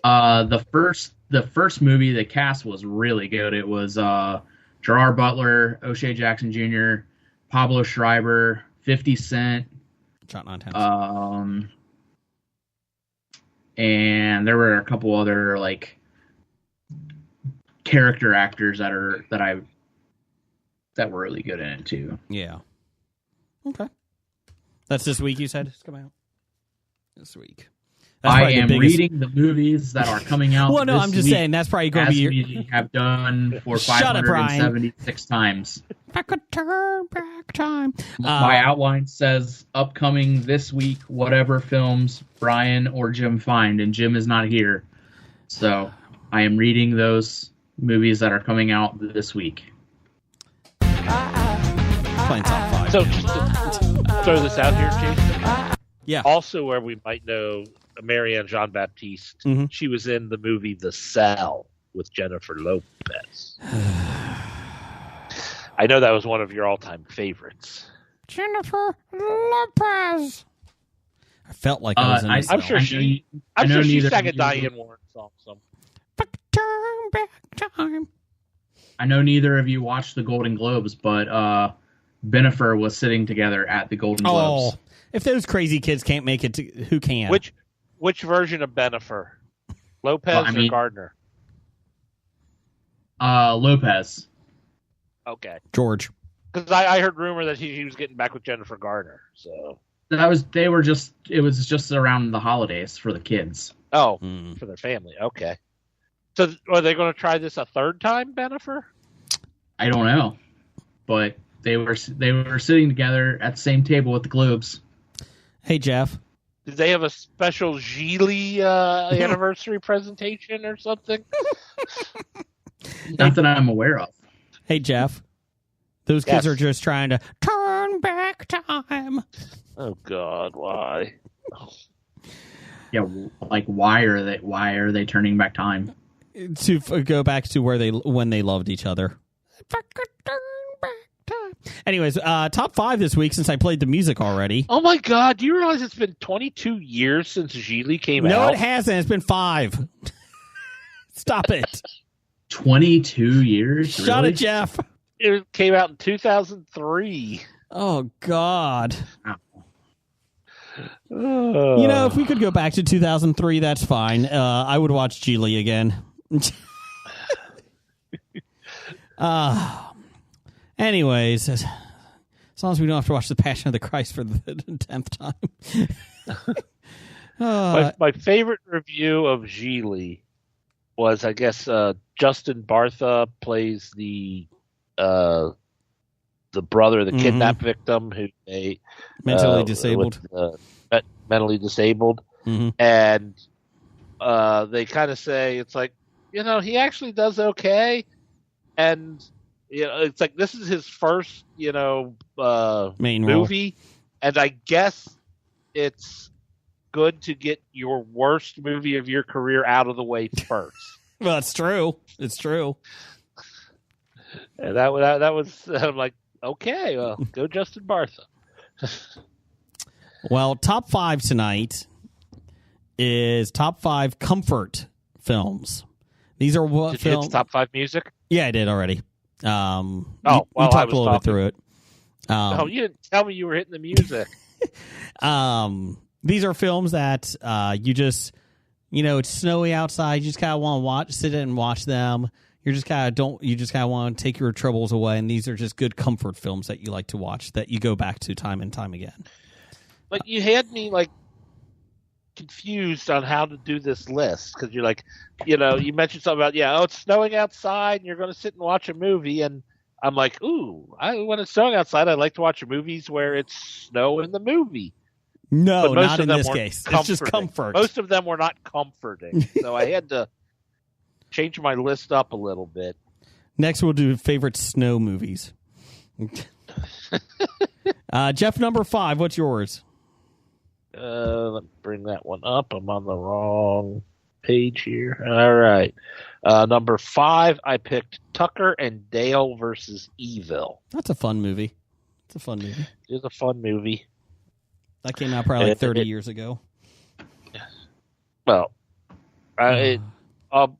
Speaker 4: The first movie, the cast was really good. It was Gerard Butler, O'Shea Jackson Jr., Pablo Schreiber, 50 Cent.
Speaker 1: Shot Nonsense.
Speaker 4: And there were a couple other like character actors that were really good in it too.
Speaker 1: Yeah. Okay. That's this week, you said? It's coming out this week.
Speaker 4: I am reading the movies that are coming out.
Speaker 1: Well, no,
Speaker 4: this
Speaker 1: I'm just
Speaker 4: week,
Speaker 1: saying that's probably going to be
Speaker 4: we have done for
Speaker 1: Shut up,
Speaker 4: 576 times.
Speaker 1: I could turn back time.
Speaker 4: My outline says upcoming this week, whatever films Brian or Jim find, and Jim is not here. So I am reading those movies that are coming out this week.
Speaker 1: Playing top 5.
Speaker 2: So just to throw this out here, Jason.
Speaker 1: Yeah.
Speaker 2: Also, where we might know Marianne Jean-Baptiste, she was in the movie The Cell with Jennifer Lopez. I know that was one of your all-time favorites.
Speaker 1: Jennifer Lopez. I felt like I was in
Speaker 2: I'm sure she sang a Diane Warren song.
Speaker 1: Turn back time.
Speaker 4: I know neither of you watched the Golden Globes, but Bennifer was sitting together at the Golden Globes.
Speaker 1: Oh, if those crazy kids can't make it, who can?
Speaker 2: Which version of Bennifer? Lopez or Gardner?
Speaker 4: Lopez.
Speaker 2: Okay.
Speaker 1: George.
Speaker 2: Because I heard rumor that he was getting back with Jennifer Garner. So
Speaker 4: it was just around the holidays for the kids.
Speaker 2: Oh, for their family. Okay. So are they going to try this a third time, Bennifer?
Speaker 4: I don't know, but they were sitting together at the same table at the Globes.
Speaker 1: Hey, Jeff.
Speaker 2: Did they have a special Geely anniversary presentation or something?
Speaker 4: Not that I'm aware of.
Speaker 1: Hey, Jeff. Those kids are just trying to turn back time.
Speaker 2: Oh God, why?
Speaker 4: Yeah, like why are they turning back time?
Speaker 1: To go back to when they loved each other. If I could turn back time. Anyways, top 5 this week since I played the music already.
Speaker 2: Oh my God! Do you realize it's been 22 years since Geely came out?
Speaker 1: No, it hasn't. It's been 5. Stop it.
Speaker 4: 22 years?
Speaker 1: Shut
Speaker 4: really?
Speaker 1: it, Jeff.
Speaker 2: It came out in 2003.
Speaker 1: Oh, God.
Speaker 2: You
Speaker 1: If we could go back to 2003, that's fine. I would watch Geely again. Anyways, as long as we don't have to watch The Passion of the Christ for the 10th time.
Speaker 2: my favorite review of Geely was, I guess, Justin Bartha plays the brother, the kidnap victim who they
Speaker 1: mentally disabled.
Speaker 2: Mentally disabled, and they kind of say it's like, he actually does okay, and it's like this is his first main movie, and I guess it's good to get your worst movie of your career out of the way first.
Speaker 1: Well, it's true. It's true.
Speaker 2: And that was I'm like, okay, well, go Justin Bartha.
Speaker 1: Well, top 5 tonight is top 5 comfort films. These are what
Speaker 2: Did you hit top 5 music?
Speaker 1: Yeah, I did already. You
Speaker 2: well,
Speaker 1: talked a little bit through it.
Speaker 2: You didn't tell me you were hitting the music.
Speaker 1: These are films that you just, it's snowy outside. You just kind of want to sit in and watch them. You just kind of want to take your troubles away. And these are just good comfort films that you like to watch that you go back to time and time again.
Speaker 2: But you had me confused on how to do this list because you're like, you mentioned something about it's snowing outside and you're going to sit and watch a movie, and I'm like, ooh, when it's snowing outside, I like to watch movies where it's snow in the movie.
Speaker 1: No, not in this case. It's just comfort.
Speaker 2: Most of them were not comforting, so I had to change my list up a little bit.
Speaker 1: Next, we'll do favorite snow movies. Jeff, number 5. What's yours?
Speaker 2: Let me bring that one up. I'm on the wrong page here. All right. Number 5, I picked Tucker and Dale versus Evil.
Speaker 1: That's a fun movie. It's a fun movie.
Speaker 2: It's a fun movie.
Speaker 1: That came out probably 30 years ago.
Speaker 2: Well, all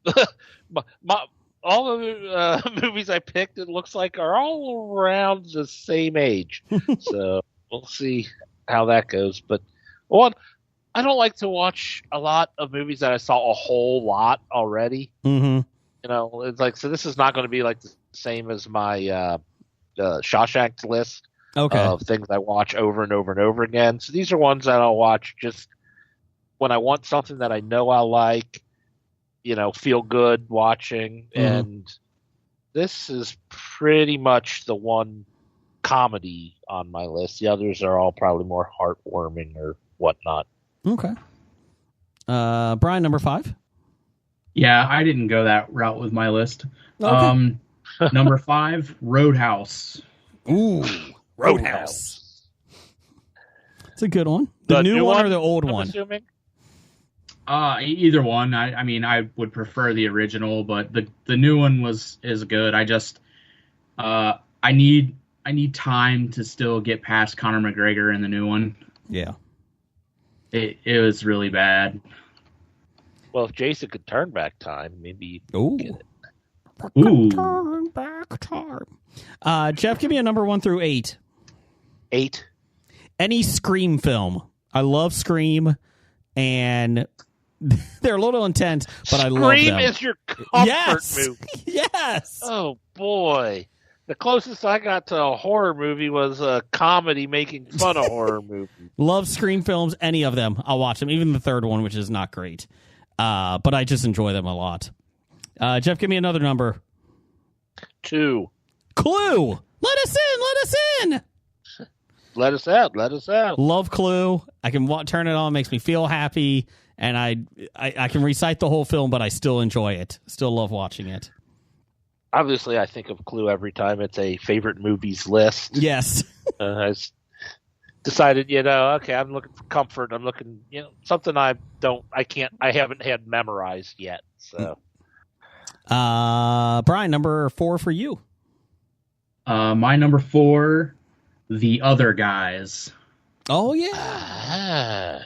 Speaker 2: the movies I picked, it looks like, are all around the same age. So we'll see how that goes. But I don't like to watch a lot of movies that I saw a whole lot already.
Speaker 1: Mm-hmm.
Speaker 2: It's like, so this is not going to be like the same as my Shawshank list of things I watch over and over and over again. So these are ones that I'll watch just when I want something that I know I'll like, feel good watching. Mm-hmm. And this is pretty much the one comedy on my list. The others are all probably more heartwarming or whatnot.
Speaker 1: Okay. Brian, number 5?
Speaker 4: Yeah, I didn't go that route with my list.
Speaker 1: Okay.
Speaker 4: Number 5, Roadhouse.
Speaker 1: Ooh, Roadhouse. It's a good one. The new one or the old one?
Speaker 2: Assuming?
Speaker 4: Either one. I mean, I would prefer the original, but the new one is good. I just I need time to still get past Conor McGregor in the new one.
Speaker 1: Yeah.
Speaker 4: It was really bad.
Speaker 2: Well, if Jason could turn back time, maybe
Speaker 1: Ooh.
Speaker 2: Get it.
Speaker 4: Ooh.
Speaker 1: Turn back time. Jeff, give me a number 1 through 8.
Speaker 2: 8.
Speaker 1: Any Scream film. I love Scream, and they're a little intense, but I love them.
Speaker 2: Scream is your comfort movie.
Speaker 1: Yes.
Speaker 2: Oh, boy. The closest I got to a horror movie was a comedy making fun of horror movies.
Speaker 1: Love Scream films, any of them. I'll watch them, even the third one, which is not great. But I just enjoy them a lot. Jeff, give me another number.
Speaker 2: 2.
Speaker 1: Clue. Let us in.
Speaker 2: Let us out.
Speaker 1: Love Clue. I can turn it on. Makes me feel happy. And I can recite the whole film, but I still enjoy it. Still love watching it.
Speaker 2: Obviously, I think of Clue every time it's a favorite movies list.
Speaker 1: Yes.
Speaker 2: I decided, okay, I'm looking for comfort. I'm looking, something I haven't had memorized yet. So,
Speaker 1: Brian, number 4 for you.
Speaker 4: My number 4 The Other Guys.
Speaker 1: Oh yeah,
Speaker 2: Ah,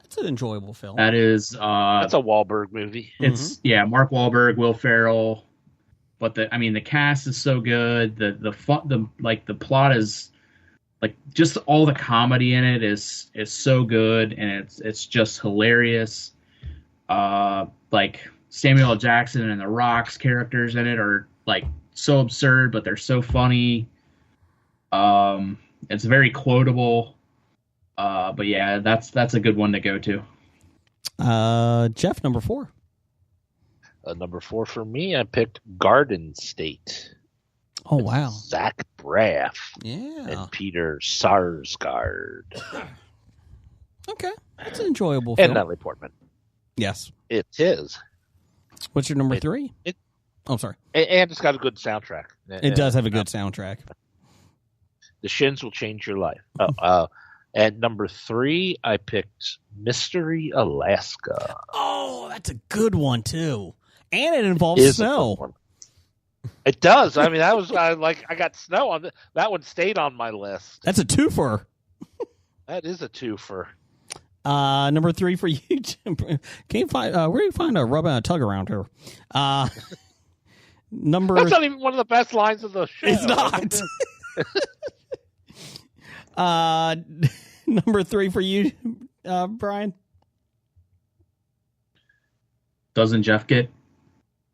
Speaker 1: it's an enjoyable film.
Speaker 4: That is
Speaker 2: that's a Wahlberg movie.
Speaker 4: it's Mark Wahlberg, Will Ferrell, but the cast is so good. The plot is like just all the comedy in it is so good, and it's just hilarious. Like Samuel L. Jackson and The Rock's characters in it are like so absurd, but they're so funny. It's very quotable. But yeah, that's a good one to go to.
Speaker 1: Jeff, number 4.
Speaker 2: Number 4 for me, I picked Garden State.
Speaker 1: Oh wow,
Speaker 2: Zach Braff
Speaker 1: yeah.
Speaker 2: and Peter Sarsgaard
Speaker 1: Okay, that's an enjoyable
Speaker 2: and
Speaker 1: film.
Speaker 2: Natalie Portman.
Speaker 1: Yes.
Speaker 2: It is.
Speaker 1: What's your number 3? Oh, sorry.
Speaker 2: And it's got a good soundtrack.
Speaker 1: It does have a good soundtrack.
Speaker 2: The Shins will change your life. At number 3, I picked Mystery Alaska.
Speaker 1: Oh, that's a good one too, and it involves
Speaker 2: Is a
Speaker 1: snow.
Speaker 2: fun one. It does. I mean, I got snow on that one. Stayed on my list.
Speaker 1: That's a twofer.
Speaker 2: That is a twofer.
Speaker 1: Number 3 for you, Jim. Can you find where do you find a rub and a tug around here? Number
Speaker 2: That's not even one of the best lines of the show.
Speaker 1: It's not. Number 3 for you, Brian.
Speaker 4: Doesn't Jeff get?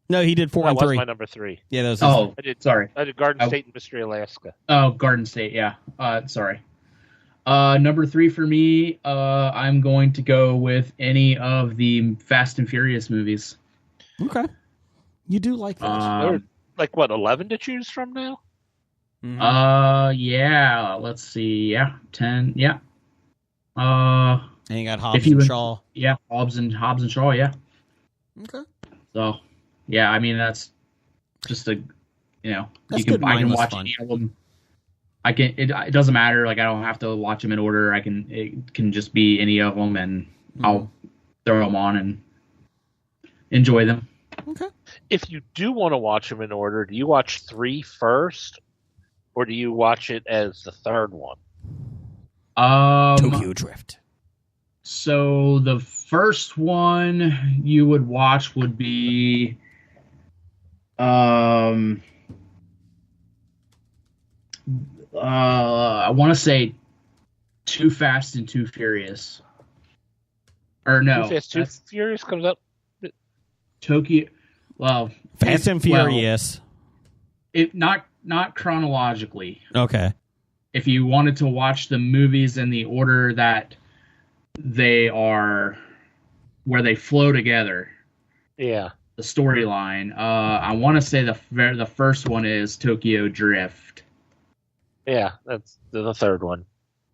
Speaker 1: No, he did 4
Speaker 2: That
Speaker 1: and
Speaker 2: was
Speaker 1: 3.
Speaker 2: my number 3.
Speaker 1: Yeah, that was.
Speaker 4: Oh, sorry.
Speaker 2: I did Garden State and Mystery Alaska.
Speaker 4: Oh, Garden State. Yeah. Sorry. Number 3 for me. I'm going to go with any of the Fast and Furious movies.
Speaker 1: Okay. You do like those.
Speaker 2: There are, like what, 11 to choose from now?
Speaker 4: Yeah. Let's see. Yeah, 10. Yeah.
Speaker 1: And you got Hobbs
Speaker 4: if you
Speaker 1: and
Speaker 4: would-
Speaker 1: Shaw.
Speaker 4: Yeah, Hobbs and Shaw. Yeah.
Speaker 1: Okay.
Speaker 4: So, yeah. I mean, that's just a,
Speaker 1: That's
Speaker 4: you can
Speaker 1: good
Speaker 4: I can
Speaker 1: mindless
Speaker 4: watch
Speaker 1: fun.
Speaker 4: any of them. I can. It doesn't matter. Like I don't have to watch them in order. It can just be any of them, and I'll throw them on and enjoy them.
Speaker 1: Okay.
Speaker 2: If you do want to watch them in order, do you watch 3 first, or do you watch it as the third one?
Speaker 1: Tokyo Drift.
Speaker 4: So the first one you would watch would be I want to say Too Fast and Too Furious. Or no.
Speaker 2: Too Fast, Too Furious comes up.
Speaker 4: Tokyo. Well,
Speaker 1: Fast and Furious.
Speaker 4: It not chronologically.
Speaker 1: Okay.
Speaker 4: If you wanted to watch the movies in the order that they are, where they flow together,
Speaker 2: Yeah.
Speaker 4: the storyline. I want to say the first one is Tokyo Drift.
Speaker 2: Yeah, that's the third one.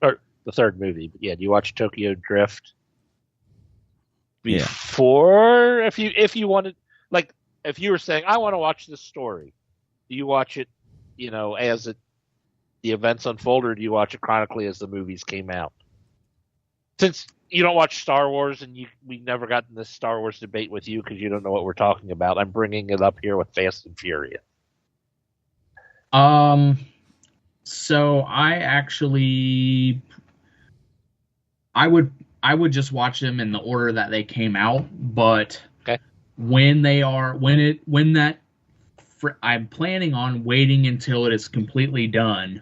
Speaker 2: Or the third movie. But yeah, do you watch Tokyo Drift before? Yeah. If you wanted, like, if you were saying, I want to watch this story, do you watch it, as the events unfold, or do you watch it chronically as the movies came out? Since you don't watch Star Wars, and we never got in this Star Wars debate with you because you don't know what we're talking about, I'm bringing it up here with Fast and Furious.
Speaker 4: So I would just watch them in the order that they came out, but
Speaker 2: okay.
Speaker 4: I'm planning on waiting until it is completely done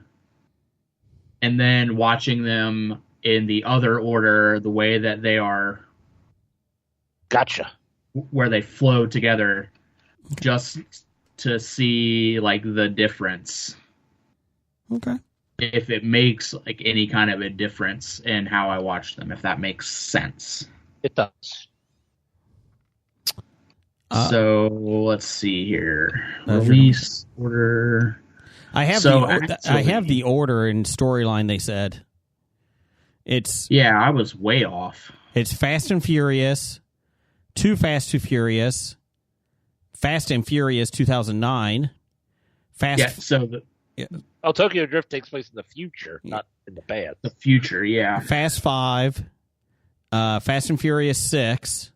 Speaker 4: and then watching them in the other order, the way that they are.
Speaker 2: Gotcha.
Speaker 4: Where they flow together, just to see like the difference.
Speaker 1: Okay.
Speaker 4: If it makes like any kind of a difference in how I watch them, if that makes sense.
Speaker 2: It does.
Speaker 4: So let's see here. Release order.
Speaker 1: I have I have the order and storyline. They said
Speaker 4: I was way off.
Speaker 1: It's Fast and Furious, Too Fast, Too Furious, Fast and Furious 2009,
Speaker 2: Tokyo Drift takes place in the future, not in the past.
Speaker 4: The future, yeah.
Speaker 1: Fast 5, Fast and Furious 6,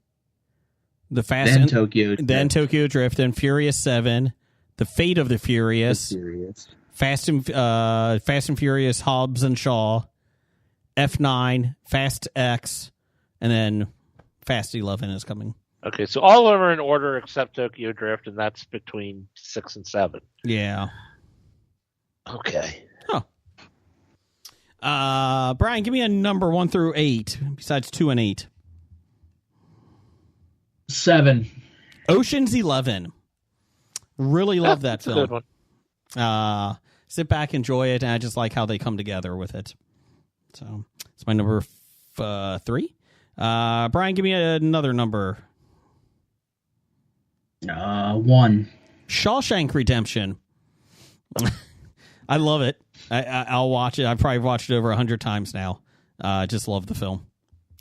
Speaker 4: Tokyo Drift,
Speaker 1: then Tokyo Drift, then Furious 7, The Fate of the Furious, Fast and Furious, Hobbs and Shaw, F9, Fast X, and then Fast 11 is coming.
Speaker 2: Okay, so all of them are in order except Tokyo Drift, and that's between 6 and 7.
Speaker 1: Yeah.
Speaker 2: Okay.
Speaker 1: Brian, give me a number 1 through 8, besides 2 and 8.
Speaker 4: 7.
Speaker 1: Ocean's 11. Really love that
Speaker 2: That's a
Speaker 1: film.
Speaker 2: good one.
Speaker 1: Sit back, enjoy it, and I just like how they come together with it. So it's my number 3. Brian, give me another number.
Speaker 4: 1.
Speaker 1: Shawshank Redemption. I love it. I'll watch it. I've probably watched it over 100 times now. Just love the film.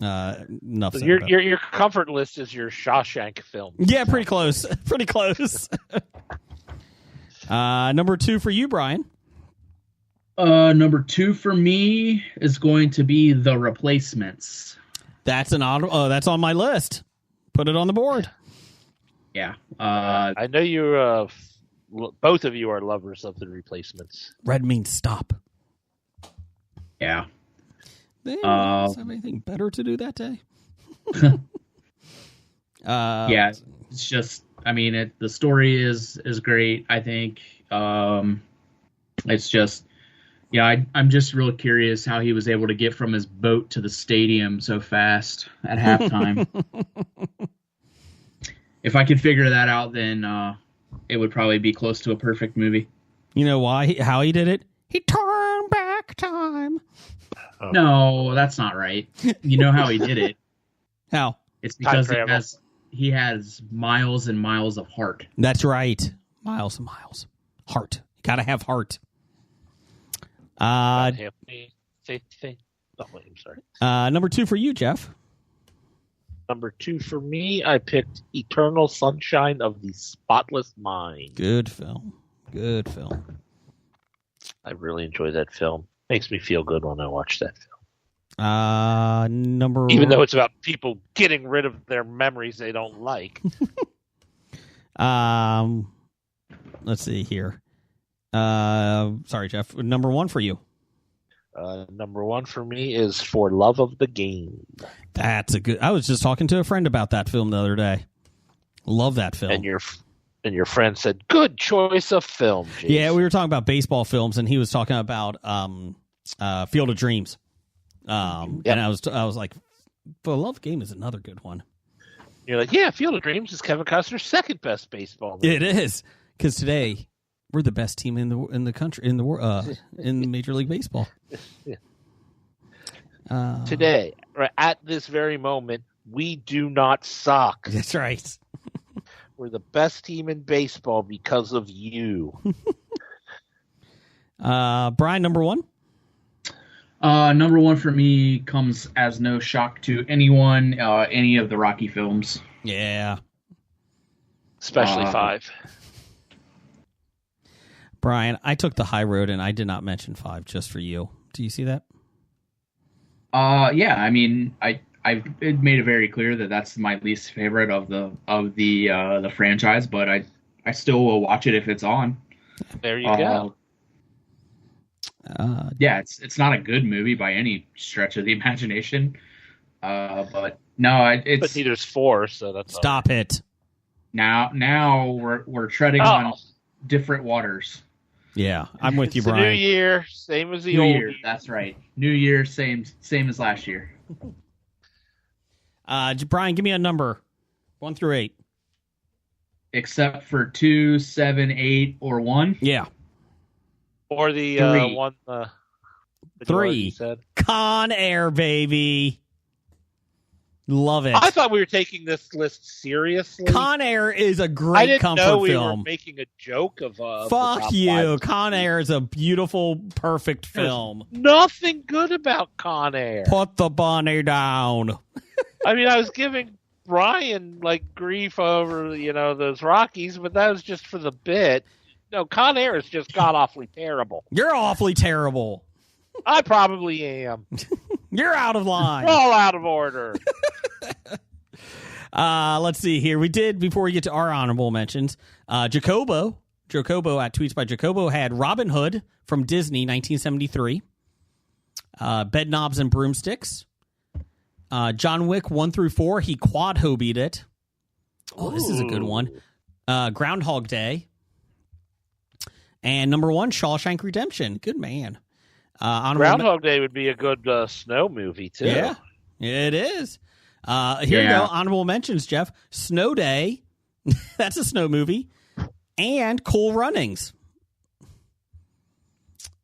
Speaker 1: Enough.
Speaker 2: So your comfort list is your Shawshank film.
Speaker 1: Yeah, pretty close. Pretty close. Number 2 for you, Brian.
Speaker 4: Number 2 for me is going to be The Replacements.
Speaker 1: That's that's on my list. Put it on the board.
Speaker 4: Yeah.
Speaker 2: I know you. Both of you are lovers of The Replacements.
Speaker 1: Red means stop.
Speaker 4: Yeah.
Speaker 1: They have anything better to do that day?
Speaker 4: Yeah, it's just. I mean, the story is great. I think it's just. Yeah, I'm just real curious how he was able to get from his boat to the stadium so fast at halftime. If I could figure that out, then it would probably be close to a perfect movie.
Speaker 1: You know why? How he did it? He turned back time.
Speaker 4: Oh. No, that's not right. You know how he did it?
Speaker 1: How?
Speaker 4: It's because he has miles and miles of heart.
Speaker 1: That's right. Miles and miles. Heart. Gotta have heart.
Speaker 2: Oh, wait, I'm sorry.
Speaker 1: Number 2 for you, Jeff.
Speaker 2: Number 2 for me, I picked Eternal Sunshine of the Spotless Mind.
Speaker 1: Good film. Good film.
Speaker 2: I really enjoy that film. Makes me feel good when I watch that film. Even though it's about people getting rid of their memories they don't like.
Speaker 1: Let's see here. Sorry, Jeff. Number 1 for you.
Speaker 2: Number 1 for me is For Love of the Game.
Speaker 1: That's a good. I was just talking to a friend about that film the other day. Love that film.
Speaker 2: And your friend said, "Good choice of film." Jason.
Speaker 1: Yeah, we were talking about baseball films, and he was talking about Field of Dreams. And I was like, For Love Game is another good one.
Speaker 2: You're like, yeah, Field of Dreams is Kevin Costner's second best baseball movie.
Speaker 1: It is, because today we're the best team in the country, in the world, in Major League Baseball.
Speaker 2: Today, right at this very moment, we do not suck.
Speaker 1: That's right.
Speaker 2: We're the best team in baseball because of you.
Speaker 1: Brian, number 1?
Speaker 4: Number 1 for me comes as no shock to anyone, any of the Rocky films.
Speaker 1: Yeah.
Speaker 2: Especially 5.
Speaker 1: Brian, I took the high road and I did not mention 5 just for you. Do you see that?
Speaker 4: Yeah, I mean, I've made it very clear that that's my least favorite of the franchise, but I still will watch it if it's on.
Speaker 2: There you go.
Speaker 4: Yeah, it's not a good movie by any stretch of the imagination, but no, it's.
Speaker 2: But neither's 4, so that's
Speaker 1: stop it.
Speaker 4: Now we're treading on different waters.
Speaker 1: Yeah, I'm with you,
Speaker 2: it's
Speaker 1: Brian.
Speaker 2: New year, same as the
Speaker 4: New
Speaker 2: old
Speaker 4: year. That's right. New year, same as last year.
Speaker 1: Brian, give me a number, 1 through 8.
Speaker 4: Except for 2, 7, 8, or 1.
Speaker 1: Yeah.
Speaker 2: Or the
Speaker 4: 3.
Speaker 2: one.
Speaker 1: 3.
Speaker 2: Said.
Speaker 1: Con Air, baby. Love it.
Speaker 2: I thought we were taking this list seriously.
Speaker 1: Con Air is a great comfort film.
Speaker 2: I didn't know we were making a joke of.
Speaker 1: Fuck you. Con Air is a beautiful, perfect film.
Speaker 2: There's nothing good about Con Air.
Speaker 1: Put the bunny down.
Speaker 2: I mean, I was giving Brian grief over those Rockies, but that was just for the bit. No, Con Air is just god awfully terrible.
Speaker 1: You're awfully terrible.
Speaker 2: I probably am.
Speaker 1: You're out of line.
Speaker 2: We're all out of order.
Speaker 1: Let's see here. We did, before we get to our honorable mentions, Jacobo Jacobo at Tweets by Jacobo had Robin Hood from Disney, 1973. Bed Knobs and Broomsticks. John Wick 1 through 4. He quad hobied it. Oh, this is a good one. Groundhog Day. And number 1, Shawshank Redemption. Good man.
Speaker 2: Groundhog Day would be a good snow movie, too.
Speaker 1: Yeah, it is. Here you go. Honorable mentions, Jeff. Snow Day. That's a snow movie. And Cool Runnings.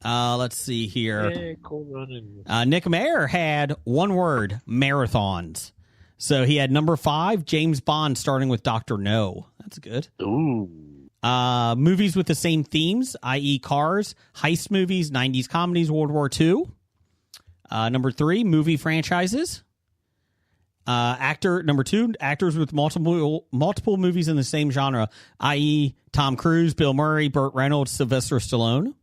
Speaker 1: Let's see here.
Speaker 2: Yeah, Cool Runnings.
Speaker 1: Nick Mayer had one word, marathons. So he had number 5, James Bond, starting with Dr. No. That's good.
Speaker 2: Ooh.
Speaker 1: Movies with the same themes, i.e. cars, heist movies, 90s comedies, World War II. Number 3, movie franchises. Number 2, actors with multiple movies in the same genre, i.e. Tom Cruise, Bill Murray, Burt Reynolds, Sylvester Stallone.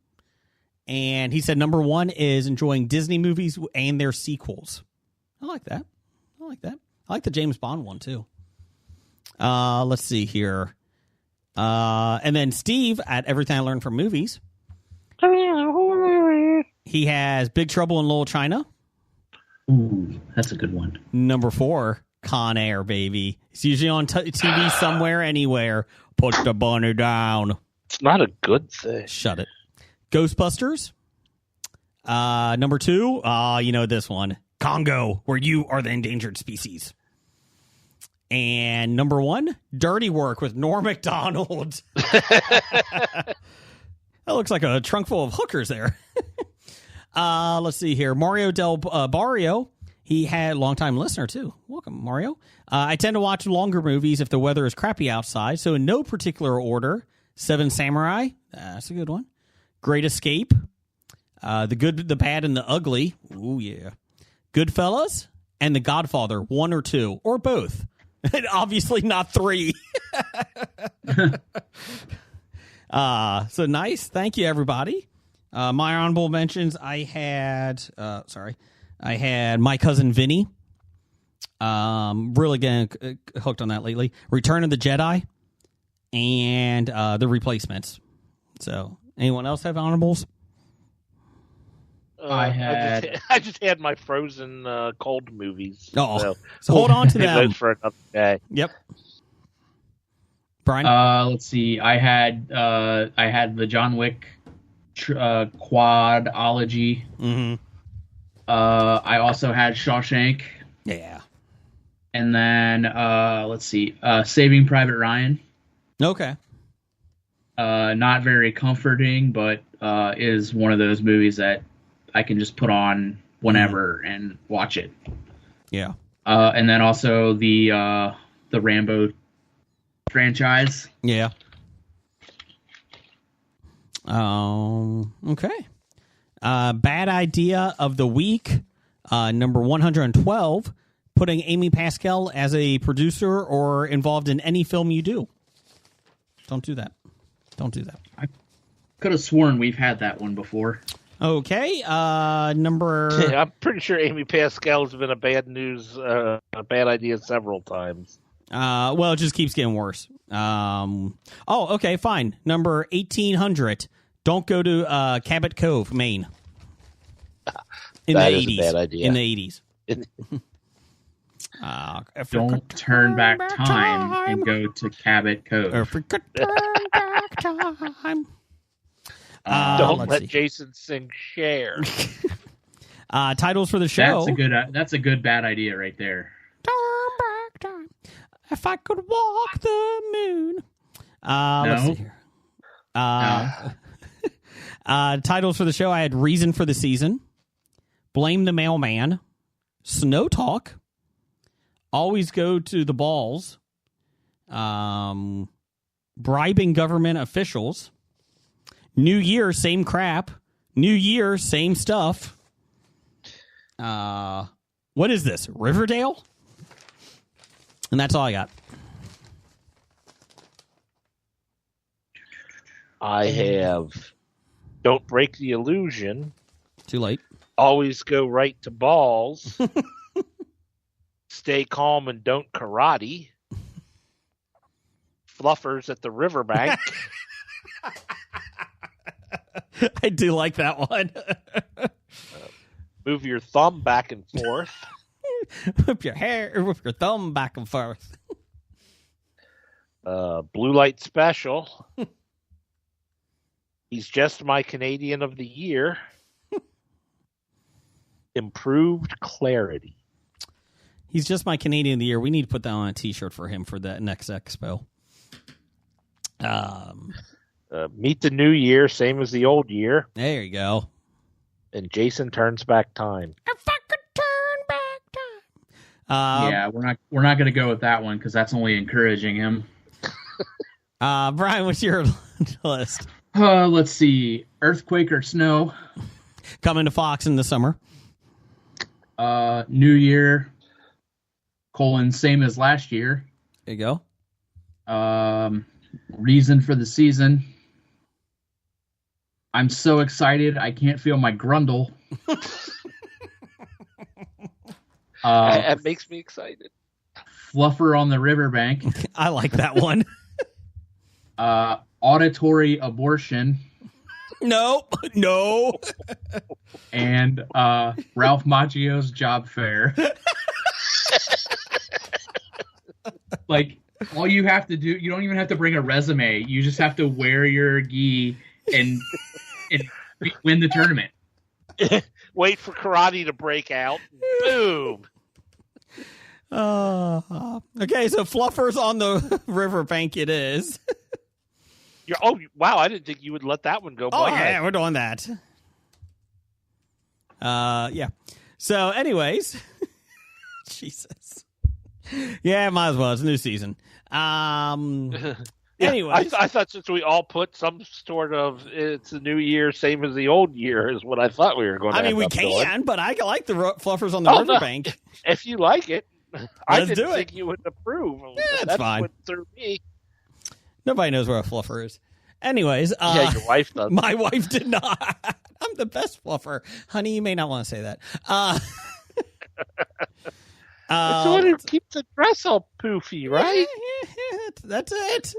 Speaker 1: And he said number 1 is enjoying Disney movies and their sequels. I like that. I like the James Bond one, too. Let's see here. And then Steve at Everything I Learned from Movies. He has Big Trouble in Little China.
Speaker 5: Ooh, that's a good one.
Speaker 1: Number 4, Con Air, baby. It's usually on TV somewhere, anywhere. Put the bunny down.
Speaker 2: It's not a good thing.
Speaker 1: Shut it. Ghostbusters. Number 2, you know this one. Congo, where you are the endangered species. And number 1, Dirty Work with Norm Macdonald. That looks like a trunk full of hookers there. Let's see here. Mario Del Barrio. He had a longtime listener, too. Welcome, Mario. I tend to watch longer movies if the weather is crappy outside. So in no particular order, 7 Samurai. That's a good one. Great Escape. The Good, the Bad, and the Ugly. Ooh, yeah. Goodfellas. And The Godfather. 1 or 2. Or both. And obviously not 3. So nice. Thank you, everybody. My honorable mentions, I had My Cousin Vinny. Really getting hooked on that lately. Return of the Jedi and The Replacements. So, anyone else have honorables?
Speaker 2: I just had my Frozen cold movies.
Speaker 1: So hold on to them
Speaker 2: for another day.
Speaker 1: Yep. Brian.
Speaker 4: Let's see. I had the John Wick quadology.
Speaker 1: Mm-hmm.
Speaker 4: I also had Shawshank.
Speaker 1: Yeah.
Speaker 4: And then let's see. Saving Private Ryan.
Speaker 1: Okay.
Speaker 4: Not very comforting, but is one of those movies that I can just put on whenever and watch it.
Speaker 1: Yeah.
Speaker 4: And then also the Rambo franchise.
Speaker 1: Yeah. Okay. Bad idea of the week. Number 112. Putting Amy Pascal as a producer or involved in any film you do. Don't do that.
Speaker 4: I could have sworn we've had that one before.
Speaker 1: Okay. Number.
Speaker 2: I'm pretty sure Amy Pascal has been a bad idea several times.
Speaker 1: Well, it just keeps getting worse. Okay, fine. Number 1800. Don't go to Cabot Cove, Maine.
Speaker 2: That is a bad idea.
Speaker 1: In the 80s.
Speaker 4: Don't turn back time and go to Cabot Cove.
Speaker 1: If we could turn back time.
Speaker 2: Don't let Jason sing Cher.
Speaker 1: Titles for the show.
Speaker 4: That's a good bad idea right there.
Speaker 1: Turn back time. If I could walk the moon. Let's see here. Titles for the show. I had Reason for the Season. Blame the Mailman. Snow Talk. Always Go to the Balls. Bribing government officials. New Year, same crap. New Year, same stuff. What is this? Riverdale? And that's all I got.
Speaker 2: I have Don't Break the Illusion.
Speaker 1: Too late.
Speaker 2: Always Go Right to Balls. Stay Calm and Don't Karate. Fluffers at the Riverbank.
Speaker 1: I do like that one.
Speaker 2: Move your thumb back and forth.
Speaker 1: Whip your thumb back and forth.
Speaker 2: Blue light special. He's just my Canadian of the year. Improved clarity.
Speaker 1: He's just my Canadian of the year. We need to put that on a T-shirt for him for that next expo.
Speaker 2: Meet the new year, same as the old year.
Speaker 1: There you go.
Speaker 2: And Jason turns back time.
Speaker 1: If I could turn back time.
Speaker 4: Yeah, we're not going to go with that one because that's only encouraging him.
Speaker 1: Brian, what's your list?
Speaker 4: Let's see. Earthquake or snow.
Speaker 1: Coming to Fox in the summer.
Speaker 4: New Year. Same as last year.
Speaker 1: There you
Speaker 4: go. Reason for the season. I'm so excited I can't feel my grundle.
Speaker 2: That makes me excited.
Speaker 4: Fluffer on the Riverbank.
Speaker 1: I like that one.
Speaker 4: Auditory abortion.
Speaker 1: No.
Speaker 4: And Ralph Macchio's job fair. Like, all you have to do, you don't even have to bring a resume. You just have to wear your gi and win the tournament.
Speaker 2: Wait for karate to break out. Boom.
Speaker 1: Okay, so Fluffers on the Riverbank it is.
Speaker 2: Wow, I didn't think you would let that one go by.
Speaker 1: Oh, yeah, we're doing that. Yeah. So, anyways. Jesus. Yeah, might as well. It's a new season. Anyway.
Speaker 2: I thought since we all put some sort of, it's a new year, same as the old year, is what I thought we were going to
Speaker 1: I mean, we can,
Speaker 2: doing.
Speaker 1: but I like the Fluffers on the Riverbank.
Speaker 2: No. If you like it. I
Speaker 1: Let's
Speaker 2: didn't
Speaker 1: do it.
Speaker 2: think you would approve.
Speaker 1: Yeah, it's
Speaker 2: That's
Speaker 1: fine.
Speaker 2: what threw me.
Speaker 1: Nobody knows where a Fluffer is. Anyways.
Speaker 2: Yeah, your wife does.
Speaker 1: My wife did not. I'm the best Fluffer. Honey, you may not want to say that.
Speaker 2: It's the one who keeps the dress all poofy, right?
Speaker 1: Yeah, that's it.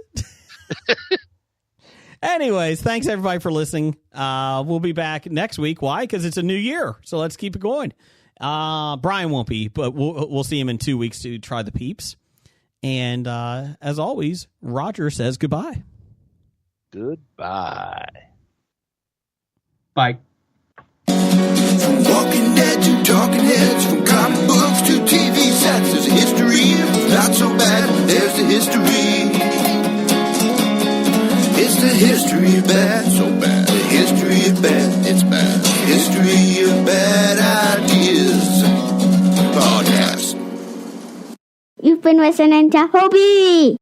Speaker 1: Anyways, thanks everybody for listening. We'll be back next week. Why? Because it's a new year. So let's keep it going. Brian won't be, but we'll see him in 2 weeks to try the peeps. And as always, Roger says goodbye.
Speaker 2: Goodbye.
Speaker 4: Bye.
Speaker 3: From Walking Dead to Talking Heads, from comic books to TV sets, there's a history of not so bad. There's the history. It's the history of bad, so bad. The history of bad, it's bad. History of bad ideas. Podcast.
Speaker 6: You've been listening to Hobie.